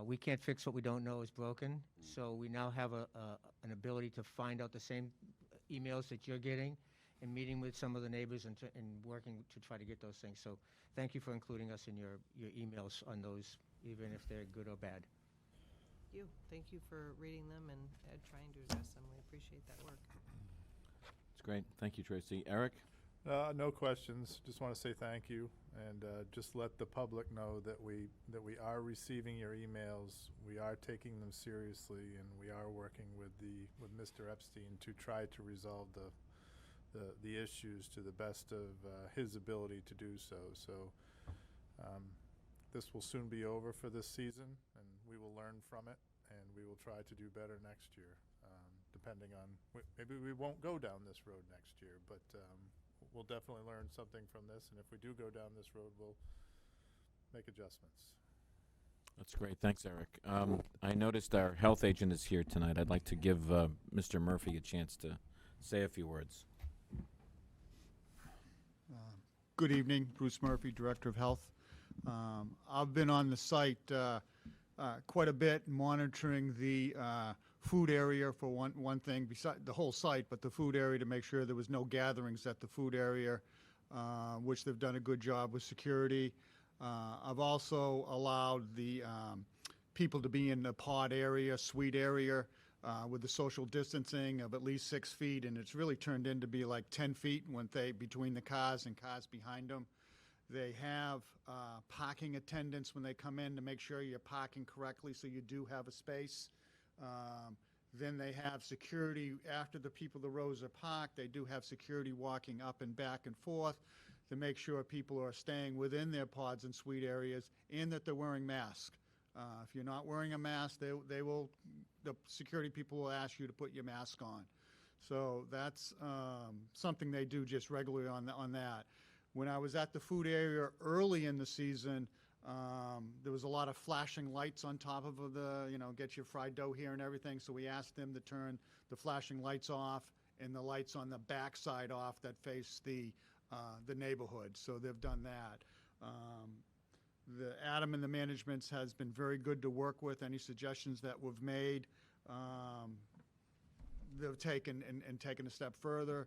We can't fix what we don't know is broken, so we now have an ability to find out the same emails that you're getting and meeting with some of the neighbors and working to try to get those things. So thank you for including us in your emails on those, even if they're good or bad. Thank you for reading them and trying to address them. We appreciate that work. It's great. Thank you, Tracy. Eric? No questions. Just want to say thank you, and just let the public know that we are receiving your emails. We are taking them seriously, and we are working with Mr. Epstein to try to resolve the issues to the best of his ability to do so. So this will soon be over for this season, and we will learn from it, and we will try to do better next year. Depending on maybe we won't go down this road next year, but we'll definitely learn something from this, and if we do go down this road, we'll make adjustments. That's great. Thanks, Eric. I noticed our health agent is here tonight. I'd like to give Mr. Murphy a chance to say a few words. Good evening, Bruce Murphy, Director of Health. I've been on the site quite a bit, monitoring the food area for one thing, beside the whole site, but the food area, to make sure there was no gatherings at the food area, which they've done a good job with security. I've also allowed the people to be in the pod area, suite area, with the social distancing of at least 6 feet, and it's really turned into be like 10 feet between the cars and cars behind them. They have parking attendants when they come in to make sure you're parking correctly, so you do have a space. Then they have security after the rows are parked. They do have security walking up and back and forth to make sure people are staying within their pods and suite areas, and that they're wearing masks. If you're not wearing a mask, the security people will ask you to put your mask on. So that's something they do just regularly on that. When I was at the food area early in the season, there was a lot of flashing lights on top of get your fried dough here and everything. So we asked them to turn the flashing lights off and the lights on the back side off that face the neighborhood. So they've done that. Adam and the management has been very good to work with. Any suggestions that we've made, they've taken and taken a step further.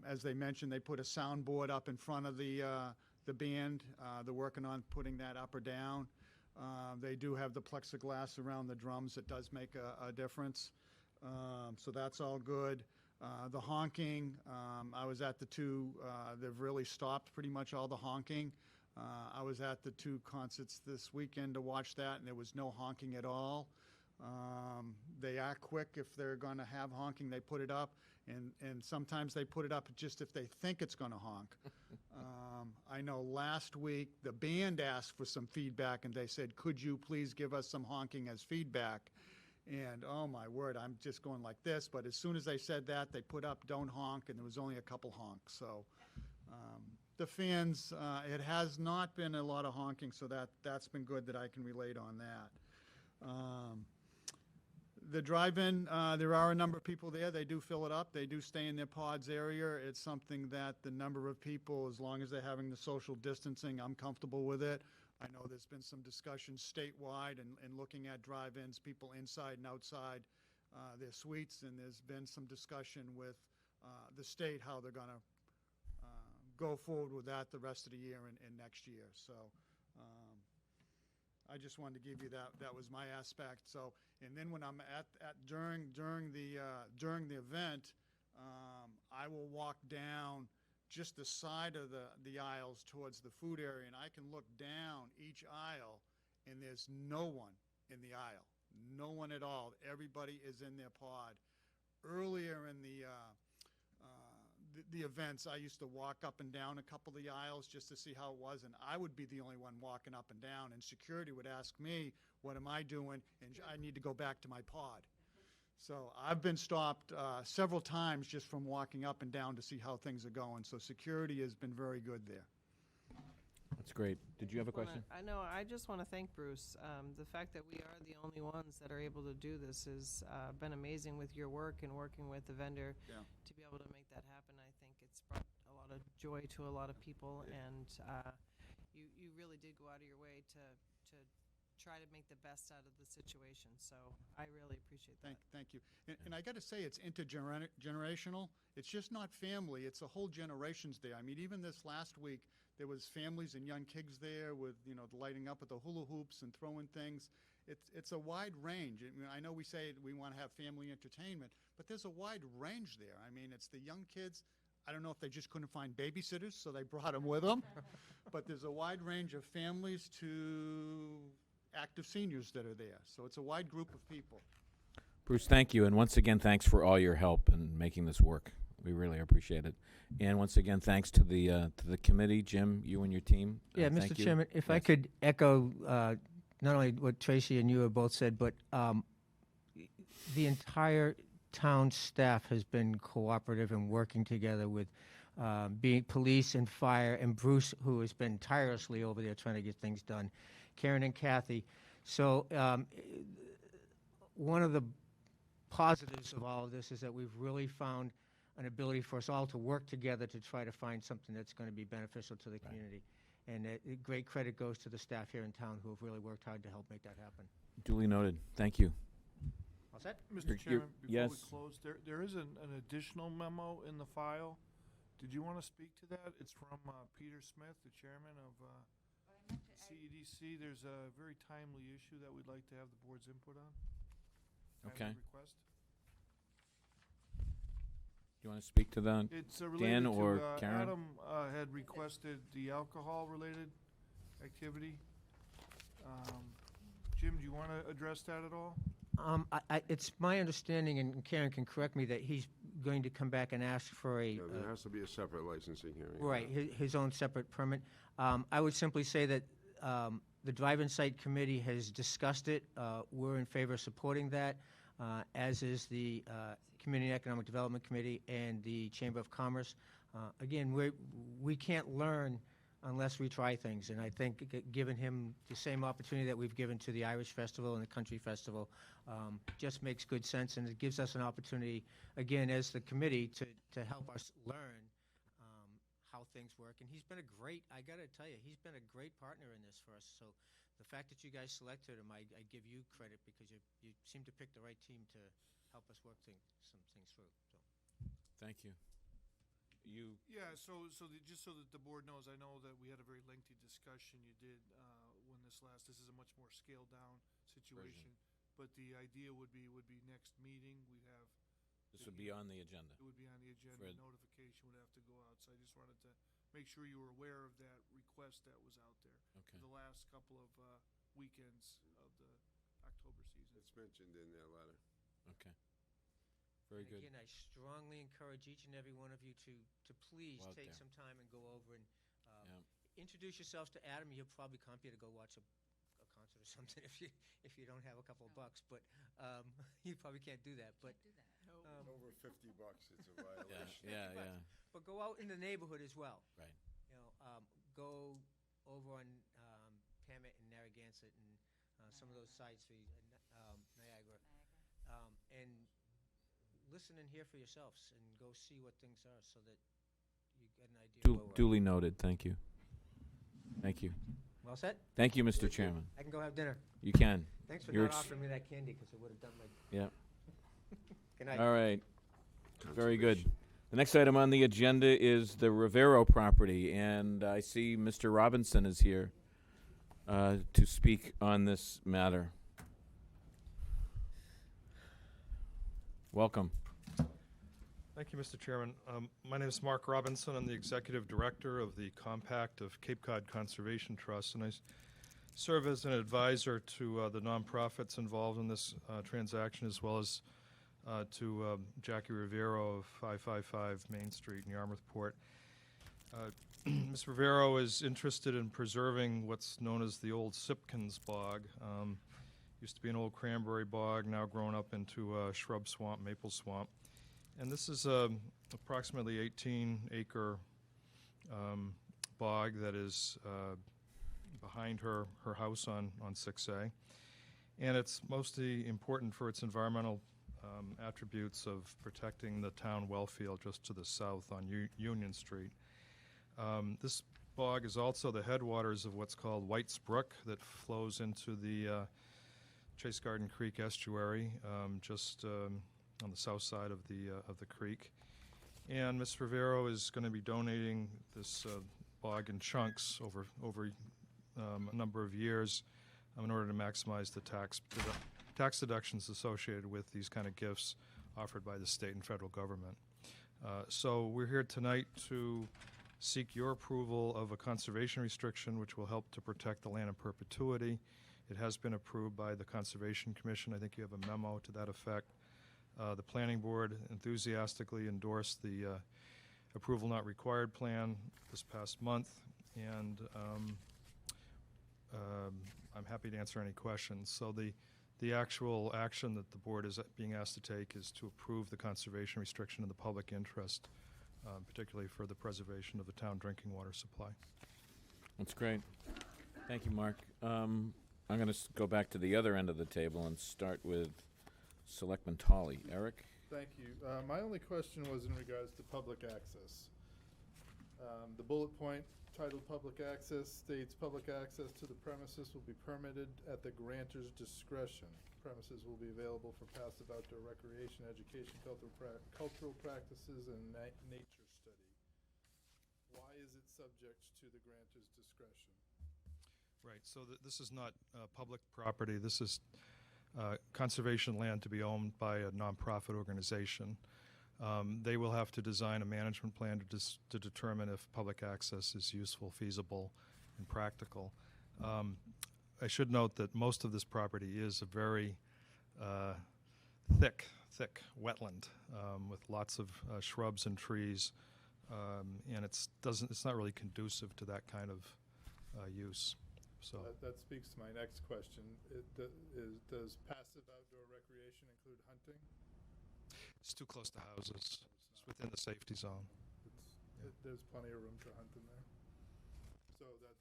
As they mentioned, they put a soundboard up in front of the band. They're working on putting that up or down. They do have the plexiglass around the drums. It does make a difference. So that's all good. The honking, I was at the two, they've really stopped pretty much all the honking. I was at the two concerts this weekend to watch that, and there was no honking at all. They are quick. If they're going to have honking, they put it up, and sometimes they put it up just if they think it's going to honk. I know last week the band asked for some feedback, and they said, could you please give us some honking as feedback? And oh my word, I'm just going like this, but as soon as they said that, they put up don't honk, and there was only a couple honks. So the fans, it has not been a lot of honking, so that's been good that I can relate on that. The drive-in, there are a number of people there. They do fill it up. They do stay in their pods area. It's something that the number of people, as long as they're having the social distancing, I'm comfortable with it. I know there's been some discussion statewide and looking at drive-ins, people inside and outside their suites, and there's been some discussion with the state how they're going to go forward with that the rest of the year and next year. So I just wanted to give you that. That was my aspect. So, and then when I'm during the event, I will walk down just the side of the aisles towards the food area, and I can look down each aisle, and there's no one in the aisle, no one at all. Everybody is in their pod. Earlier in the events, I used to walk up and down a couple of the aisles just to see how it was, and I would be the only one walking up and down, and security would ask me, what am I doing, and I need to go back to my pod. So I've been stopped several times just from walking up and down to see how things are going. So security has been very good there. That's great. Did you have a question? I know, I just want to thank Bruce. The fact that we are the only ones that are able to do this has been amazing with your work and working with the vendor. Yeah. To be able to make that happen, I think it's brought a lot of joy to a lot of people, and you really did go out of your way to try to make the best out of the situation. So I really appreciate that. Thank you. And I got to say, it's intergenerational. It's just not family. It's a whole generations there. I mean, even this last week, there was families and young kids there with, lighting up with the hula hoops and throwing things. It's a wide range. I know we say we want to have family entertainment, but there's a wide range there. I mean, it's the young kids. I don't know if they just couldn't find babysitters, so they brought them with them. But there's a wide range of families to active seniors that are there. So it's a wide group of people. Bruce, thank you. And once again, thanks for all your help in making this work. We really appreciate it. And once again, thanks to the committee, Jim, you and your team. Yeah, thank Mr. you. Chairman, if I Yes. could echo not only what Tracy and you have both said, but the entire town staff has been cooperative and working together with being police and fire, and Bruce, who has been tirelessly over there trying to get things done, Karen and Kathy. So one of the positives of all of this is that we've really found an ability for us all to work together to try to find something that's going to be beneficial to the community. And great credit goes to the staff here in town who have really worked hard to help make that happen. Duly noted. Thank you. All set? Mr. You're- Chairman, before yes. we close, there is an additional memo in the file. Did you want to speak to that? It's from Peter Smith, the chairman of CEDC. There's a very timely issue that we'd like to have the board's input on. Can I have Okay. a request? Do you want to speak to that, It's related Dan to, or Karen? Adam had requested the alcohol-related activity. Jim, do you want to address that at all? It's my understanding, and Karen can correct me, that he's going to come back and ask for a, There has to be a separate licensing hearing. right, his own separate permit. I would simply say that the Drive-In Site Committee has discussed it. We're in favor of supporting that, as is the Community Economic Development Committee and the Chamber of Commerce. Again, we can't learn unless we try things, and I think giving him the same opportunity that we've given to the Irish Festival and the Country Festival just makes good sense, and it gives us an opportunity, again, as the committee, to help us learn how things work. And he's been I gotta tell you, he's been a great partner in this for us. So the fact that you guys selected him, I give you credit, because you seem to pick the right team to help us work some things through. So. Thank you. Yeah, just so that the board knows, I know that we had a very lengthy discussion you did when this is a much more scaled down situation. But the idea would be next meeting, we'd have. This would be on the agenda. It would be on the agenda, For- notification would have to go out, so I just wanted to make sure you were aware of that request that was out there. Okay. For the last couple of weekends of the October season. It's mentioned in their letter. Okay. Very And good. again, I strongly encourage each and every one of you to please Go out take there. some time and go over and Yeah. introduce yourselves to Adam. He'll probably comp you to go watch a concert or something if you don't have a couple of bucks. But you probably can't do that. But Over $50, it's a Yeah, violation. yeah. but go out in the neighborhood as well. Right. You know, go over on Pamet and Narragansett and some of those sites, Niagara, and listen and hear for yourselves, and go see what things are, so that you get an idea. of where we're at. Duly noted. Thank you. Thank you. Well set? Thank you, Mr. Chairman. I can go have dinner. You can. Thanks for You're not ex- offering me that candy, because it would have done my. Yeah. Good night. All right. Very good. The next item on the agenda is the Rivero property, and I see Mr. Robinson is here to speak on this matter. Welcome. Thank you, Mr. Chairman. My name is Mark Robinson. I'm the Executive Director of the Compact of Cape Cod Conservation Trust, and I serve as an advisor to the nonprofits involved in this transaction, as well as to Jackie Rivero of 555 Main Street in Yarmouth Port. Ms. Rivero is interested in preserving what's known as the old Sipkins Bog. Used to be an old cranberry bog, now grown up into a shrub swamp, maple swamp. And this is approximately 18-acre bog that is behind her house on 6A. And it's mostly important for its environmental attributes of protecting the town well field just to the south on Union Street. This bog is also the headwaters of what's called White's Brook that flows into the Chase Garden Creek estuary just on the south side of the creek. And Ms. Rivero is going to be donating this bog in chunks over a number of years in order to maximize the tax deductions associated with these kind of gifts offered by the state and federal government. So we're here tonight to seek your approval of a conservation restriction which will help to protect the land in perpetuity. It has been approved by the Conservation Commission. I think you have a memo to that effect. The Planning Board enthusiastically endorsed the approval not required plan this past month, and I'm happy to answer any questions. So the actual action that the board is being asked to take is to approve the conservation restriction in the public interest, particularly for the preservation of the town drinking water supply. That's great. Thank you, Mark. I'm going to go back to the other end of the table and start with Selectman Tolley. Eric? Thank you. My only question was in regards to public access. The bullet point titled Public Access states public access to the premises will be permitted at the grantor's discretion. Premises will be available for passive outdoor recreation, education, cultural practices, and nature study. Why is it subject to the grantor's discretion? Right, so this is not public property. This is conservation land to be owned by a nonprofit organization. They will have to design a management plan to determine if public access is useful, feasible, and practical. I should note that most of this property is a very thick wetland with lots of shrubs and trees, and it's not really conducive to that kind of use. So that speaks to my next question. Does passive outdoor recreation include hunting? it's too close to houses. It's within the safety zone. There's plenty of room to hunt in there. So that,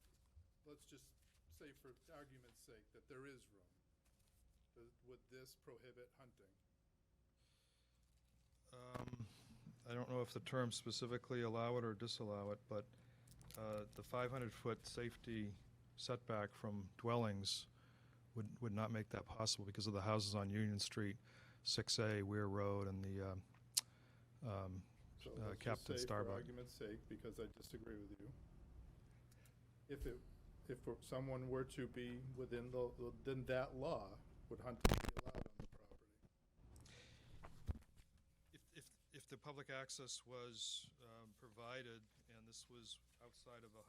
let's just say for argument's sake that there is room. Would this prohibit hunting? I don't know if the terms specifically allow it or disallow it, but the 500-foot safety setback from dwellings would not make that possible because of the houses on Union Street, 6A, Weir Road, and the Captain For Starbuck. argument's sake, because I disagree with you, if someone were to be within that law, would hunting be allowed on the property? If the public access was provided and this was outside of the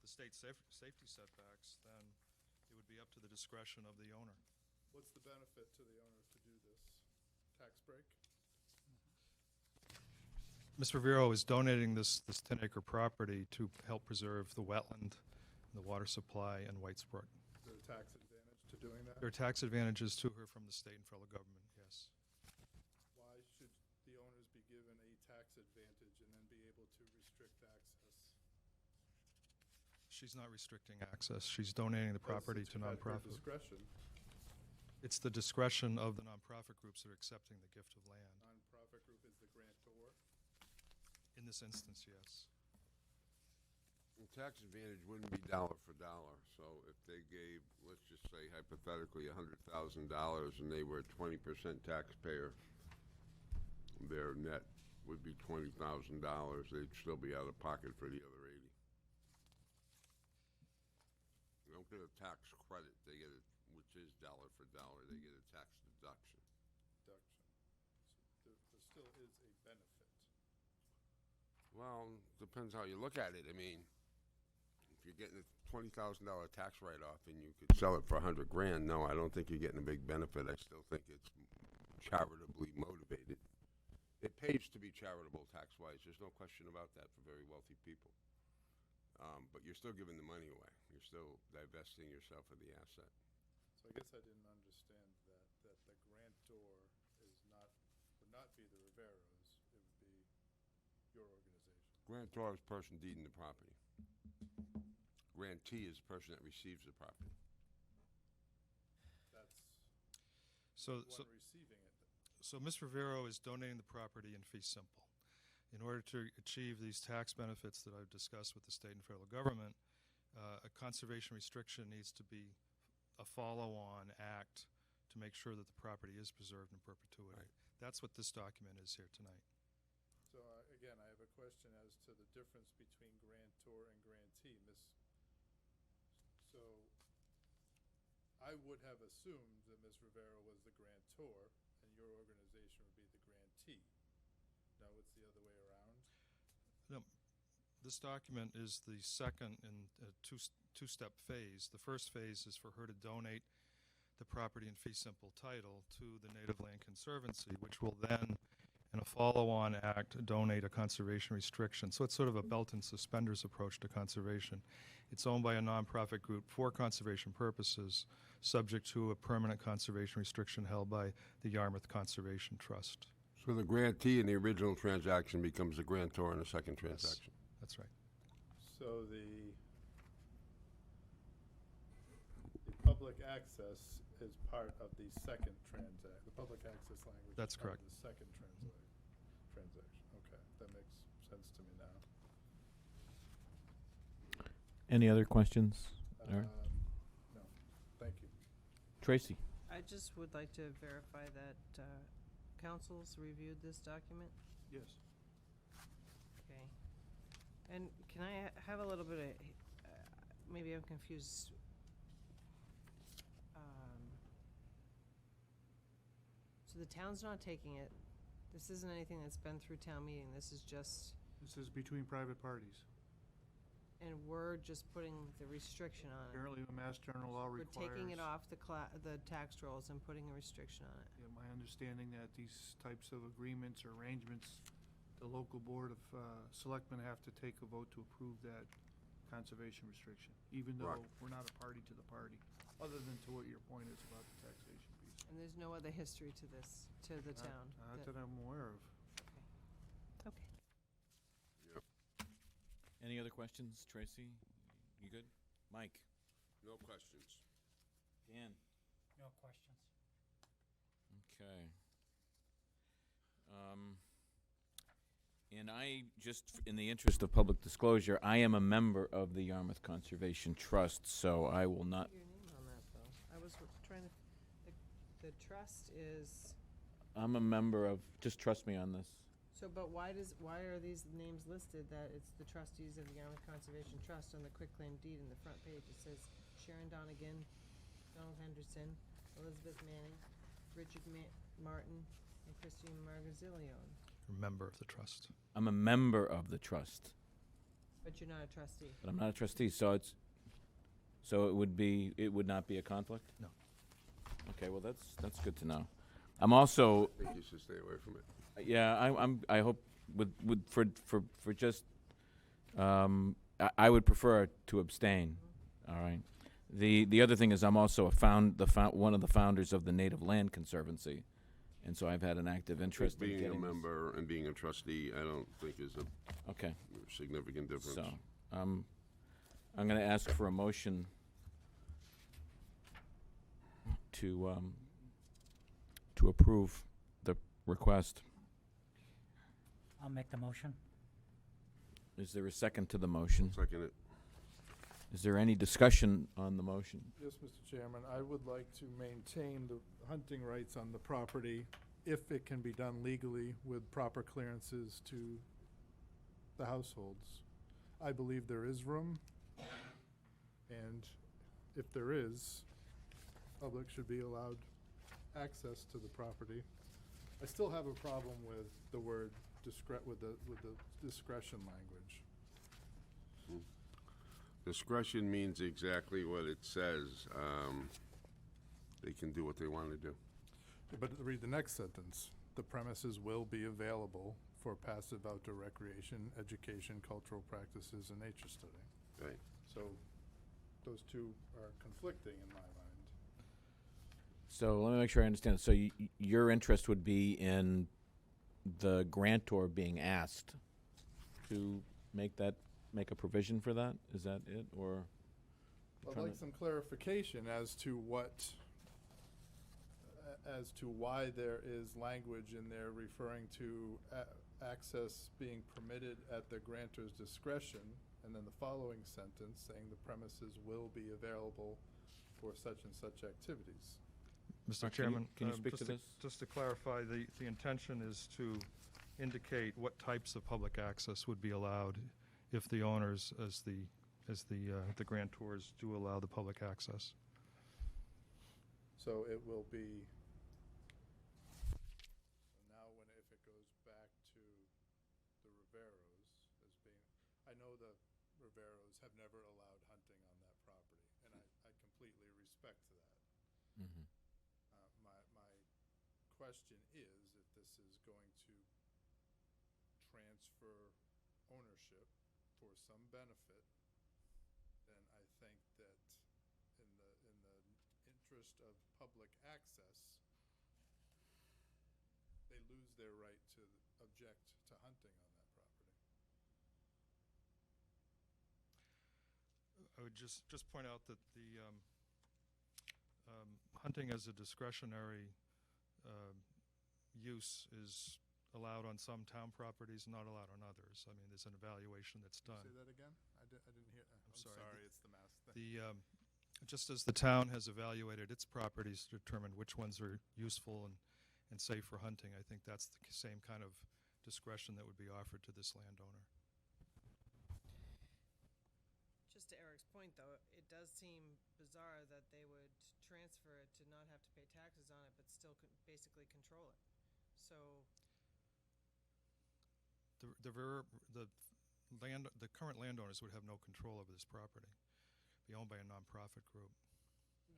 state safety setbacks, then it would be up to the discretion of the owner. What's the benefit to the owner to do this? Tax break? Ms. Rivero is donating this 10-acre property to help preserve the wetland, the water supply, and White's Brook. Is there a tax advantage to doing that? There are tax advantages to her from the state and federal government, yes. Why should the owners be given a tax advantage and then be able to restrict access? She's not restricting access. She's donating the property to At her nonprofit. discretion. It's the discretion of the nonprofit groups that are accepting the gift of land. Nonprofit group is the grantor. In this instance, yes. The tax advantage wouldn't be dollar for dollar. So if they gave, let's just say hypothetically, $100,000 and they were a 20% taxpayer, their net would be $20,000. They'd still be out of pocket for the other 80. They don't get a tax credit. They get it, which is dollar for dollar. They get a tax deduction. There still is a benefit. Well, depends how you look at it. I mean, if you're getting a $20,000 tax write-off and you could sell it for $100,000, no, I don't think you're getting a big benefit. I still think it's charitably motivated. It pays to be charitable tax-wise. There's no question about that for very wealthy people. But you're still giving the money away. You're still divesting yourself of the asset. So I guess I didn't understand that the grantor would not be the Riveros, it would be your organization. Grantor is the person deeding the property. Grantee is the person that receives the property. That's So, the so, one receiving it. so Ms. Rivero is donating the property in fee simple. In order to achieve these tax benefits that I've discussed with the state and federal government, a conservation restriction needs to be a follow-on act to make sure that the property is preserved in perpetuity. Right. That's what this document is here tonight. So again, I have a question as to the difference between grantor and grantee. So I would have assumed that Ms. Rivero was the grantor and your organization would be the grantee. No, it's the other way around? No, this document is the second in a two-step phase. The first phase is for her to donate the property in fee simple title to the Native Land Conservancy, which will then, in a follow-on act, donate a conservation restriction. So it's sort of a belt and suspenders approach to conservation. It's owned by a nonprofit group for conservation purposes, subject to a permanent conservation restriction held by the Yarmouth Conservation Trust. So the grantee in the original transaction becomes the grantor in the second transaction. That's right. So the public access is part of the second the public access language. That's is part of correct. the second transaction. Okay, that makes sense to me now. Any other questions? All right. No, thank you. Tracy? I just would like to verify that council's reviewed this document. Yes. Okay. And can I have a little bit of, maybe I'm confused. So the town's not taking it. This isn't anything that's been through town meeting. This is just, This is between private parties. and we're just putting the restriction on it. Apparently, the Mass General Law We're requires. taking it off the tax rolls and putting a restriction on it. Yeah, my understanding that these types of agreements or arrangements, the local board of selectmen have to take a vote to approve that conservation restriction, even though Right. we're not a party to the party, other than to what your point is about the taxation piece. And there's no other history to this, to the town. Not that I'm aware of. Okay. Any other questions, Tracy? You good? Mike? No questions. Dan? No questions. Okay. And I, in the interest of public disclosure, I am a member of the Yarmouth Conservation Trust, so I will not. Your name on that, though. I was trying to, the trust is, I'm a member of, just trust me on this. so, but why are these names listed that it's the trustees of the Yarmouth Conservation Trust on the quitclaim deed in the front page? It says Sharon Donegan, Donald Henderson, Elizabeth Manning, Richard Martin, and Christine Margazzilione. Member of the trust. I'm a member of the trust, But you're not a trustee. but I'm not a trustee, so it would not be a conflict? No. Okay, well, that's good to know. I'm also, I think you should stay away from it. yeah, I hope I would prefer to abstain, all right? The other thing is I'm also one of the founders of the Native Land Conservancy, and so I've had an active interest in Being getting a this. member and being a trustee, I don't think is a Okay, significant difference. so, I'm gonna ask for a motion to approve the request. I'll make the motion. Is there a second to the motion? Second it. Is there any discussion on the motion? Yes, Mr. Chairman, I would like to maintain the hunting rights on the property if it can be done legally with proper clearances to the households. I believe there is room, and if there is, public should be allowed access to the property. I still have a problem with the word with the discretion language. Discretion means exactly what it says. They can do what they want to do. But read the next sentence. The premises will be available for passive outdoor recreation, education, cultural practices, and nature study. Right. So those two are conflicting in my mind. So let me make sure I understand. So your interest would be in the grantor being asked to make a provision for that? Is that it, or? I'd trying like to- some clarification as to why there is language in there referring to access being permitted at the grantor's discretion, and then the following sentence saying the premises will be available for such and such activities. Mr. Mark, Chairman, can you speak just to this? Just to clarify, the intention is to indicate what types of public access would be allowed if the owners, as the grantors, do allow the public access. So it will be, now if it goes back to the Riveros as being, I know the Riveros have never allowed hunting on that property, and I completely respect that. Mhm. My question is, if this is going to transfer ownership for some benefit, then I think that in the interest of public access, they lose their right to object to hunting on that property. I would just point out that the hunting as a discretionary use is allowed on some town properties, not allowed on others. I mean, there's an evaluation that's done. Say that again? I didn't hear. I'm sorry. It's the mask thing. Just as the town has evaluated its properties to determine which ones are useful and safe for hunting, I think that's the same kind of discretion that would be offered to this landowner. Just to Eric's point, though, it does seem bizarre that they would transfer it to not have to pay taxes on it, but still basically control it. So, The current landowners would have no control over this property. Be owned by a nonprofit group.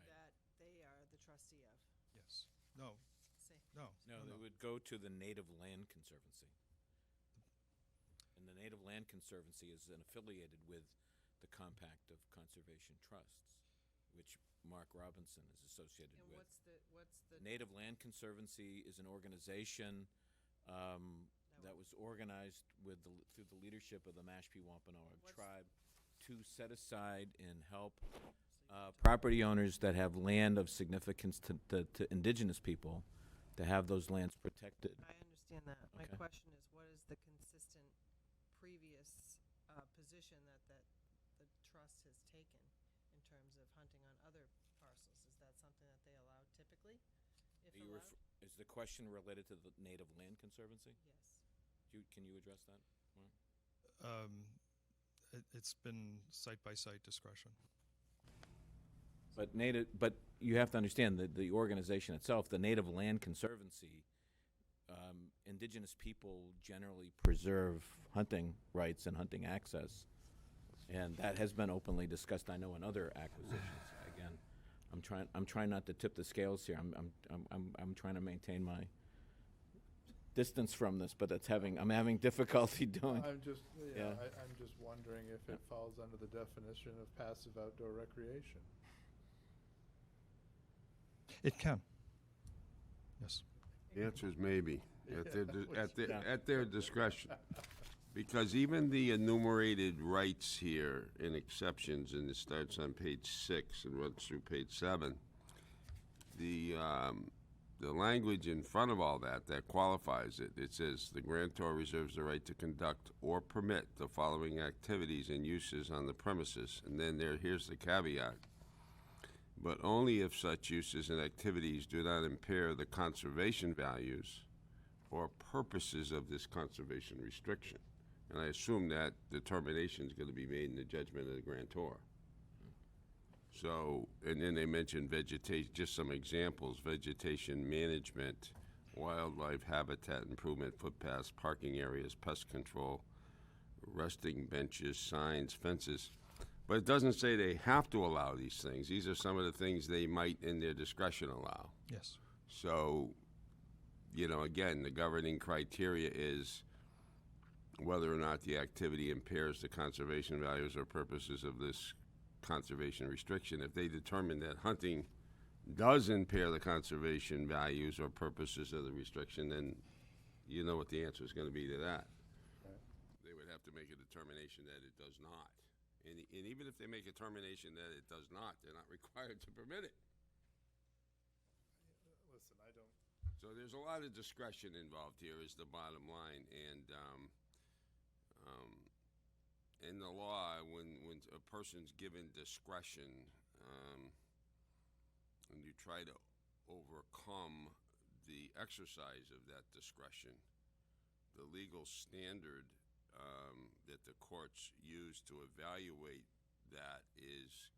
that they are the trustee of. Yes. No. Say. No. No, they would go to the Native Land Conservancy. And the Native Land Conservancy is affiliated with the Compact of Conservation Trusts, which Mark Robinson is associated And with. what's the Native Land Conservancy is an organization that was organized through the leadership of the Mashpee Wampanoag tribe to set aside and help property owners that have land of significance to indigenous people to have those lands protected. I understand that. My Okay. question is, what is the consistent previous position that the trust has taken in terms of hunting on other parcels? Is that something that they allow typically, if Are you allowed? is the question related to the Native Land Conservancy? Yes. Can you address that, Mark? It's been site-by-site discretion. But you have to understand that the organization itself, the Native Land Conservancy, indigenous people generally preserve hunting rights and hunting access, and that has been openly discussed, I know, in other acquisitions. Again, I'm trying not to tip the scales here. I'm trying to maintain my distance from this, but I'm having difficulty doing. I'm just, Yeah. I'm just wondering if it falls under the definition of passive outdoor recreation. It can. Yes. The answer is maybe, Yeah, at their discretion. Because even the enumerated rights here in exceptions, and it starts on page 6 and runs through page 7, the language in front of all that qualifies it, it says, the grantor reserves the right to conduct or permit the following activities and uses on the premises. And then here's the caveat. But only if such uses and activities do not impair the conservation values or purposes of this conservation restriction. And I assume that determination is going to be made in the judgment of the grantor. So, and then they mentioned vegetation, just some examples: vegetation management, wildlife habitat improvement, footpaths, parking areas, pest control, resting benches, signs, fences. But it doesn't say they have to allow these things. These are some of the things they might, in their discretion, allow. Yes. So, again, the governing criteria is whether or not the activity impairs the conservation values or purposes of this conservation restriction. If they determine that hunting does impair the conservation values or purposes of the restriction, then you know what the answer is going to be to that. They would have to make a determination that it does not. And even if they make a determination that it does not, they're not required to permit it. Listen, I don't. So there's a lot of discretion involved here is the bottom line. And in the law, when a person's given discretion, and you try to overcome the exercise of that discretion, the legal standard that the courts use to evaluate that is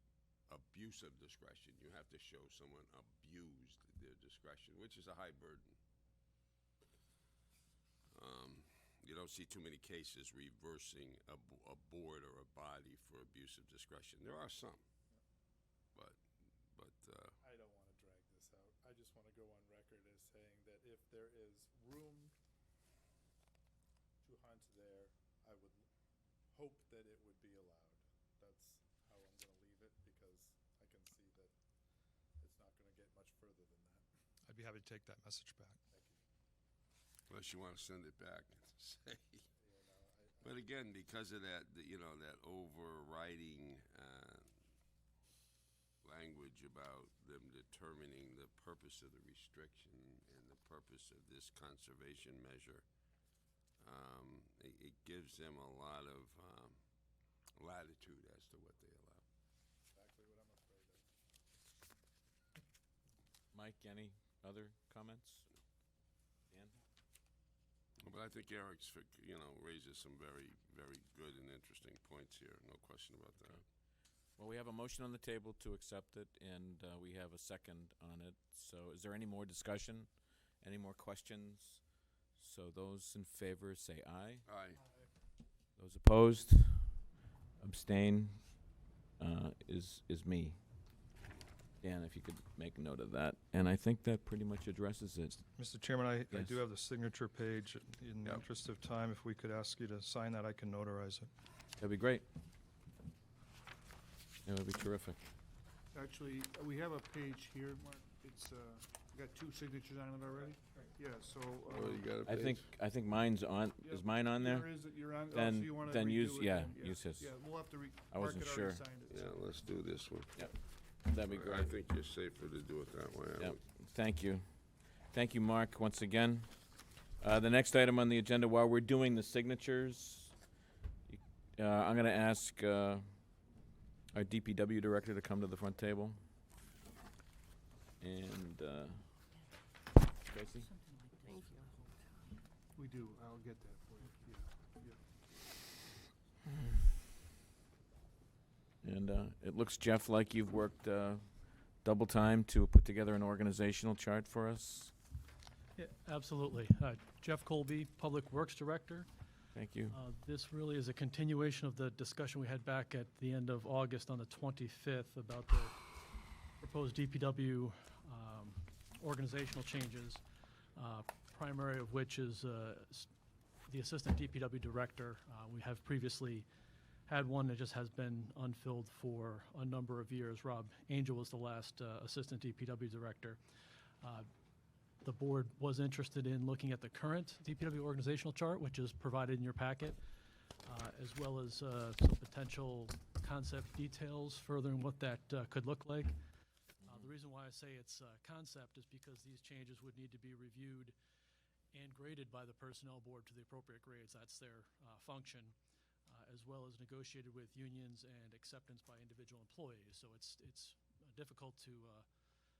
abuse of discretion. You have to show someone abused their discretion, which is a high burden. You don't see too many cases reversing a board or a body for abuse of discretion. There are some, but I don't want to drag this out. I just want to go on record as saying that if there is room to hunt there, I would hope that it would be allowed. That's how I'm going to leave it, because I can see that it's not going to get much further than that. I'd be happy to take that message back. Thank you. unless you want to send it back and say. But again, because of that, that overriding language about them determining the purpose of the restriction and the purpose of this conservation measure, it gives them a lot of latitude as to what they allow. Exactly what I'm afraid of. Mike, any other comments? Dan? But I think Eric's, raises some very, very good and interesting points here. No question about that. Well, we have a motion on the table to accept it, and we have a second on it. So is there any more discussion? Any more questions? So those in favor say aye. Aye. Those opposed? Abstain? Is me. Dan, if you could make note of that. And I think that pretty much addresses it. Mr. Chairman, I Yes. do have the signature page. In the interest of time, if we could ask you to sign that, I can notarize it. That'd be great. That would be terrific. Actually, we have a page here, Mark. It's, we got 2 signatures on it already. Yeah, so. Well, you got a page? I think mine's on. Yep, Is mine on there? You're on, Then- so you want to then redo use- it yeah, then? use his. Yeah, we'll have to I wasn't Mark had already sure. signed it, Yeah, so. let's do this one. Yep. That'd be great. I think you're safer to do it that way. I Yep. would- Thank you. Thank you, Mark, once again. The next item on the agenda, while we're doing the signatures, I'm going to ask our DPW director to come to the front table. And Tracy? Thank you. We do, I'll get that for you, yeah. And it looks, Jeff, like you've worked double time to put together an organizational chart for us. Yeah, absolutely. Jeff Colby, Public Works Director. Thank you. This really is a continuation of the discussion we had back at the end of August on the 25th about the proposed DPW organizational changes, primary of which is the Assistant DPW Director. We have previously had one that just has been unfilled for a number of years. Rob Angel was the last Assistant DPW Director. The board was interested in looking at the current DPW organizational chart, which is provided in your packet, as well as some potential concept details furthering what that could look like. The reason why I say it's concept is because these changes would need to be reviewed and graded by the Personnel Board to the appropriate grades. That's their function, as well as negotiated with unions and acceptance by individual employees. So it's difficult to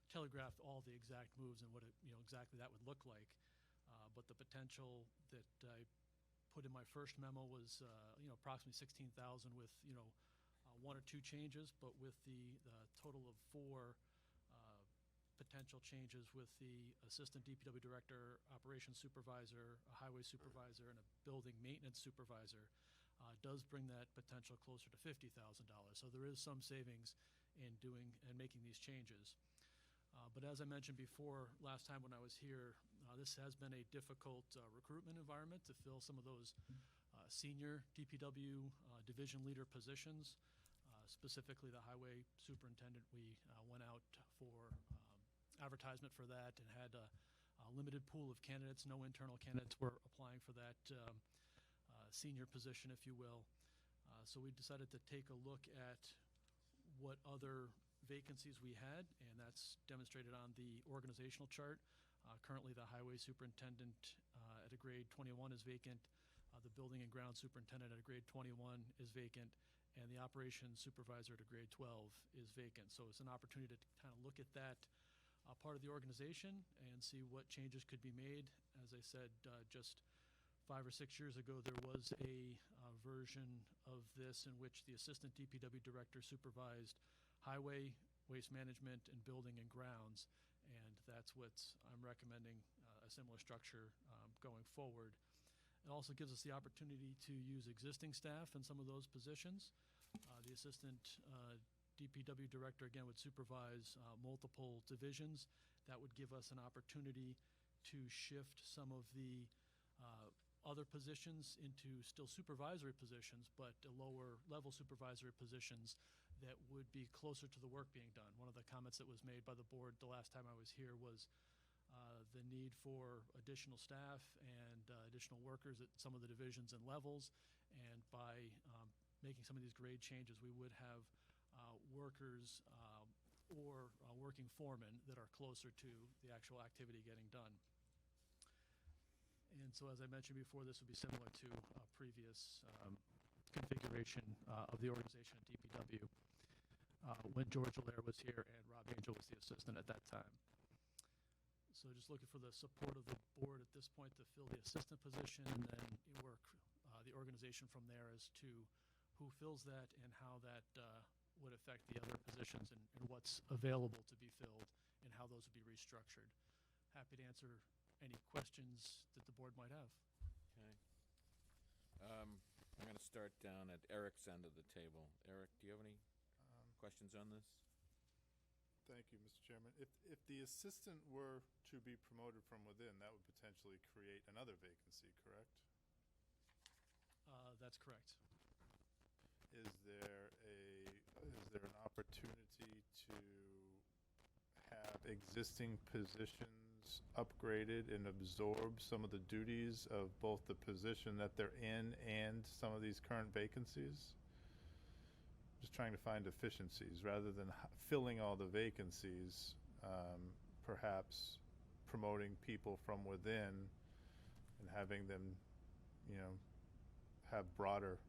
telegraph all the exact moves and what exactly that would look like. But the potential that I put in my first memo was approximately 16,000 with 1 or 2 changes, but with the total of 4 potential changes with the Assistant DPW Director, Operations Supervisor, a Highway Supervisor, and a Building Maintenance Supervisor, does bring that potential closer to $50,000. So there is some savings in doing and making these changes. But as I mentioned before, last time when I was here, this has been a difficult recruitment environment to fill some of those senior DPW division leader positions. Specifically, the highway superintendent, we went out for advertisement for that and had a limited pool of candidates. No internal candidates were applying for that senior position, if you will. So we decided to take a look at what other vacancies we had, and that's demonstrated on the organizational chart. Currently, the highway superintendent at a grade 21 is vacant. The building and ground superintendent at a grade 21 is vacant, and the operations supervisor at a grade 12 is vacant. So it's an opportunity to kind of look at that part of the organization and see what changes could be made. As I said, just 5 or 6 years ago, there was a version of this in which the assistant DPW director supervised highway, waste management, and building and grounds, and that's what I'm recommending, a similar structure going forward. It also gives us the opportunity to use existing staff in some of those positions. The assistant DPW director, again, would supervise multiple divisions. That would give us an opportunity to shift some of the other positions into still supervisory positions, but lower level supervisory positions that would be closer to the work being done. One of the comments that was made by the board the last time I was here was the need for additional staff and additional workers at some of the divisions and levels, and by making some of these grade changes, we would have workers or working foremen that are closer to the actual activity getting done. And so, as I mentioned before, this would be similar to a previous configuration of the organization at DPW when George Allaire was here and Rob Angel was the assistant at that time. So just looking for the support of the board at this point to fill the assistant position, and then work the organization from there as to who fills that and how that would affect the other positions, and what's available to be filled and how those would be restructured. Happy to answer any questions that the board might have. Okay. I'm going to start down at Eric's end of the table. Eric, do you have any questions on this? Thank you, Mr. Chairman. If the assistant were to be promoted from within, that would potentially create another vacancy, correct? That's correct. Is there an opportunity to have existing positions upgraded and absorb some of the duties of both the position that they're in and some of these current vacancies? Just trying to find efficiencies rather than filling all the vacancies, perhaps promoting people from within and having them, have broader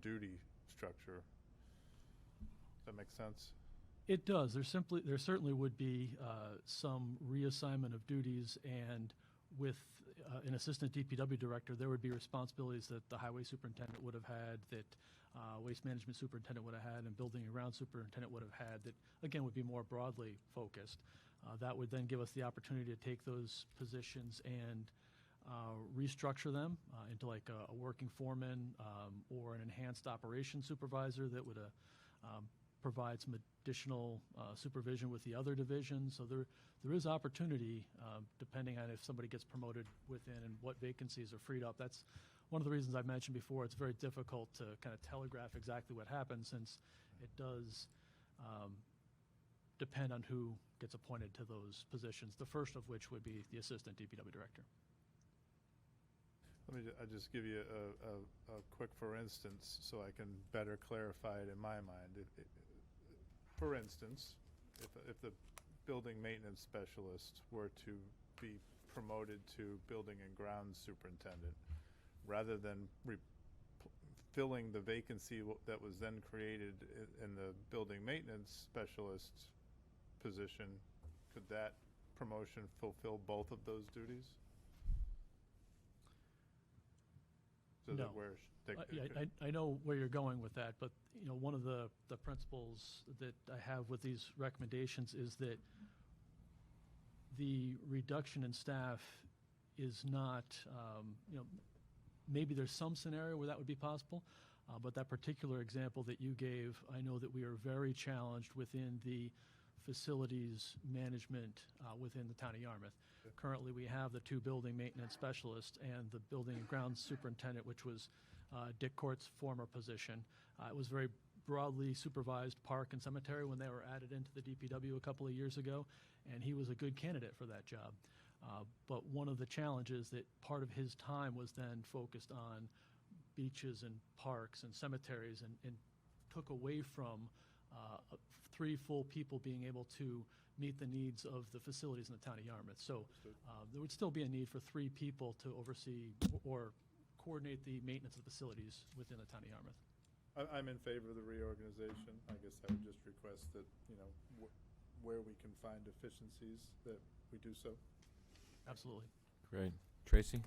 duty structure. Does that make sense? It does. There certainly would be some reassignment of duties, and with an assistant DPW director, there would be responsibilities that the highway superintendent would have had, that waste management superintendent would have had, and building and ground superintendent would have had, that again would be more broadly focused. That would then give us the opportunity to take those positions and restructure them into like a working foreman or an enhanced operations supervisor that would provide some additional supervision with the other divisions. So there is opportunity depending on if somebody gets promoted within and what vacancies are freed up. That's one of the reasons I mentioned before. It's very difficult to kind of telegraph exactly what happens, since it does depend on who gets appointed to those positions, the first of which would be the assistant DPW director. I'll just give you a quick for instance so I can better clarify it in my mind. For instance, if the building maintenance specialist were to be promoted to building and grounds superintendent, rather than filling the vacancy that was then created in the building maintenance specialist position, could that promotion fulfill both of those duties? So no. I know where you're going with that, but one of the principles that I have with these recommendations is that the reduction in staff is not, maybe there's some scenario where that would be possible, but that particular example that you gave, I know that we are very challenged within the facilities management within the town of Yarmouth. Currently, we have the 2 building maintenance specialists and the building and grounds superintendent, which was Dick Court's former position. It was very broadly supervised park and cemetery when they were added into the DPW a couple of years ago, and he was a good candidate for that job. But one of the challenges that part of his time was then focused on beaches and parks and cemeteries and took away from 3 full people being able to meet the needs of the facilities in the town of Yarmouth. So there would still be a need for 3 people to oversee or coordinate the maintenance of the facilities within the town of Yarmouth. I'm in favor of the reorganization. I guess I would just request that, where we can find efficiencies, that we do so. Absolutely. Great. Tracy?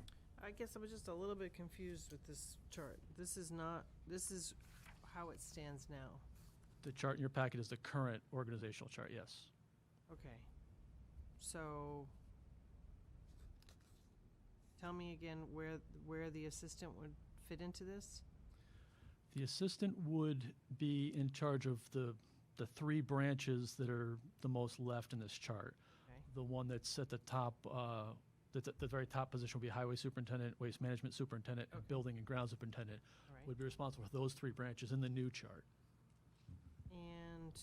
I guess I was just a little bit confused with this chart. This is how it stands now. The chart in your packet is the current organizational chart, yes. Okay. So, tell me again where the assistant would fit into this? The assistant would be in charge of the 3 branches that are the most left in this chart. Okay. The one that's at the top, the very top position will be highway superintendent, waste management superintendent, and building and ground superintendent. All right. Would be responsible for those 3 branches in the new chart. And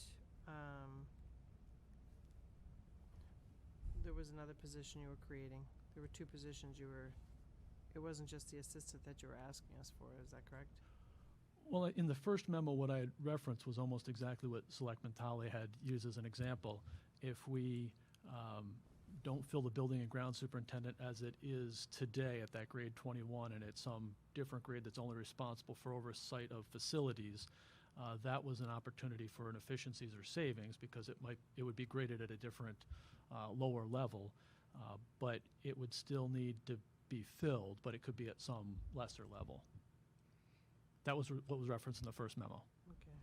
there was another position you were creating. There were 2 positions it wasn't just the assistant that you were asking us for, is that correct? Well, in the first memo, what I had referenced was almost exactly what Selectman Talley had used as an example. If we don't fill the building and ground superintendent as it is today at that grade 21, and it's some different grade that's only responsible for oversight of facilities, that was an opportunity for an efficiencies or savings because it would be graded at a different lower level, but it would still need to be filled, but it could be at some lesser level. That was what was referenced in the first memo. Okay.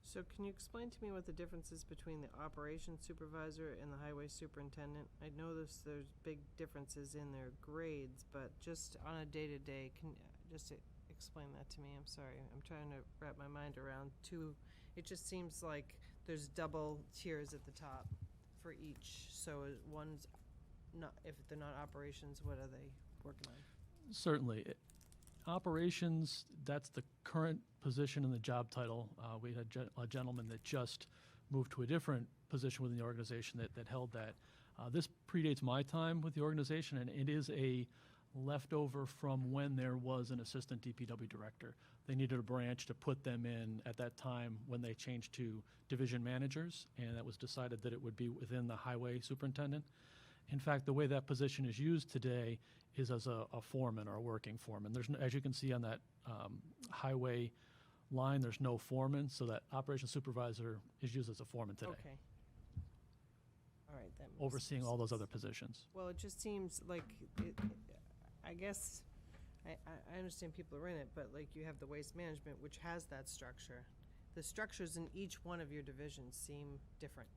So can you explain to me what the difference is between the operations supervisor and the highway superintendent? I noticed there's big differences in their grades, but just on a day-to-day, just explain that to me? I'm sorry. I'm trying to wrap my mind around 2. It just seems like there's double tiers at the top for each. So one's not, if they're not operations, what are they working on? Certainly. Operations, that's the current position in the job title. We had a gentleman that just moved to a different position within the organization that held that. This predates my time with the organization, and it is a leftover from when there was an assistant DPW director. They needed a branch to put them in at that time when they changed to division managers, and that was decided that it would be within the highway superintendent. In fact, the way that position is used today is as a foreman or a working foreman. There's no, as you can see on that highway line, there's no foreman, so that operations supervisor is used as a foreman today. Okay. All right, that makes Overseeing sense. all those other positions. Well, it just seems like, I guess, I understand people are in it, but like you have the waste management, which has that structure. The structures in each one of your divisions seem different.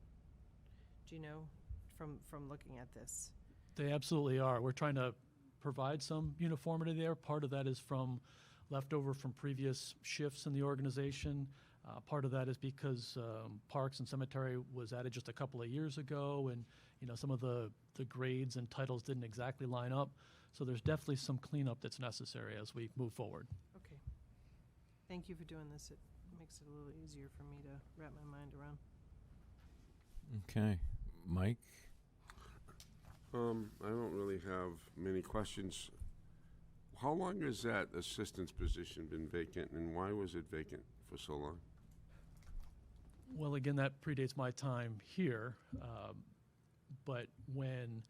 Do you know, from looking at this? They absolutely are. We're trying to provide some uniformity there. Part of that is from leftover from previous shifts in the organization. Part of that is because Parks and Cemetery was added just a couple of years ago, and some of the grades and titles didn't exactly line up. So there's definitely some cleanup that's necessary as we move forward. Okay. Thank you for doing this. It makes it a little easier for me to wrap my mind around. Okay. Mike? I don't really have many questions. How long has that assistant's position been vacant, and why was it vacant for so long? Well, again, that predates my time here, but when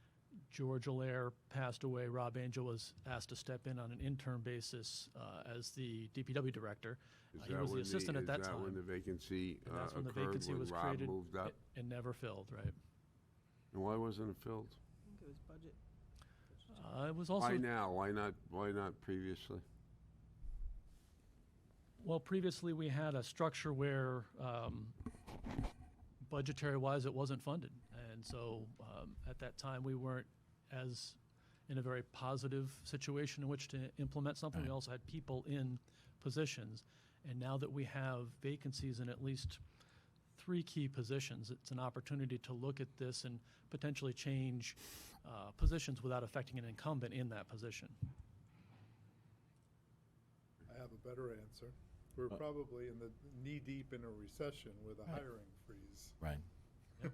George Allaire passed away, Rob Angel was asked to step in on an interim basis as the DPW director. He was the assistant at that time. Is that when the vacancy And that's when the occurred, vacancy when was Rob created moved up? and never filled, right? And why wasn't it filled? I think it was budget. It was also Why now? Why not previously? Well, previously we had a structure where budgetary-wise it wasn't funded, and so at that time we weren't as in a very positive situation in which to implement something. We also had people in positions, And now that we have vacancies in at least 3 key positions, it's an opportunity to look at this and potentially change positions without affecting an incumbent in that position. I have a better answer. We're probably in the knee-deep in a recession with a hiring freeze. Right. The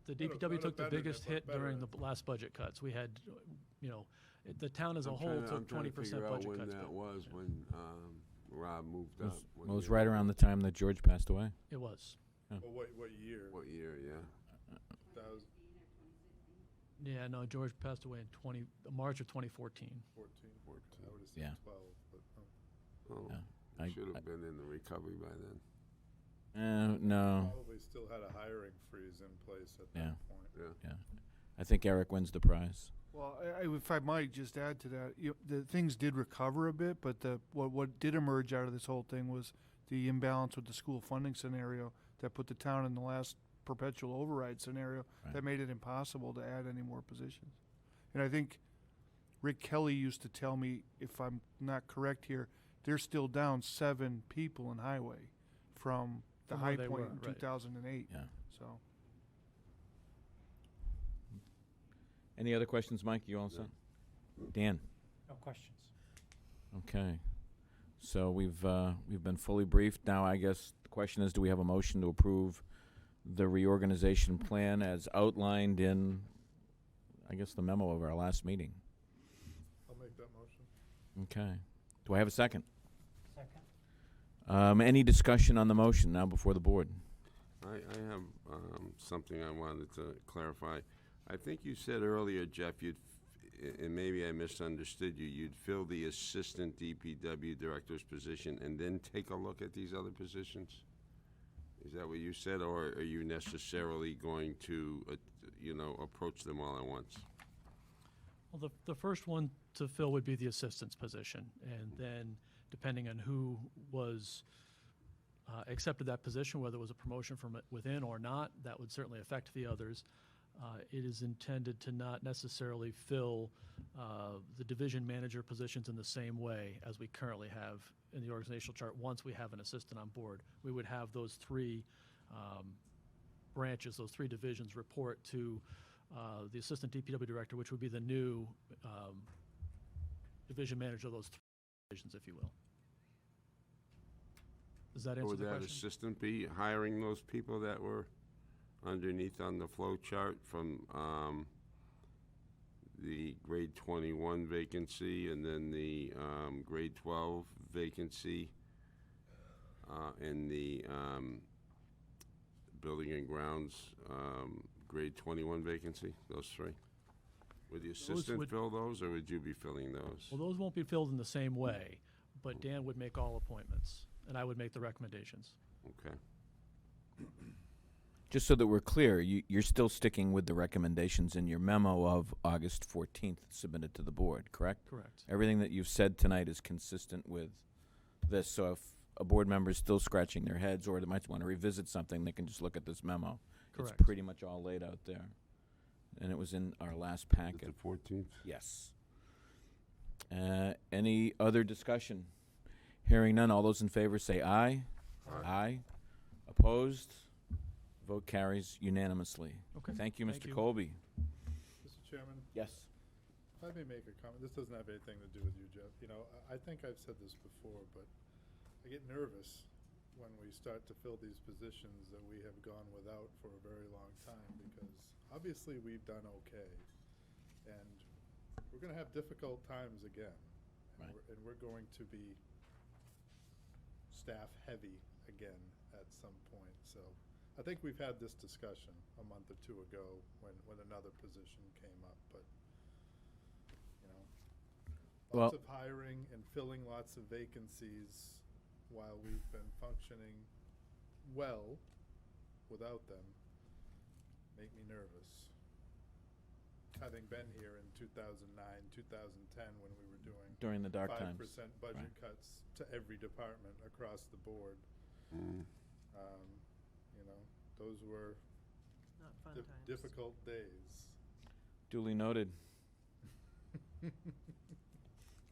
Not a- DPW not a took the better biggest number, hit better during the answer. last budget cuts. We had, the town as a I'm whole trying to- I'm took trying to 20% figure out budget when cuts. that but was, when Rob moved up. It was right around the time that George passed away. It was. Well, what year? What year, yeah. That was Yeah, no, George passed away in March of 2014. 14. I would have said Yeah. 12, but, Oh, Yeah. I- should have been in the recovery by then. No. Probably still had a hiring freeze in place at Yeah. that point. Yeah. Yeah. I think Eric wins the prize. Well, if I might just add to that, the things did recover a bit, but what did emerge out of this whole thing was the imbalance with the school funding scenario that put the town in the last perpetual override scenario that made it impossible to add any more positions. And I think Rick Kelly used to tell me, if I'm not correct here, they're still down 7 people in highway from the From high where they point were, in right. 2008. Yeah. So. Any other questions, Mike? You all set? Dan? No questions. Okay. So we've been fully briefed. Now I guess the question is, do we have a motion to approve the reorganization plan as outlined in, I guess, the memo of our last meeting? I'll make that motion. Okay. Do I have a second? Second. Any discussion on the motion now before the board? I have something I wanted to clarify. I think you said earlier, Jeff, and maybe I misunderstood you, you'd fill the assistant DPW director's position and then take a look at these other positions? Is that what you said, or are you necessarily going to, approach them all at once? Well, the first one to fill would be the assistant's position, and then depending on who was accepted that position, whether it was a promotion from within or not, that would certainly affect the others. It is intended to not necessarily fill the division manager positions in the same way as we currently have in the organizational chart. Once we have an assistant on board, we would have those 3 branches, those 3 divisions report to the assistant DPW director, which would be the new division manager of those 3 divisions, if you will. Does that answer Would the that question? assistant be hiring those people that were underneath on the flow chart from the grade 21 vacancy and then the grade 12 vacancy and the building and grounds grade 21 vacancy, those 3? Would the assistant would- fill those, or would you be filling those? Well, those won't be filled in the same way, but Dan would make all appointments, and I would make the recommendations. Okay. Just so that we're clear, you're still sticking with the recommendations in your memo of August 14th submitted to the board, correct? Correct. Everything that you've said tonight is consistent with this, so if a board member is still scratching their heads or they might want to revisit something, they can just look at this memo. Correct. It's pretty much all laid out there. And it was in our last packet. The 14th? Yes. Any other discussion? Hearing none, all those in favor say aye. Aye. Opposed? Vote carries unanimously. Okay. Thank you, Thank Mr. you. Colby. Mr. Chairman? Yes. If I may make a comment, this doesn't have anything to do with you, Jeff. I think I've said this before, but I get nervous when we start to fill these positions that we have gone without for a very long time, because obviously we've done okay. And we're gonna have difficult times again. Right. And we're going to be staff heavy again at some point, so. I think we've had this discussion a month or 2 ago when another position came up, but, lots of hiring and filling lots of vacancies while we've been functioning well without them make me nervous. Having been here in 2009, 2010, when we were doing During the dark 5% times. budget Right. cuts to every department across the board. Those were Not fun times. difficult days. Duly noted.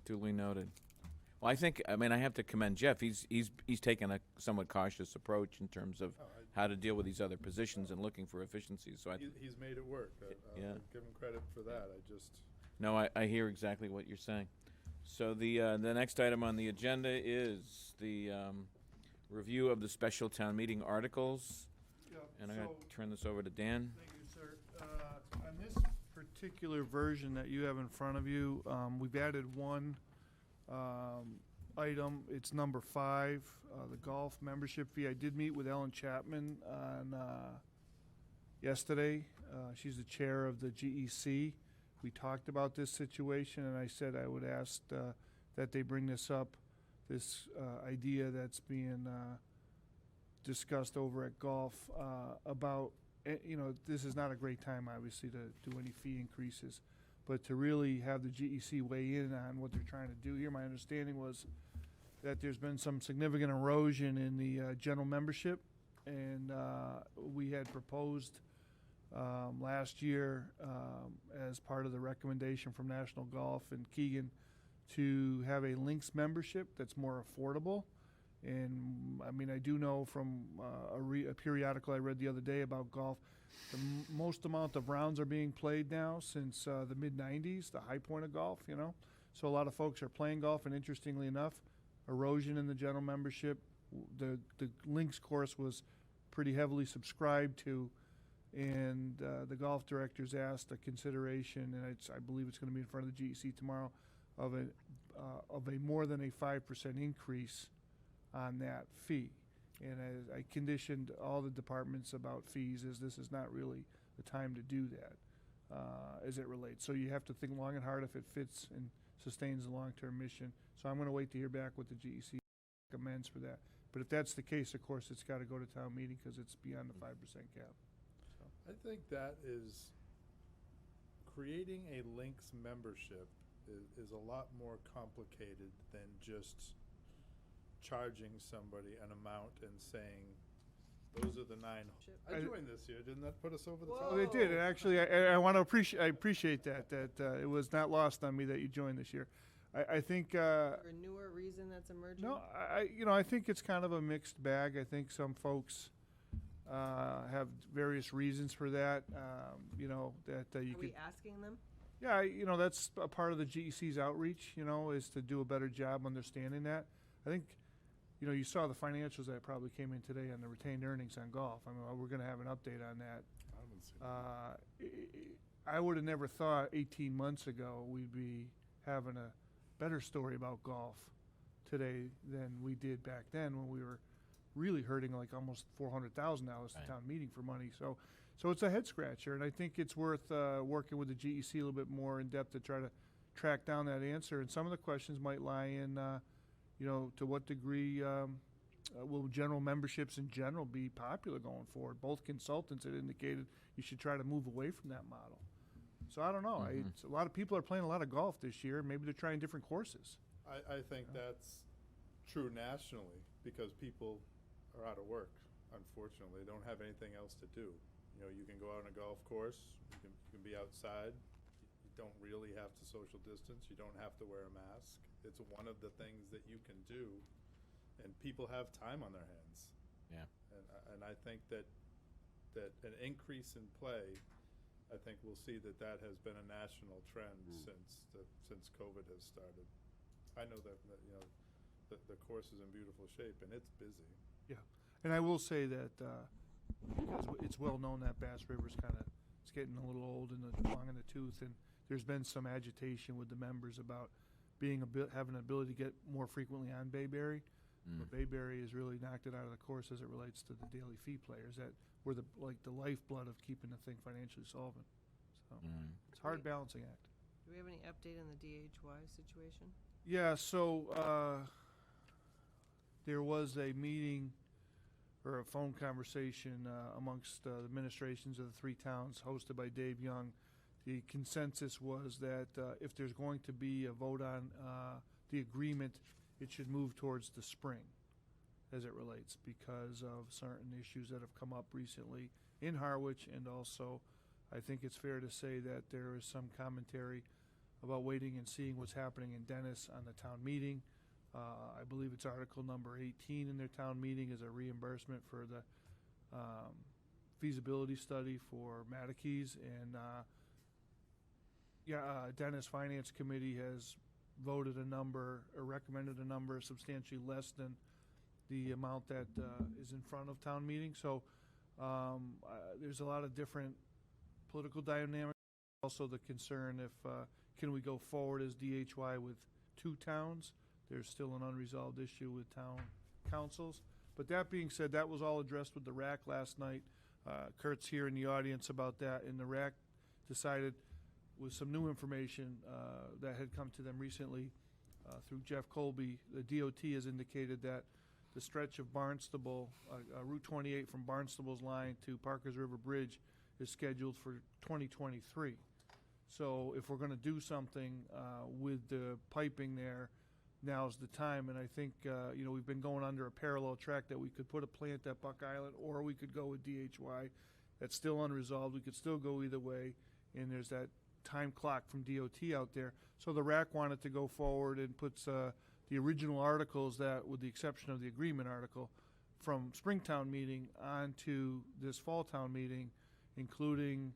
Duly noted. Well, I think, I mean, I have to commend Jeff. He's taken a somewhat cautious approach in terms of how to deal with these other positions and looking for efficiencies. So He's made it work. Yeah. I'll give him credit for that. I just. No, I hear exactly what you're saying. So the next item on the agenda is the review of the special town meeting articles. Yeah, And I'm going so- to turn this over to Dan. Thank you, sir. On this particular version that you have in front of you, we've added one item. It's number 5, the golf membership fee. I did meet with Ellen Chapman on yesterday. She's the chair of the GEC. We talked about this situation, and I said I would ask that they bring this up, this idea that's being discussed over at golf about, this is not a great time, obviously, to do any fee increases, but to really have the GEC weigh in on what they're trying to do here. My understanding was that there's been some significant erosion in the general membership, and we had proposed last year as part of the recommendation from National Golf and Keegan to have a links membership that's more affordable. And I mean, I do know from a periodical I read the other day about golf, the most amount of rounds are being played now since the mid-90s, the high point of golf, So a lot of folks are playing golf, and interestingly enough, erosion in the general membership. The links course was pretty heavily subscribed to, and the golf directors asked a consideration, and I believe it's going to be in front of the GEC tomorrow, of a more than a 5% increase on that fee. And I conditioned all the departments about fees, as this is not really the time to do that as it relates. So you have to think long and hard if it fits and sustains the long-term mission. So I'm going to wait to hear back what the GEC recommends for that. But if that's the case, of course, it's got to go to town meeting because it's beyond the 5% cap. So. I think that is creating a links membership is a lot more complicated than just charging somebody an amount and saying, those are the 9. I joined this year. Didn't that put us over the top? Oh, it did. And actually, I want to appreciate that it was not lost on me that you joined this year. I think. Or a newer reason that's emerging? No, I think it's kind of a mixed bag. I think some folks have various reasons for that. That you Are could. we asking them? Yeah, that's a part of the GEC's outreach. Is to do a better job understanding that. I think. You saw the financials that probably came in today on the retained earnings on golf. I mean, we're going to have an update on that. I haven't seen that. I would have never thought 18 months ago we'd be having a better story about golf today than we did back then, when we were really hurting like almost $400,000 to town meeting for money. So it's a head scratcher, and I think it's worth working with the GEC a little bit more in depth to try to track down that answer. And some of the questions might lie in. To what degree will general memberships in general be popular going forward? Both consultants had indicated you should try to move away from that model. So I don't know. A lot of people are playing a lot of golf this year. Maybe they're trying different courses. I think that's true nationally because people are out of work, unfortunately. They don't have anything else to do. You can go out on a golf course. You can be outside. You don't really have to social distance. You don't have to wear a mask. It's one of the things that you can do, and people have time on their hands. Yeah. And I think that an increase in play, I think we'll see that has been a national trend since COVID has started. I know that the course is in beautiful shape and it's busy. Yeah, and I will say that because it's well known that Bass River's it's getting a little old and long in the tooth, and there's been some agitation with the members about having an ability to get more frequently on Bayberry. But Bayberry has really knocked it out of the course as it relates to the daily fee players that were the lifeblood of keeping the thing financially solvent. So it's a hard balancing act. Do we have any update on the DHY situation? Yeah, so there was a meeting or a phone conversation amongst the administrations of the 3 towns hosted by Dave Young. The consensus was that if there's going to be a vote on the agreement, it should move towards the spring as it relates because of certain issues that have come up recently in Harwich, and also I think it's fair to say that there is some commentary about waiting and seeing what's happening in Dennis on the town meeting. I believe it's article number 18 in their town meeting is a reimbursement for the feasibility study for Matakees. And Dennis Finance Committee has voted a number or recommended a number substantially less than the amount that is in front of town meeting. So there's a lot of different political dynamics. Also the concern if can we go forward as DHY with 2 towns? There's still an unresolved issue with town councils. But that being said, that was all addressed with the RAC last night. Kurt's here in the audience about that, and the RAC decided with some new information that had come to them recently through Jeff Colby, the DOT has indicated that the stretch of Barnstable, Route 28 from Barnstable's line to Parkers River Bridge is scheduled for 2023. So if we're going to do something with the piping there, now's the time. And I think, we've been going under a parallel track that we could put a plant at Buck Island, or we could go with DHY. That's still unresolved. We could still go either way. And there's that time clock from DOT out there. So the RAC wanted to go forward and puts the original articles that, with the exception of the agreement article, from Springtown meeting onto this fall town meeting, including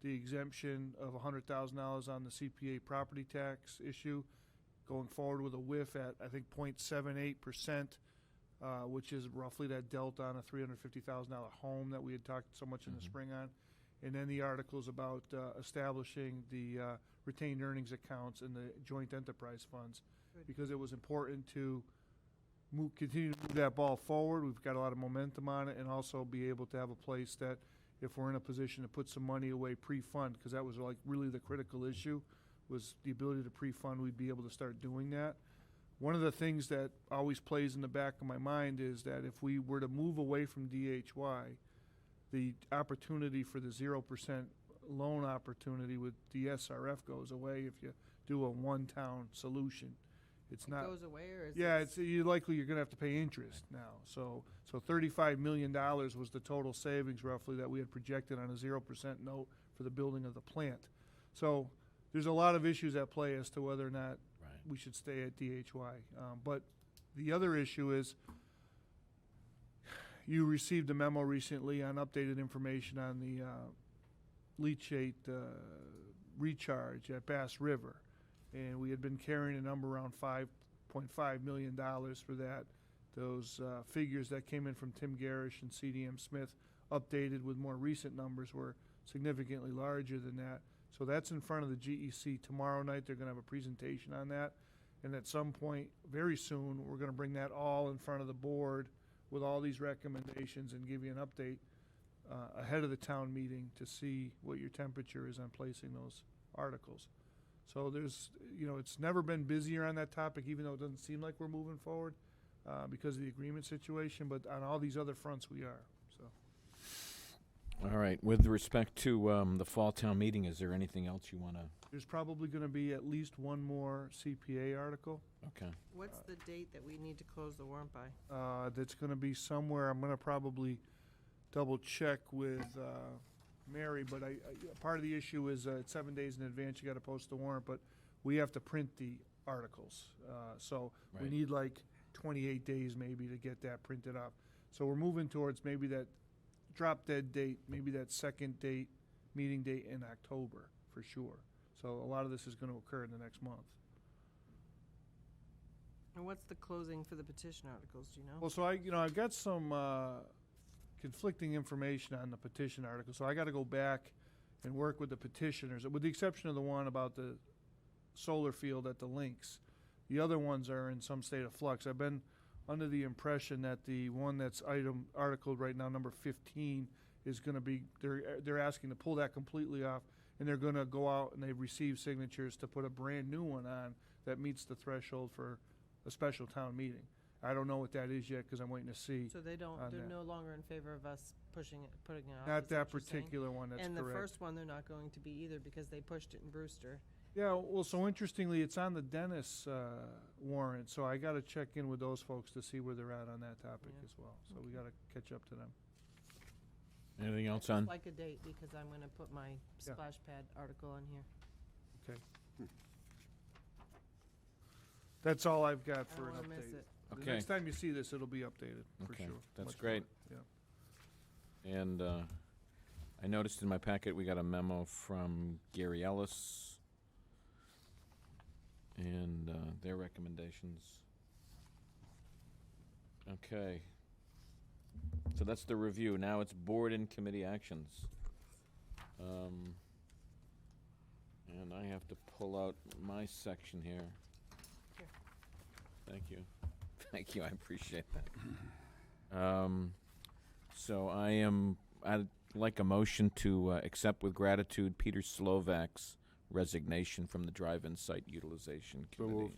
the exemption of $100,000 on the CPA property tax issue, going forward with a whiff at, I think, 0.78%, which is roughly that delta on a $350,000 home that we had talked so much in the spring on. And then the articles about establishing the retained earnings accounts and the joint enterprise funds, because it was important to continue to move that ball forward. We've got a lot of momentum on it, and also be able to have a place that if we're in a position to put some money away pre-fund, because that was like really the critical issue, was the ability to pre-fund, we'd be able to start doing that. One of the things that always plays in the back of my mind is that if we were to move away from DHY, the opportunity for the 0% loan opportunity with the SRF goes away if you do a one-town solution. It's It not goes away, or is yeah, it- you're going to have to pay interest now. So $35 million was the total savings roughly that we had projected on a 0% note for the building of the plant. So there's a lot of issues at play as to whether or not we should stay at DHY. But the other issue is you received a memo recently on updated information on the leachate recharge at Bass River. And we had been carrying a number around $5.5 million for that. Those figures that came in from Tim Garish and CDM Smith, updated with more recent numbers, were significantly larger than that. So that's in front of the GEC tomorrow night. They're going to have a presentation on that. And at some point, very soon, we're going to bring that all in front of the board with all these recommendations and give you an update ahead of the town meeting to see what your temperature is on placing those articles. So there's, it's never been busier on that topic, even though it doesn't seem like we're moving forward because of the agreement situation, but on all these other fronts we are, so. All right. With respect to the fall town meeting, is there anything else you want to? There's probably going to be at least one more CPA article. Okay. What's the date that we need to close the warrant by? That's going to be somewhere, I'm going to probably double check with Mary, but part of the issue is it's 7 days in advance, you got to post the warrant, but we have to print the articles. So we need like 28 days maybe to get that printed up. So we're moving towards maybe that drop dead date, maybe that second date, meeting date in October for sure. So a lot of this is going to occur in the next month. And what's the closing for the petition articles, do you know? Well, so I've got some conflicting information on the petition article, so I got to go back and work with the petitioners, with the exception of the one about the solar field at the links. The other ones are in some state of flux. I've been under the impression that the one that's articled right now, number 15, is going to be, they're asking to pull that completely off, and they're going to go out and they've received signatures to put a brand new one on that meets the threshold for a special town meeting. I don't know what that is yet because I'm waiting to see. So they're that. no longer in favor of us putting it off? Not is that what you're saying? particular one, that's And correct. the first one, they're not going to be either because they pushed it in Brewster. Yeah, well, so interestingly, it's on the Dennis warrant, so I got to check in with those folks to see where they're at on that topic as well. So we got to catch up to them. Anything else I'd on? like a date because I'm going to put my splash pad article on here. Okay. That's all I've got for an don't wanna miss update. it. The Okay. next time you see this, it'll be updated, for Okay, sure. that's Much great. more, yeah. And I noticed in my packet, we got a memo from Gary Ellis and their recommendations. Okay. So that's the review. Now it's board and committee actions. And I have to pull out my section here. Thank you. Thank you, I appreciate that. So I'd like a motion to accept with gratitude Peter Slovak's resignation from the drive-in site utilization committee.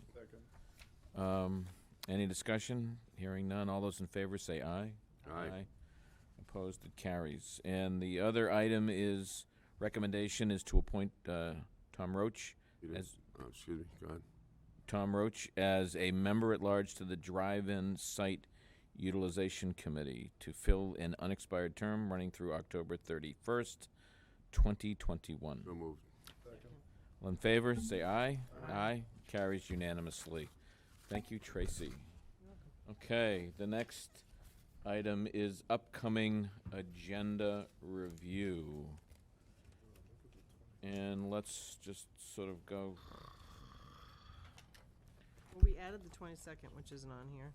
Any discussion? Hearing none. All those in favor say aye. Aye. Opposed, it carries. And the other item is, recommendation is to appoint Tom Roach as Excuse me, go ahead. Tom Roach as a member-at-large to the Drive-In Site Utilization Committee to fill an unexpired term running through October 31st, 2021. So moved. All in favor, say aye. Aye. Carries unanimously. Thank you, Tracy. Okay, the next item is upcoming agenda review. And let's just sort of go. Well, we added the 22nd, which isn't on here.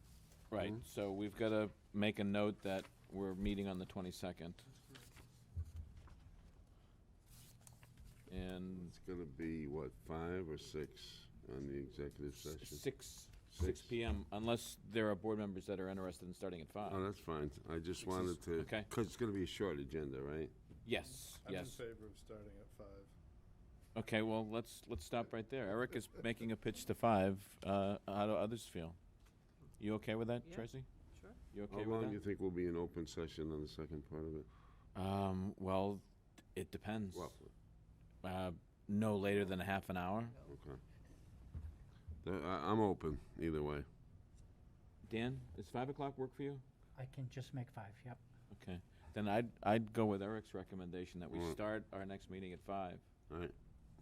Right, so we've got to make a note that we're meeting on the 22nd. And It's gonna be, what, 5 or 6 on the executive session? 6 p.m., unless there are board members that are interested in starting at 5. Oh, that's fine. I just wanted to, okay. because it's gonna be a short agenda, right? Yes, I'm in yes. favor of starting at 5. Okay, well, let's stop right there. Eric is making a pitch to 5. How do others feel? You okay with that, Yeah. Tracy? Sure. You okay How with long that? do you think will be an open session on the second part of it? Well, it depends. Roughly. No later than a half an hour. Okay. I'm open, either way. Dan, does 5 o'clock work for you? I can just make 5, yep. Okay, then I'd go with Eric's recommendation that we Alright. start our next meeting at 5 All right.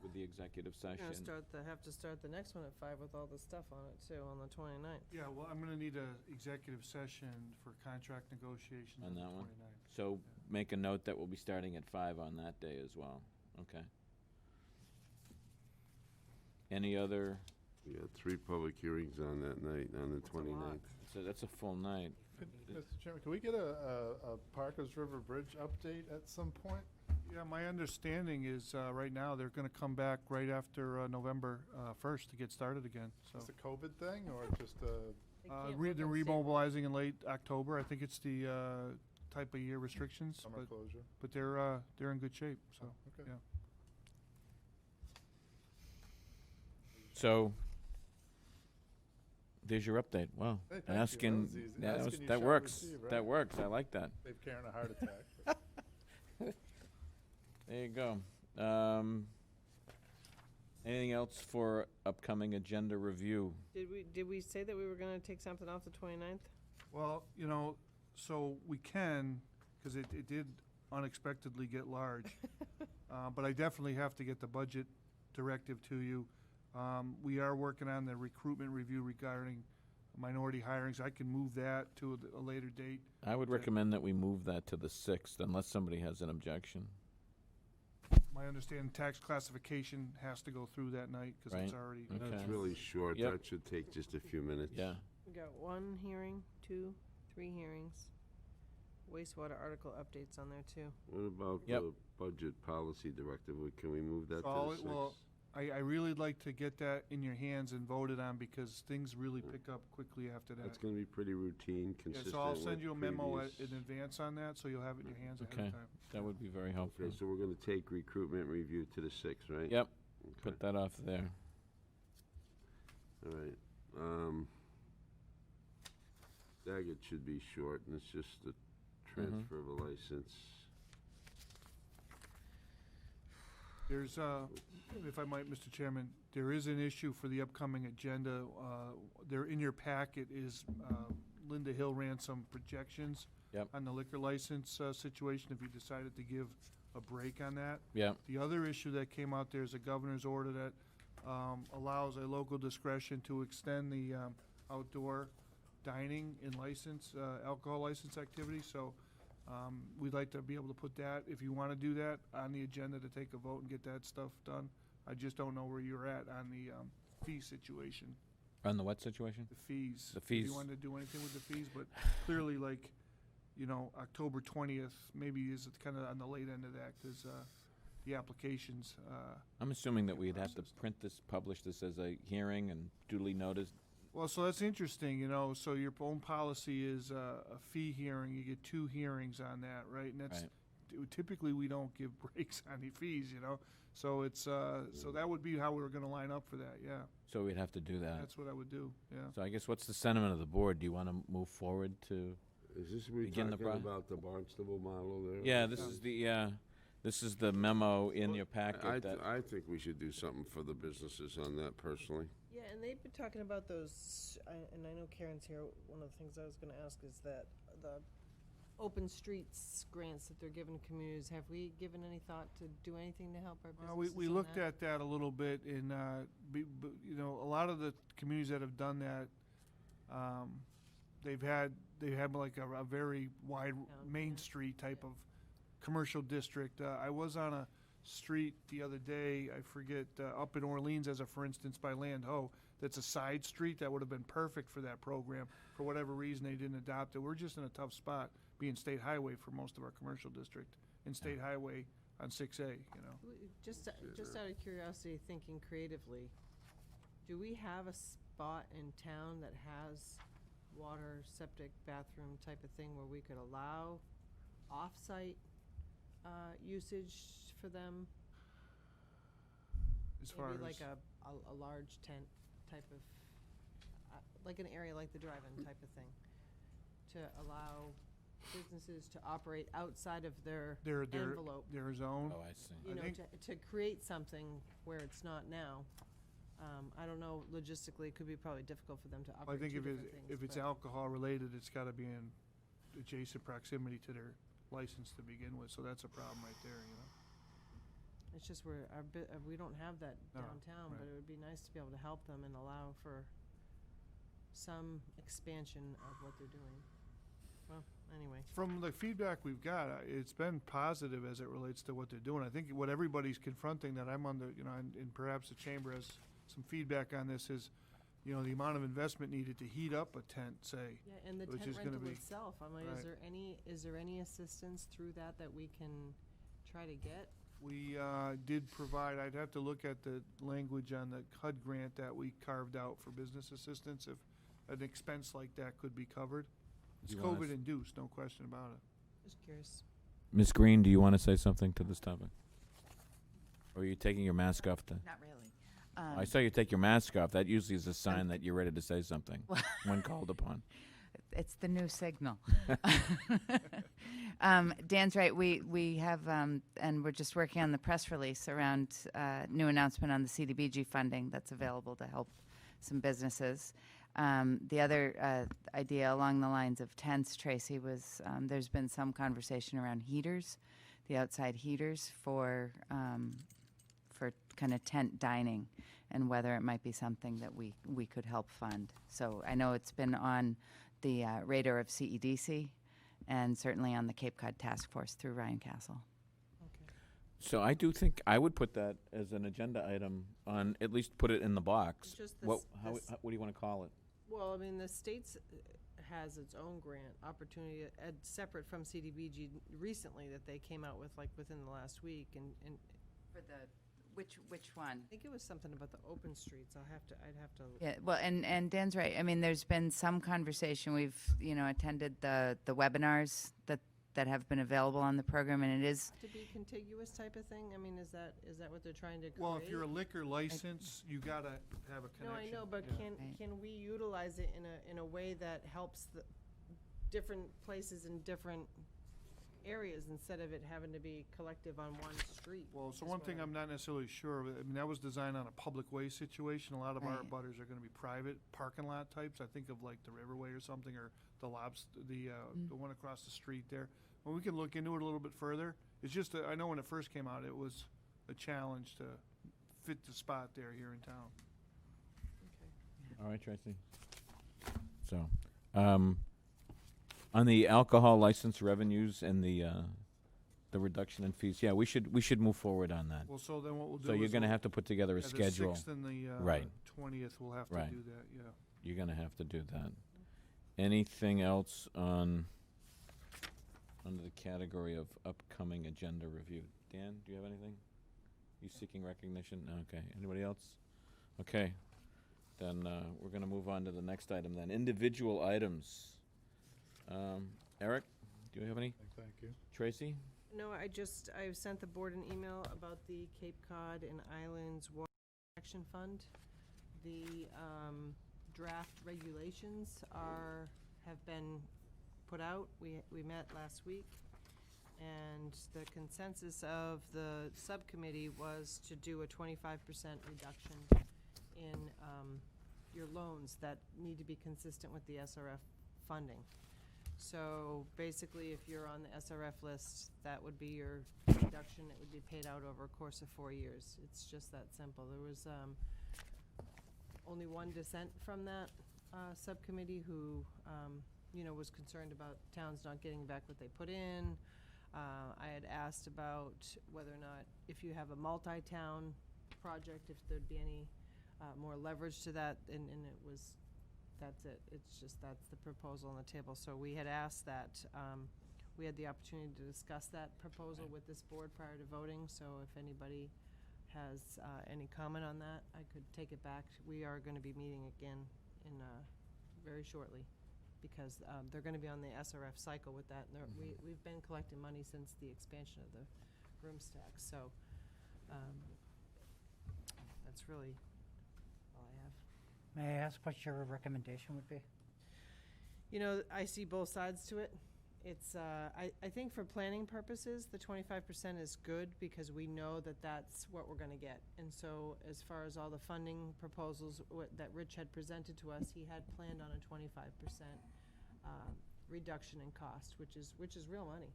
with the executive We're session. gonna have to start the next one at 5 with all the stuff on it too, on the 29th. Yeah, well, I'm gonna need a executive session for contract negotiations On on the that one? 29th. So make a note that we'll be starting at 5 on that day as well. Okay. Any other? We got 3 public hearings on that night, on the 29th. So that's a full night. Mr. Chairman, can we get a Parkers River Bridge update at some point? Yeah, my understanding is, right now, they're gonna come back right after November 1st to get started again, so. Is it a COVID thing or just a? They're remobilizing in late October. I think it's the type of year restrictions, Summer closure. but they're in good shape, so, Okay. yeah. So there's your update. Wow. Hey, thank you. That Asking, was easy. yeah, Asking you that shall works. receive, right? That works. I like that. Save Karen a heart attack. There you go. Anything else for upcoming agenda review? Did we say that we were gonna take something off the 29th? Well, so we can, because it did unexpectedly get large. But I definitely have to get the budget directive to you. We are working on the recruitment review regarding minority hirings. I can move that to a later date. I would recommend that we move that to the 6th unless somebody has an objection. My understanding, tax classification has to go through that night, because it's Right. already. Okay. That's really short. Yep. That should take just a few minutes. Yeah. We got 1 hearing, 2, 3 hearings. Wastewater article updates on there too. What about Yep. the budget policy directive? Can we move that to Oh, the 6th? well, I really like to get that in your hands and voted on, because things really pick up quickly after that. That's gonna be pretty routine, Yeah, consistent so I'll with send you a memo in previous- advance on that, so you'll have it in your hands ahead Okay. of time. That would be very helpful. Okay, so we're gonna take recruitment review to the 6th, right? Yep. Okay. Put that off there. All right. Daggett should be short, and it's just the transfer of a license. There's, if I might, Mr. Chairman, there is an issue for the upcoming agenda. There in your packet is Linda Hill ran some projections Yep. on the liquor license situation, if you decided to give a break on that. Yep. The other issue that came out there is a governor's order that allows a local discretion to extend the outdoor dining and alcohol license activity. So we'd like to be able to put that, if you want to do that, on the agenda to take a vote and get that stuff done. I just don't know where you're at on the fee situation. On the what situation? The fees. The fees. If you wanted to do anything with the fees, but clearly, like, October 20th maybe is kind of on the late end of that, because the applications. I'm assuming that we'd have to print this, publish this as a hearing and duly noticed. Well, so that's interesting, so your own policy is a fee hearing, you get 2 hearings on that, right? And that's, typically we don't give breaks on the fees, so it's, so that would be how we were gonna line up for that, yeah. So we'd have to do that. That's what I would do, yeah. So I guess what's the sentiment of the board? Do you want to move forward to Is this we begin the talking process? about the Barnstable model there? Yeah, this is the memo in your packet I think we should do something for the businesses on that personally. Yeah, and they've been talking about those, and I know Karen's here, one of the things I was gonna ask is that the open streets grants that they're giving communities, have we given any thought to do anything to help our businesses We on looked that? at that a little bit, and, a lot of the communities that have done that, they have like a very wide Main Street type of commercial district. I was on a street the other day, I forget, up in Orleans as a for instance by Land Ho, that's a side street that would have been perfect for that program. For whatever reason, they didn't adopt it. We're just in a tough spot, being state highway for most of our commercial district, and state highway on 6A, Just out of curiosity, thinking creatively, do we have a spot in town that has water, septic, bathroom type of thing where we could allow off-site usage for them? As far Maybe like as- a large tent type of, like an area like the drive-in type of thing, to allow businesses to operate outside of their envelope. Their zone. Oh, I see. You know, to create something where it's not now. I don't know, logistically, it could be probably difficult for them to I operate think two if different things. if it's but- alcohol related, it's gotta be in adjacent proximity to their license to begin with, so that's a problem right there, It's just we don't have that No, downtown, but right. it would be nice to be able to help them and allow for some expansion of what they're doing. Well, anyway. From the feedback we've got, it's been positive as it relates to what they're doing. I think what everybody's confronting that I'm under, and perhaps the chamber has some feedback on this is, the amount of investment needed to heat up a tent, say. Yeah, and the which tent is gonna rental be- itself, I mean, Right. is there any assistance through that we can try to get? We did provide, I'd have to look at the language on the HUD grant that we carved out for business assistance, if an expense like that could be covered. It's You want us- COVID induced, no question about it. Just curious. Ms. Green, do you want to say something to this topic? Or are you taking your mask off? Not really. I saw you take your mask off. That usually is a sign that you're ready to say something when called upon. It's the new signal. Dan's right. We have, and we're just working on the press release around new announcement on the CDBG funding that's available to help some businesses. The other idea along the lines of tents, Tracy, was there's been some conversation around heaters, the outside heaters for kind of tent dining, and whether it might be something that we could help fund. So I know it's been on the radar of CEDC, and certainly on the Cape Cod Task Force through Ryan Castle. So I do think I would put that as an agenda item on, at least put it in the box. Just What do you want to call it? Well, I mean, the state's has its own grant opportunity, separate from CDBG recently, that they came out with, like, within the last week, and For the, which one? I think it was something about the open streets. I'd have to. Yeah, well, and Dan's right. I mean, there's been some conversation. We've, attended the webinars that have been available on the program, and it is. To be contiguous type of thing? I mean, is that what they're trying to create? Well, if you're a liquor license, you gotta have a No, I connection. know, but Yeah. can we utilize it in a way that helps the different places in different areas instead of it having to be collective on one street? Well, so is one what thing I'm not necessarily sure of, I mean, that was designed on a public way situation. A lot of our Right. butters are gonna be private parking lot types. I think of like the Riverway or something, or the the one across the street there. Well, we can look into it a little bit further. It's just, I know when it first came out, it was a challenge to fit the spot there here in town. All right, Tracy. So, on the alcohol license revenues and the reduction in fees, yeah, we should move forward on that. Well, so then what we'll do So you're is going to we'll- have to put together a yeah, schedule. The 6th and the Right. 20th, we'll have to Right. do that, yeah. You're going to have to do that. Anything else on under the category of upcoming agenda review? Dan, do you have anything? You seeking recognition? Okay. Anybody else? Okay. Then we're going to move on to the next item then. Individual items. Eric, do you have any? Thank you. Tracy? No, I've sent the board an email about the Cape Cod and Islands Water Protection Fund. The draft regulations have been put out. We met last week, and the consensus of the subcommittee was to do a 25% reduction in your loans that need to be consistent with the SRF funding. So basically, if you're on the SRF list, that would be your reduction. It would be paid out over a course of 4 years. It's just that simple. There was only one dissent from that subcommittee who, was concerned about towns not getting back what they put in. I had asked about whether or not, if you have a multi-town project, if there'd be any more leverage to that, and it was, that's it. It's just, that's the proposal on the table. So we had asked that, we had the opportunity to discuss that proposal with this board prior to voting, so if anybody has any comment on that, I could take it back. We are going to be meeting again in very shortly, because they're going to be on the SRF cycle with that. And we've been collecting money since the expansion of the rooms tax, so that's really all I have. May I ask what your recommendation would be? I see both sides to it. It's, I think for planning purposes, the 25% is good because we know that that's what we're gonna get. And so as far as all the funding proposals that Rich had presented to us, he had planned on a 25% reduction in cost, which is real money.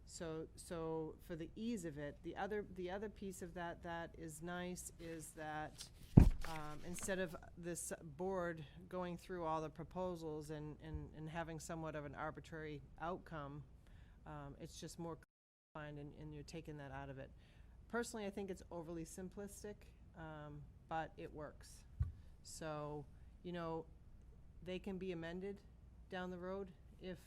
So for the ease of it, the other piece of that is nice is that instead of this board going through all the proposals and having somewhat of an arbitrary outcome, it's just more defined and you're taking that out of it. Personally, I think it's overly simplistic, but it works. So, they can be amended down the road if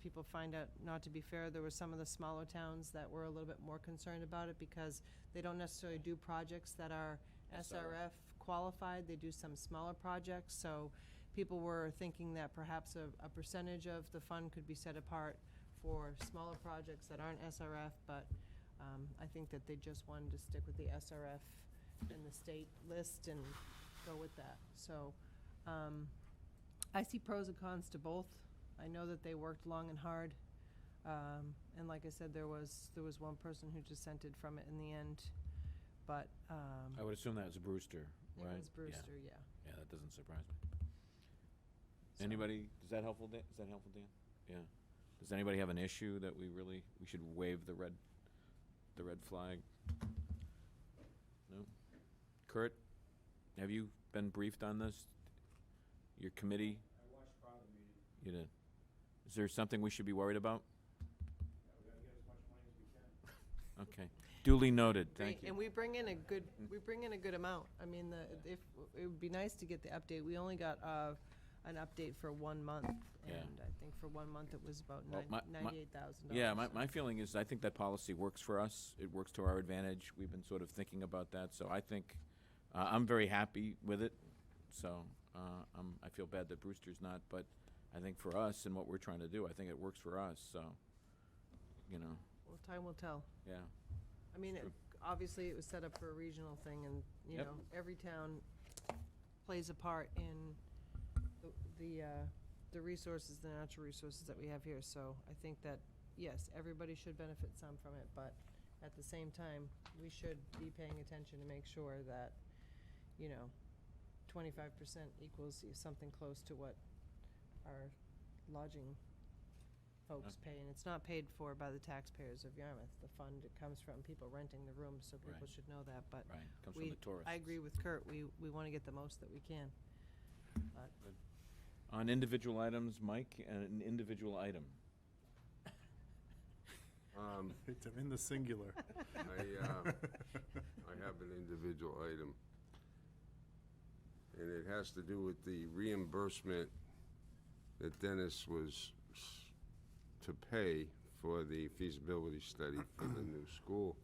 people find out not to be fair. There were some of the smaller towns that were a little bit more concerned about it because they don't necessarily do projects that are SRF qualified. They do some smaller projects, so people were thinking that perhaps a percentage of the fund could be set apart for smaller projects that aren't SRF, but I think that they just wanted to stick with the SRF and the state list and go with that. So I see pros and cons to both. I know that they worked long and hard, and like I said, there was one person who dissented from it in the end. But I would assume that was Brewster, right? It was Brewster, yeah. Yeah, that doesn't surprise me. Anybody, is that helpful, Dan? Yeah. Does anybody have an issue that we should wave the red flag? No? Kurt, have you been briefed on this? Your committee? I watched part of the meeting. You did. Is there something we should be worried about? We gotta get as much money as we can. Okay. Duly noted. Thank you. And we bring in a good amount. I mean, if it would be nice to get the update. We only got an update for 1 month, Yeah. and I think for 1 month it was about Well, $98,000. Yeah, my feeling is I think that policy works for us. It works to our advantage. We've been sort of thinking about that, so I think I'm very happy with it. So I feel bad that Brewster's not, but I think for us and what we're trying to do, I think it works for us. So, Well, time will tell. Yeah. I mean, obviously it was set up for a regional thing, and Yep. Every town plays a part in the resources, the natural resources that we have here. So I think that yes, everybody should benefit some from it, but at the same time, we should be paying attention to make sure that 25% equals something close to what our lodging folks pay, and it's not paid for by the taxpayers of Yarmouth. The fund, it comes from people renting the rooms, so people Right. should know that, but Right, comes from the tourists. I agree with Kurt, we want to get the most that we can. But On individual items, Mike, an individual item. It's in the singular. I have an individual item, and it has to do with the reimbursement that Dennis was to pay for the feasibility study for the new school.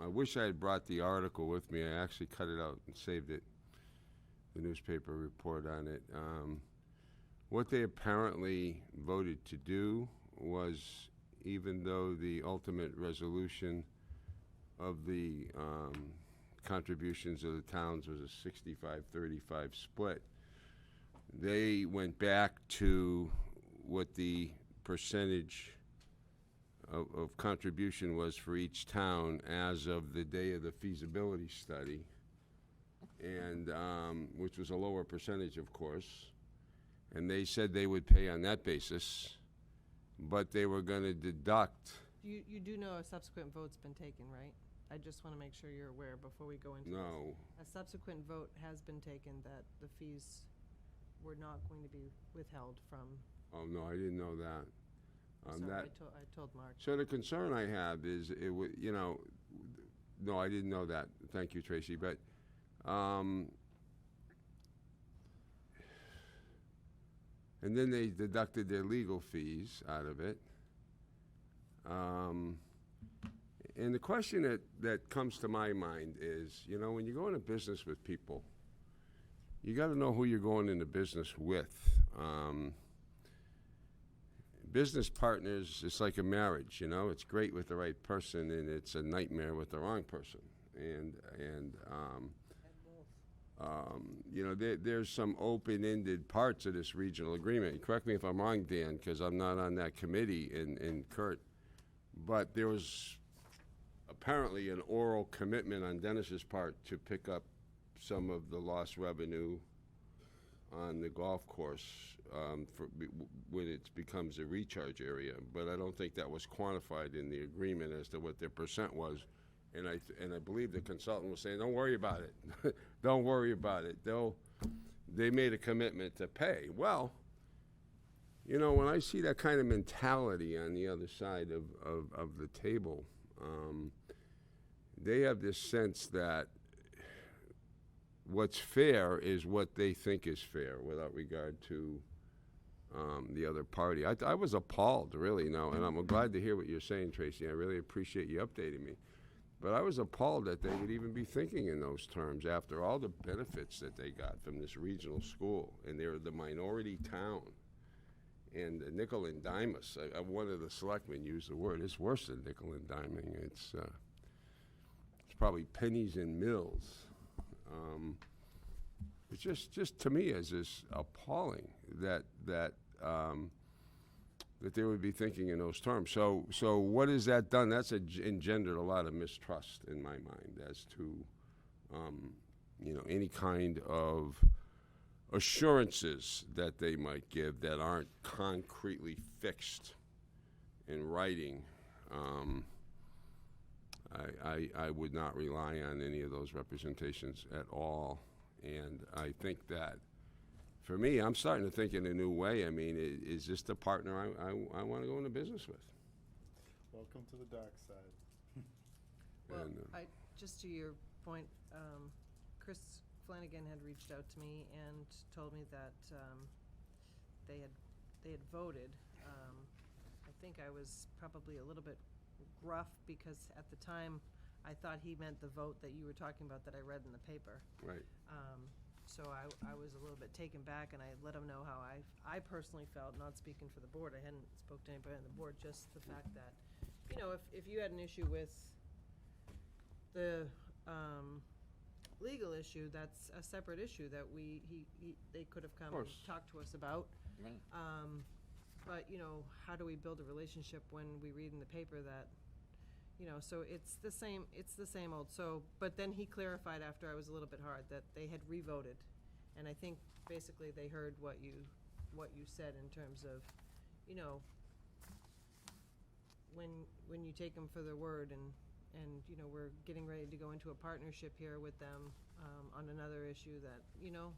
I wish I had brought the article with me. I actually cut it out and saved it, the newspaper report on it. What they apparently voted to do was, even though the ultimate resolution of the contributions of the towns was a 65-35 split, they went back to what the percentage of contribution was for each town as of the day of the feasibility study, and which was a lower percentage, of course. And they said they would pay on that basis, but they were going to deduct. you do know a subsequent vote's been taken, right? I just want to make sure you're aware before we go into this. No. A subsequent vote has been taken that the fees were not going to be withheld from. Oh, no, I didn't know that. Sorry, I told Mark. So the concern I have is, no, I didn't know that. Thank you, Tracy. But and then they deducted their legal fees out of it. And the question that comes to my mind is, when you go into business with people, you got to know who you're going into business with. Business partners, it's like a marriage, it's great with the right person, and it's a nightmare with the wrong person. There's some open-ended parts of this regional agreement. Correct me if I'm wrong, Dan, because I'm not on that committee, and Kurt, but there was apparently an oral commitment on Dennis's part to pick up some of the lost revenue on the golf course when it becomes a recharge area. But I don't think that was quantified in the agreement as to what their percent was. And I believe the consultant was saying, don't worry about it. Don't worry about it. They made a commitment to pay. Well, when I see that kind of mentality on the other side of the table, they have this sense that what's fair is what they think is fair without regard to the other party. I was appalled, really, and I'm glad to hear what you're saying, Tracy. I really appreciate you updating me. But I was appalled that they would even be thinking in those terms after all the benefits that they got from this regional school, and they're the minority town. And nickel and dime us. One of the selectmen used the word. It's worse than nickel and diming. It's probably pennies and mills. It's just to me is this appalling that they would be thinking in those terms. So what has that done? That's engendered a lot of mistrust in my mind as to any kind of assurances that they might give that aren't concretely fixed in writing. I would not rely on any of those representations at all. And I think that, for me, I'm starting to think in a new way. I mean, is this the partner I want to go into business with? Welcome to the dark side. Well, just to your point, Chris Flanagan had reached out to me and told me that they had voted. I think I was probably a little bit gruff because at the time I thought he meant the vote that you were talking about that I read in the paper. Right. So I was a little bit taken back, and I let him know how I personally felt, not speaking for the board. I hadn't spoke to anybody on the board, just the fact that, if you had an issue with the legal issue, that's a separate issue that they could have come and talked to us about. Right. But, how do we build a relationship when we read in the paper that, so it's the same old. So, but then he clarified after I was a little bit hard that they had re-voted. And I think basically they heard what you said in terms of, when you take them for their word, and, you know, we're getting ready to go into a partnership here with them, on another issue that, you know,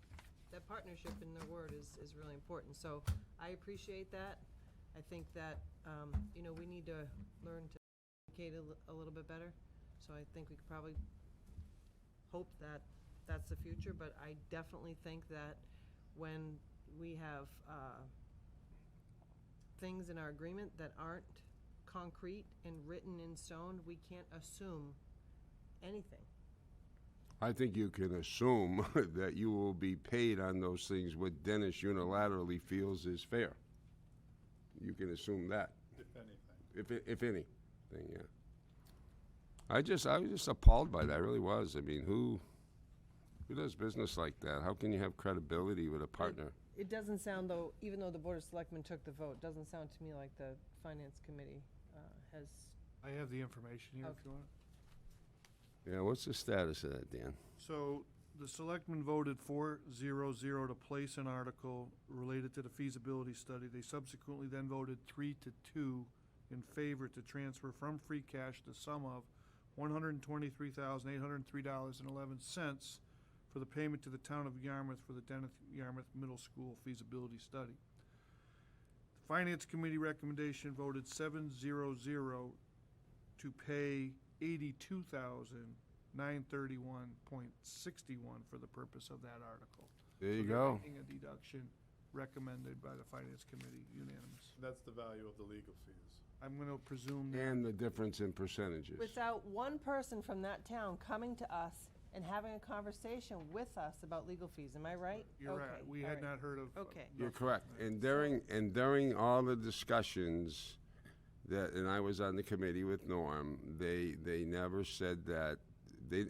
that partnership in their word is really important. So I appreciate that. I think that, you know, we need to learn to communicate a little bit better. So I think we could probably hope that that's the future, but I definitely think that when we have things in our agreement that aren't concrete and written in stone, we can't assume anything. I think you can assume that you will be paid on those things what Dennis unilaterally feels is fair. You can assume that. If anything. If anything, yeah. I was just appalled by that, I really was. I mean, who does business like that? How can you have credibility with a partner? It doesn't sound, though, even though the Board of Selectmen took the vote, doesn't sound to me like the Finance Committee has. I have the information here if you want. Yeah, what's the status of that, Dan? So the selectmen voted 4-0-0 to place an article related to the feasibility study. They subsequently then voted 3-2 in favor to transfer from free cash the sum of $123,803.11 for the payment to the town of Yarmouth for the Yarmouth Middle School feasibility study. The Finance Committee recommendation voted 7-0-0 to pay $82,931.61 for the purpose of that article. There you So they're go. making a deduction recommended by the Finance Committee, unanimous. That's the value of the legal fees. I'm going to presume that. And the difference in percentages. Without one person from that town coming to us and having a conversation with us about legal fees, am I right? You're right. Okay, We all had right. not heard of. Okay. You're correct. And during all the discussions and I was on the committee with Norm, they never said that they.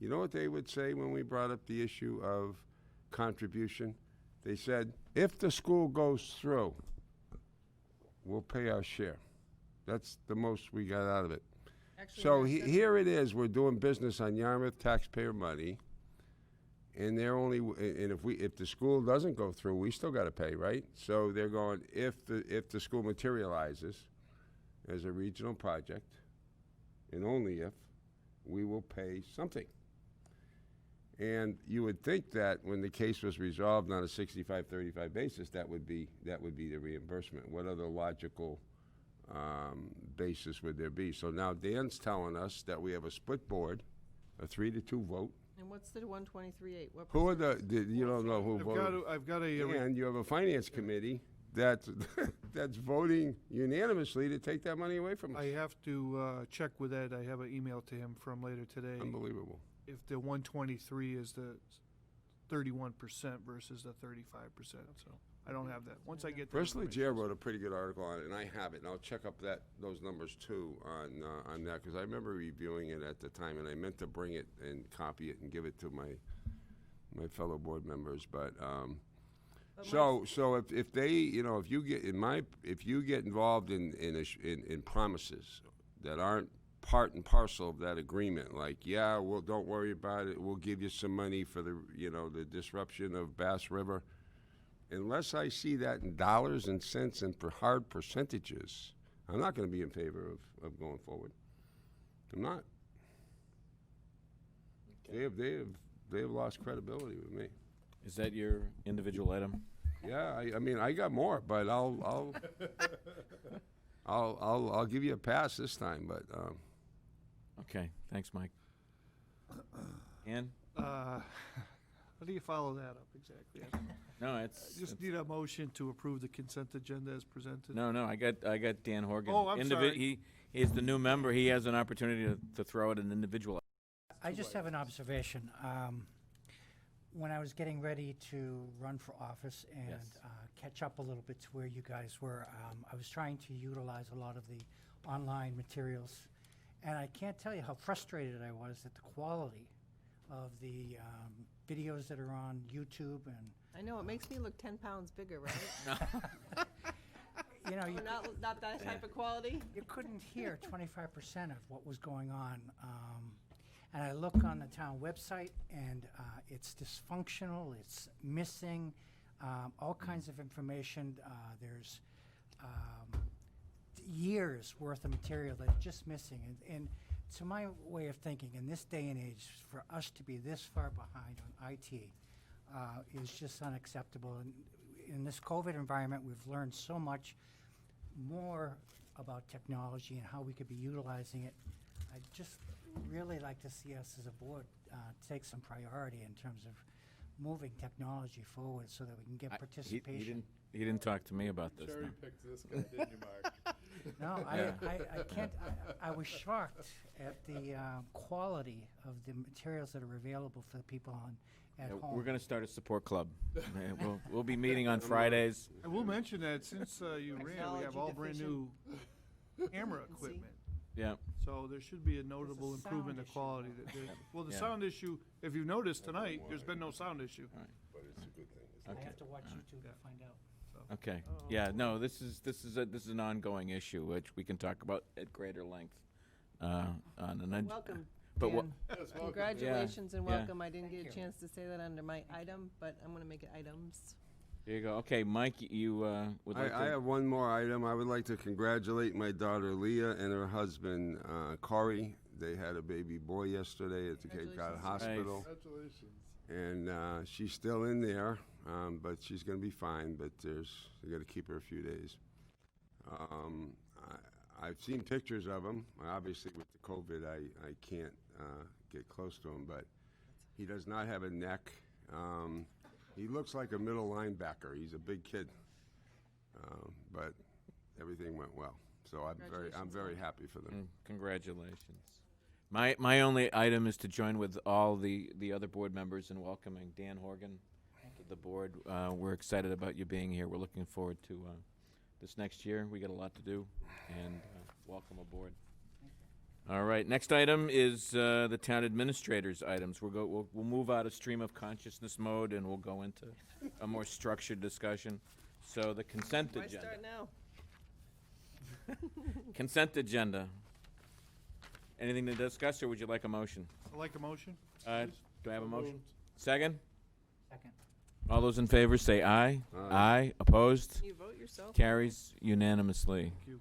You know what they would say when we brought up the issue of contribution? They said, if the school goes through, we'll pay our share. That's the most we got out of it. Actually, So there's this- here it is, we're doing business on Yarmouth taxpayer money, and they're only, and if the school doesn't go through, we still got to pay, right? So they're going, if the school materializes as a regional project, and only if, we will pay something. And you would think that when the case was resolved on a 65-35 basis, that would be the reimbursement. What other logical basis would there be? So now Dan's telling us that we have a split board, a 3-2 vote. And what's the 123.8? What Who are percentage? you don't know who voted. I've got a. And you have a finance committee that's voting unanimously to take that money away from us. I have to check with Ed. I have an email to him from later today. Unbelievable. If the 123 is the 31% versus the 35%, so I don't have that. Once I get that Personally, information. Jer wrote a pretty good article on it, and I have it, and I'll check up those numbers too on that, because I remember reviewing it at the time, and I meant to bring it and copy it and give it to my fellow board members, but so if they, if you get involved in promises that aren't part and parcel of that agreement, like, yeah, well, don't worry about it, we'll give you some money for the disruption of Bass River. Unless I see that in dollars and cents and hard percentages, I'm not going to be in favor of going forward. I'm not. They have lost credibility with me. Is that your individual item? Yeah, I mean, I got more, but I'll give you a pass this time, but. Okay, thanks, Mike. Ann? How do you follow that up exactly? No, I just need a motion to approve the consent agenda as presented. No, I got Dan Horgan. Oh, I'm sorry. He is the new member. He has an opportunity to throw out an individual. I just have an observation. When I was getting ready to run for office and Yes. catch up a little bit to where you guys were, I was trying to utilize a lot of the online materials, and I can't tell you how frustrated I was at the quality of the videos that are on YouTube. And I know, it makes me look 10 pounds bigger, right? you know, We're not that type of quality? you couldn't hear 25% of what was going on. And I look on the town website, and it's dysfunctional, it's missing all kinds of information. There's, years worth of material that's just missing. And to my way of thinking, in this day and age, for us to be this far behind on IT is just unacceptable. And in this COVID environment, we've learned so much more about technology and how we could be utilizing it. I'd just really like to see us as a board take some priority in terms of moving technology forward so that we can get participation. He didn't talk to me about this. Cherry no. picked this guy, didn't you, Mark? No, Yeah. I can't, I was shocked at the quality of the materials that are available for the people at home. We're going to start a support club. We'll be meeting on Fridays. I will mention that since you ran, we have all brand new camera equipment. Yeah. So there should be a notable improvement in the quality. Well, the Yeah. sound issue, if you've noticed tonight, there's been no sound issue. But it's a good thing. I have to watch YouTube to find out. Okay. Yeah. No. This is an ongoing issue which we can talk about at greater length. Welcome, But Dan. what? Congratulations and Yeah. welcome. I didn't Thank get a you. chance to say that under my item, but I'm going to make it items. There you go. Okay, Mike, you would like I to. have one more item. I would like to congratulate my daughter Leah and her husband Corey. They had a baby boy yesterday at the Cape Cod Congratulations. Hospital. Congratulations. And she's still in there, but she's going to be fine. But they got to keep her a few days. I've seen pictures of him. Obviously, with the COVID, I can't get close to him. But he does not have a neck. He looks like a middle linebacker. He's a big kid, but everything went well. So I'm very happy for them. Congratulations. My only item is to join with all the other board members in welcoming Dan Horgan to the board. We're excited about you being here. We're looking forward to this next year. We got a lot to do, and welcome aboard. All right. Next item is the town administrator's items. We'll move out of stream of consciousness mode, and we'll go into a more structured discussion. So the consent Why agenda. start now? Consent agenda. Anything to discuss, or would you like a motion? I like a motion. Do I have a So motion? moved. Second? Second. All those in favor say aye. Aye. Opposed? Can you vote yourself? Carries unanimously. Thank you.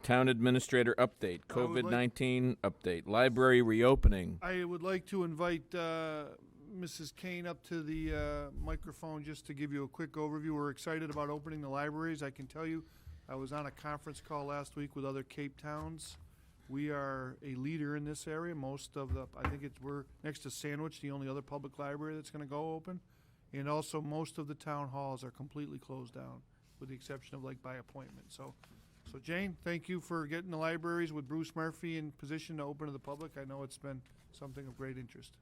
Town administrator update, I would like- COVID-19 update, library reopening. I would like to invite Mrs. Kane up to the microphone just to give you a quick overview. We're excited about opening the libraries. I can tell you, I was on a conference call last week with other Cape towns. We are a leader in this area. We're next to Sandwich, the only other public library that's going to go open. And also, most of the town halls are completely closed down, with the exception of like by appointment. So Jane, thank you for getting the libraries with Bruce Murphy in position to open to the public. I know it's been something of great interest.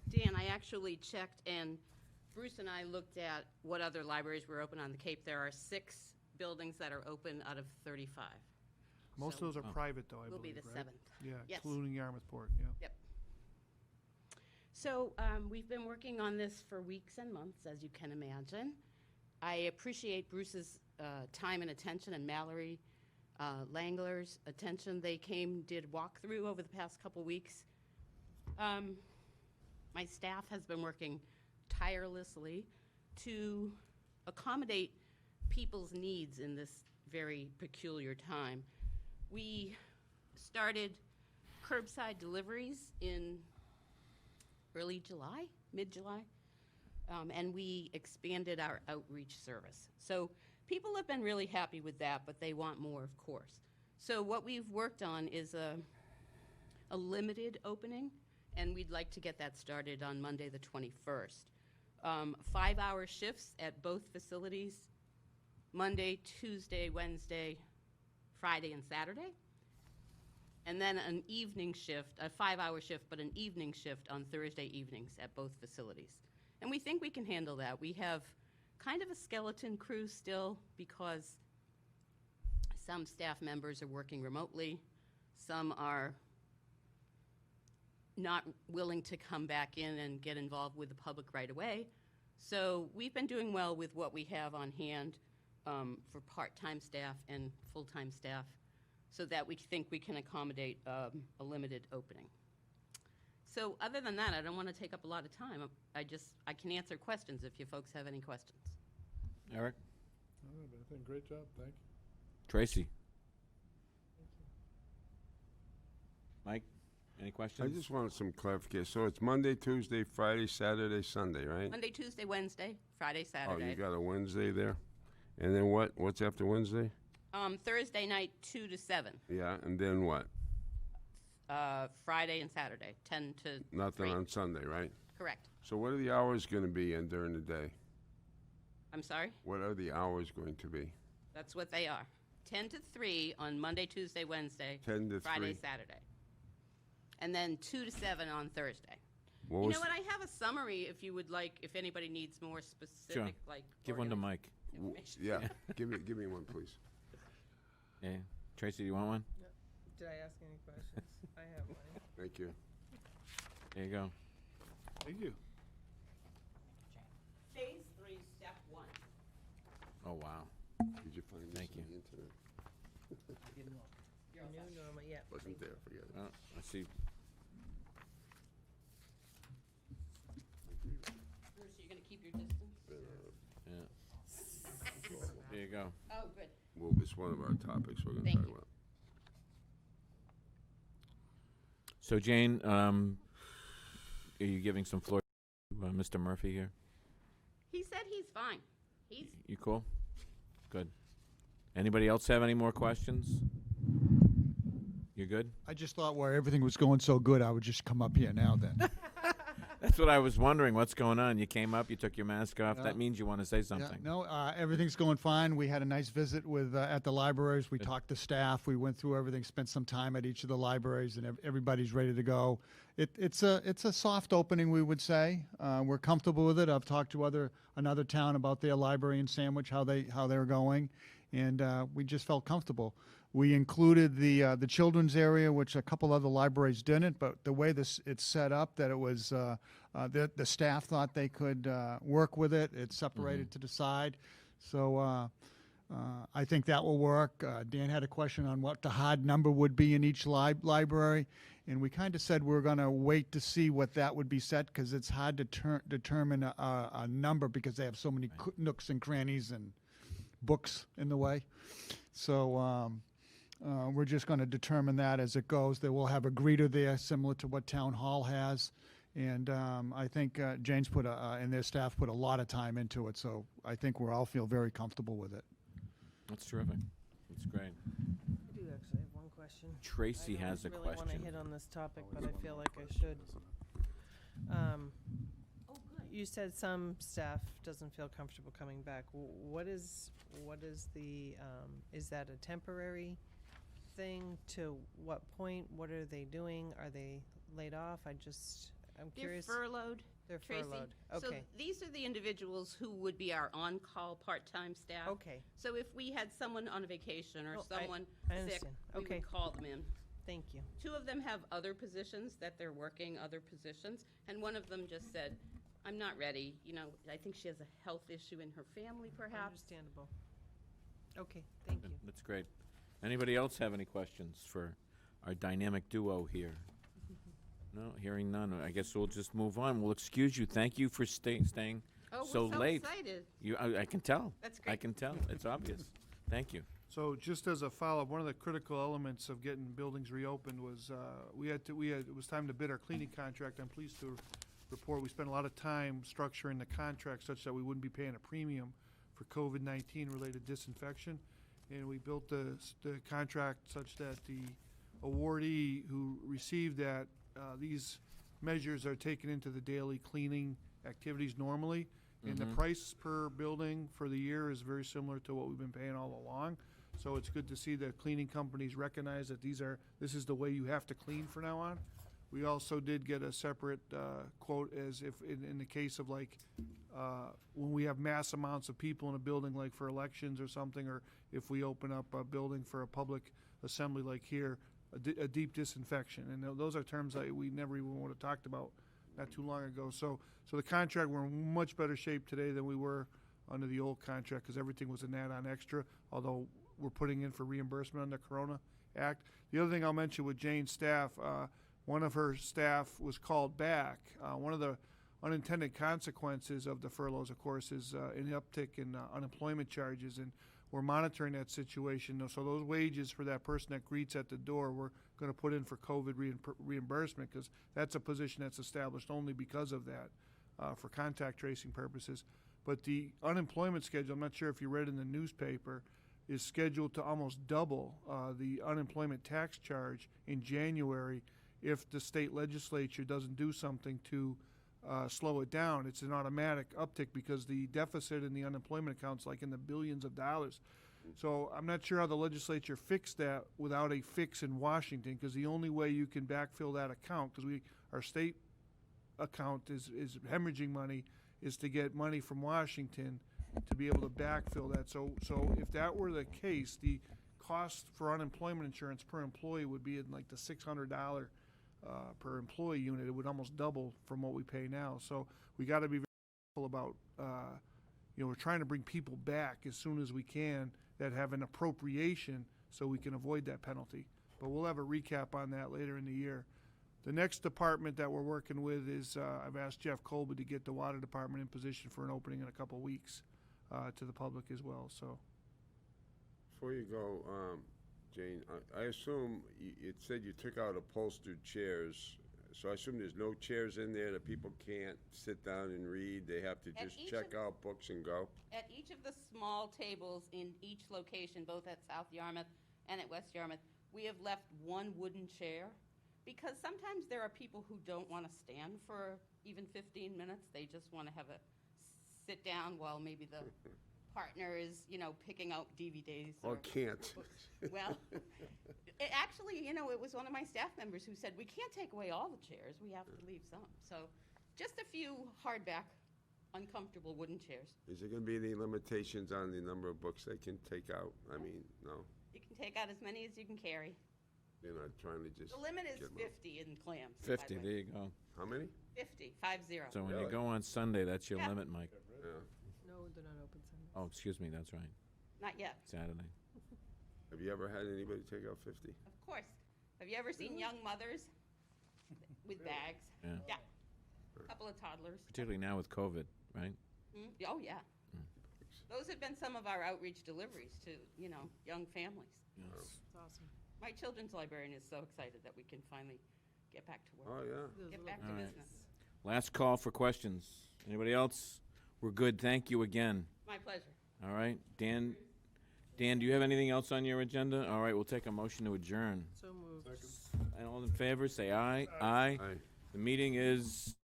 Dan, I actually checked, and Bruce and I looked at what other libraries were open on the Cape. There are 6 buildings that are open out of 35. Most So of those are private, though, I Will believe, be the right? 7th. Yeah, Yes. including Yarmouth Port, yeah. Yep. So we've been working on this for weeks and months, as you can imagine. I appreciate Bruce's time and attention, and Mallory Langler's attention. They did walkthrough over the past couple weeks. My staff has been working tirelessly to accommodate people's needs in this very peculiar time. We started curbside deliveries in early July, mid-July, and we expanded our outreach service. So people have been really happy with that, but they want more, of course. So what we've worked on is a limited opening, and we'd like to get that started on Monday the 21st. 5-hour shifts at both facilities, Monday, Tuesday, Wednesday, Friday, and Saturday. And then an evening shift, a 5-hour shift, but an evening shift on Thursday evenings at both facilities. And we think we can handle that. We have kind of a skeleton crew still because some staff members are working remotely. Some are not willing to come back in and get involved with the public right away. So we've been doing well with what we have on hand for part-time staff and full-time staff, so that we think we can accommodate a limited opening. So other than that, I don't want to take up a lot of time. I can answer questions if you folks have any questions. Eric? All right, I think great job. Thank you. Tracy? Mike, any questions? I just wanted some clarification. So it's Monday, Tuesday, Friday, Saturday, Sunday, right? Monday, Tuesday, Wednesday, Friday, Oh, Saturday. you got a Wednesday there? And then what? What's after Wednesday? Thursday night, 2 to 7. Yeah, and then what? Friday and Saturday, 10 to Nothing 3. on Sunday, right? Correct. So what are the hours going to be in during the day? I'm sorry? What are the hours going to be? That's what they are. 10 to 3 on Monday, Tuesday, Wednesday. 10 to Friday, 3. Saturday. And then 2 to 7 on Thursday. What You was know what? I have a summary if you would like, if anybody needs more specific, Sure. like. Give one to Mike. information. Yeah, give me one, please. Yeah. Tracy, do you want one? Did I ask any questions? I have one. Thank you. There you go. Thank you. Phase 3, step 1. Oh, wow. Did you find this Thank on you. the internet? New normal, yeah. Wasn't there, forget it. Oh, I see. Bruce, you're going to keep your distance? Yeah. There you go. Oh, good. Well, it's one of our topics we're going to Thank talk you. about. So, Jane, are you giving some floor to Mr. Murphy here? He said he's fine. He's You cool? Good. Anybody else have any more questions? You good? I just thought where everything was going so good, I would just come up here now then. That's what I was wondering. What's going on? You came up, you took your mask off. Yeah. That means you want to say Yeah, something. no, everything's going fine. We had a nice visit with at the libraries. We talked to staff. We went through everything, spent some time at each of the libraries, and everybody's ready to go. It's a soft opening, we would say. We're comfortable with it. I've talked to another town about their library in Sandwich, how they're going, and we just felt comfortable. We included the children's area, which a couple other libraries didn't, but the way it's set up, that it was the staff thought they could work with it. It's separated to the side, so I think that will work. Dan had a question on what the hard number would be in each library, and we kind of said we're going to wait to see what that would be set, because it's hard to determine a number because they have so many nooks and crannies and books in the way. So we're just going to determine that as it goes. They will have a greeter there, similar to what Town Hall has. And I think Jane's and their staff put a lot of time into it. So I think we all feel very comfortable with it. That's terrific. That's great. I do actually have one question. Tracy has a I don't really want to question. hit on this topic, but I feel like I should. You said some staff doesn't feel comfortable coming back. What is the, is that a temporary thing? To what point? What are they doing? Are they laid off? I'm They're curious. furloughed. They're Tracy. furloughed. So Okay. these are the individuals who would be our on-call part-time staff. Okay. So if we had someone on vacation or Oh, someone I sick, understand. we Okay. would call them in. Thank you. 2 of them have other positions that they're working, other positions, and one of them just said, I'm not ready. You know, I think she has a health issue in her family, perhaps. Understandable. Okay, thank you. That's great. Anybody else have any questions for our dynamic duo here? No, hearing none. I guess we'll just move on. We'll excuse you. Thank you for staying Oh, we're so so late. excited. I can tell. That's I great. can tell. It's obvious. Thank you. So just as a follow-up, one of the critical elements of getting buildings reopened was, it was time to bid our cleaning contract. I'm pleased to report we spent a lot of time structuring the contract such that we wouldn't be paying a premium for COVID-19 related disinfection. And we built the contract such that the awardee who received that, these measures are taken into the daily cleaning activities normally. And the price per building for the year is very similar to what we've been paying all along. So it's good to see that cleaning companies recognize that this is the way you have to clean from now on. We also did get a separate quote as if in the case of like when we have mass amounts of people in a building, like for elections or something, or if we open up a building for a public assembly like here, a deep disinfection. And those are terms that we never even would have talked about not too long ago. So the contract, we're in much better shape today than we were under the old contract, because everything was an add-on extra, although we're putting in for reimbursement under Corona Act. The other thing I'll mention with Jane's staff, one of her staff was called back. One of the unintended consequences of the furloughs, of course, is an uptick in unemployment charges, and we're monitoring that situation. So those wages for that person that greets at the door, we're going to put in for COVID reimbursement, because that's a position that's established only because of that, for contact tracing purposes. But the unemployment schedule, I'm not sure if you read in the newspaper, is scheduled to almost double the unemployment tax charge in January if the state legislature doesn't do something to slow it down. It's an automatic uptick because the deficit in the unemployment account's like in the billions of dollars. So I'm not sure how the legislature fixed that without a fix in Washington, because the only way you can backfill that account, because our state account is hemorrhaging money, is to get money from Washington to be able to backfill that. So if that were the case, the cost for unemployment insurance per employee would be in like the $600 per employee unit. It would almost double from what we pay now. So we got to be very careful about, we're trying to bring people back as soon as we can that have an appropriation so we can avoid that penalty. But we'll have a recap on that later in the year. The next department that we're working with is, I've asked Jeff Colby to get the water department in position for an opening in a couple weeks to the public as well. So, Before you go, Jane, I assume it said you took out upholstered chairs, so I assume there's no chairs in there that people can't sit down and read. They have to At just each check of- out books and go. At each of the small tables in each location, both at South Yarmouth and at West Yarmouth, we have left one wooden chair, because sometimes there are people who don't want to stand for even 15 minutes. They just want to have a sit down while maybe the partner is, picking out DVDs. Or can't. Well, it actually, it was one of my staff members who said, we can't take away all the chairs, we have to leave some. So just a few hardback, uncomfortable wooden chairs. Is there going to be any limitations on the number of books they can take out? I mean, no. You can take out as many as you can carry. They're not trying to just. The limit is get 'em out. 50 in clams. by the 50, way. there you go. How many? 50, 50. So when you Really? go on Sunday, that's your Yeah. limit, Mike. Yeah. No, they're not open Sundays. Oh, excuse me, that's right. Not yet, Saturday. Have you ever had anybody take out 50? of course. Have you ever seen young mothers with bags? Yeah. Yeah. A couple of toddlers. Particularly now with COVID, right? Oh, yeah. Those have been some of our outreach deliveries to, young families. Yes. It's awesome. My children's librarian is so excited that we can finally get back to work. Oh, yeah. Get back to All right. business. Last call for questions. Anybody else? We're good. Thank you again. My pleasure. All right. Dan, do you have anything else on your agenda? All right, we'll take a motion to adjourn. So moved. And all in favor, say aye. Aye. Aye. The meeting is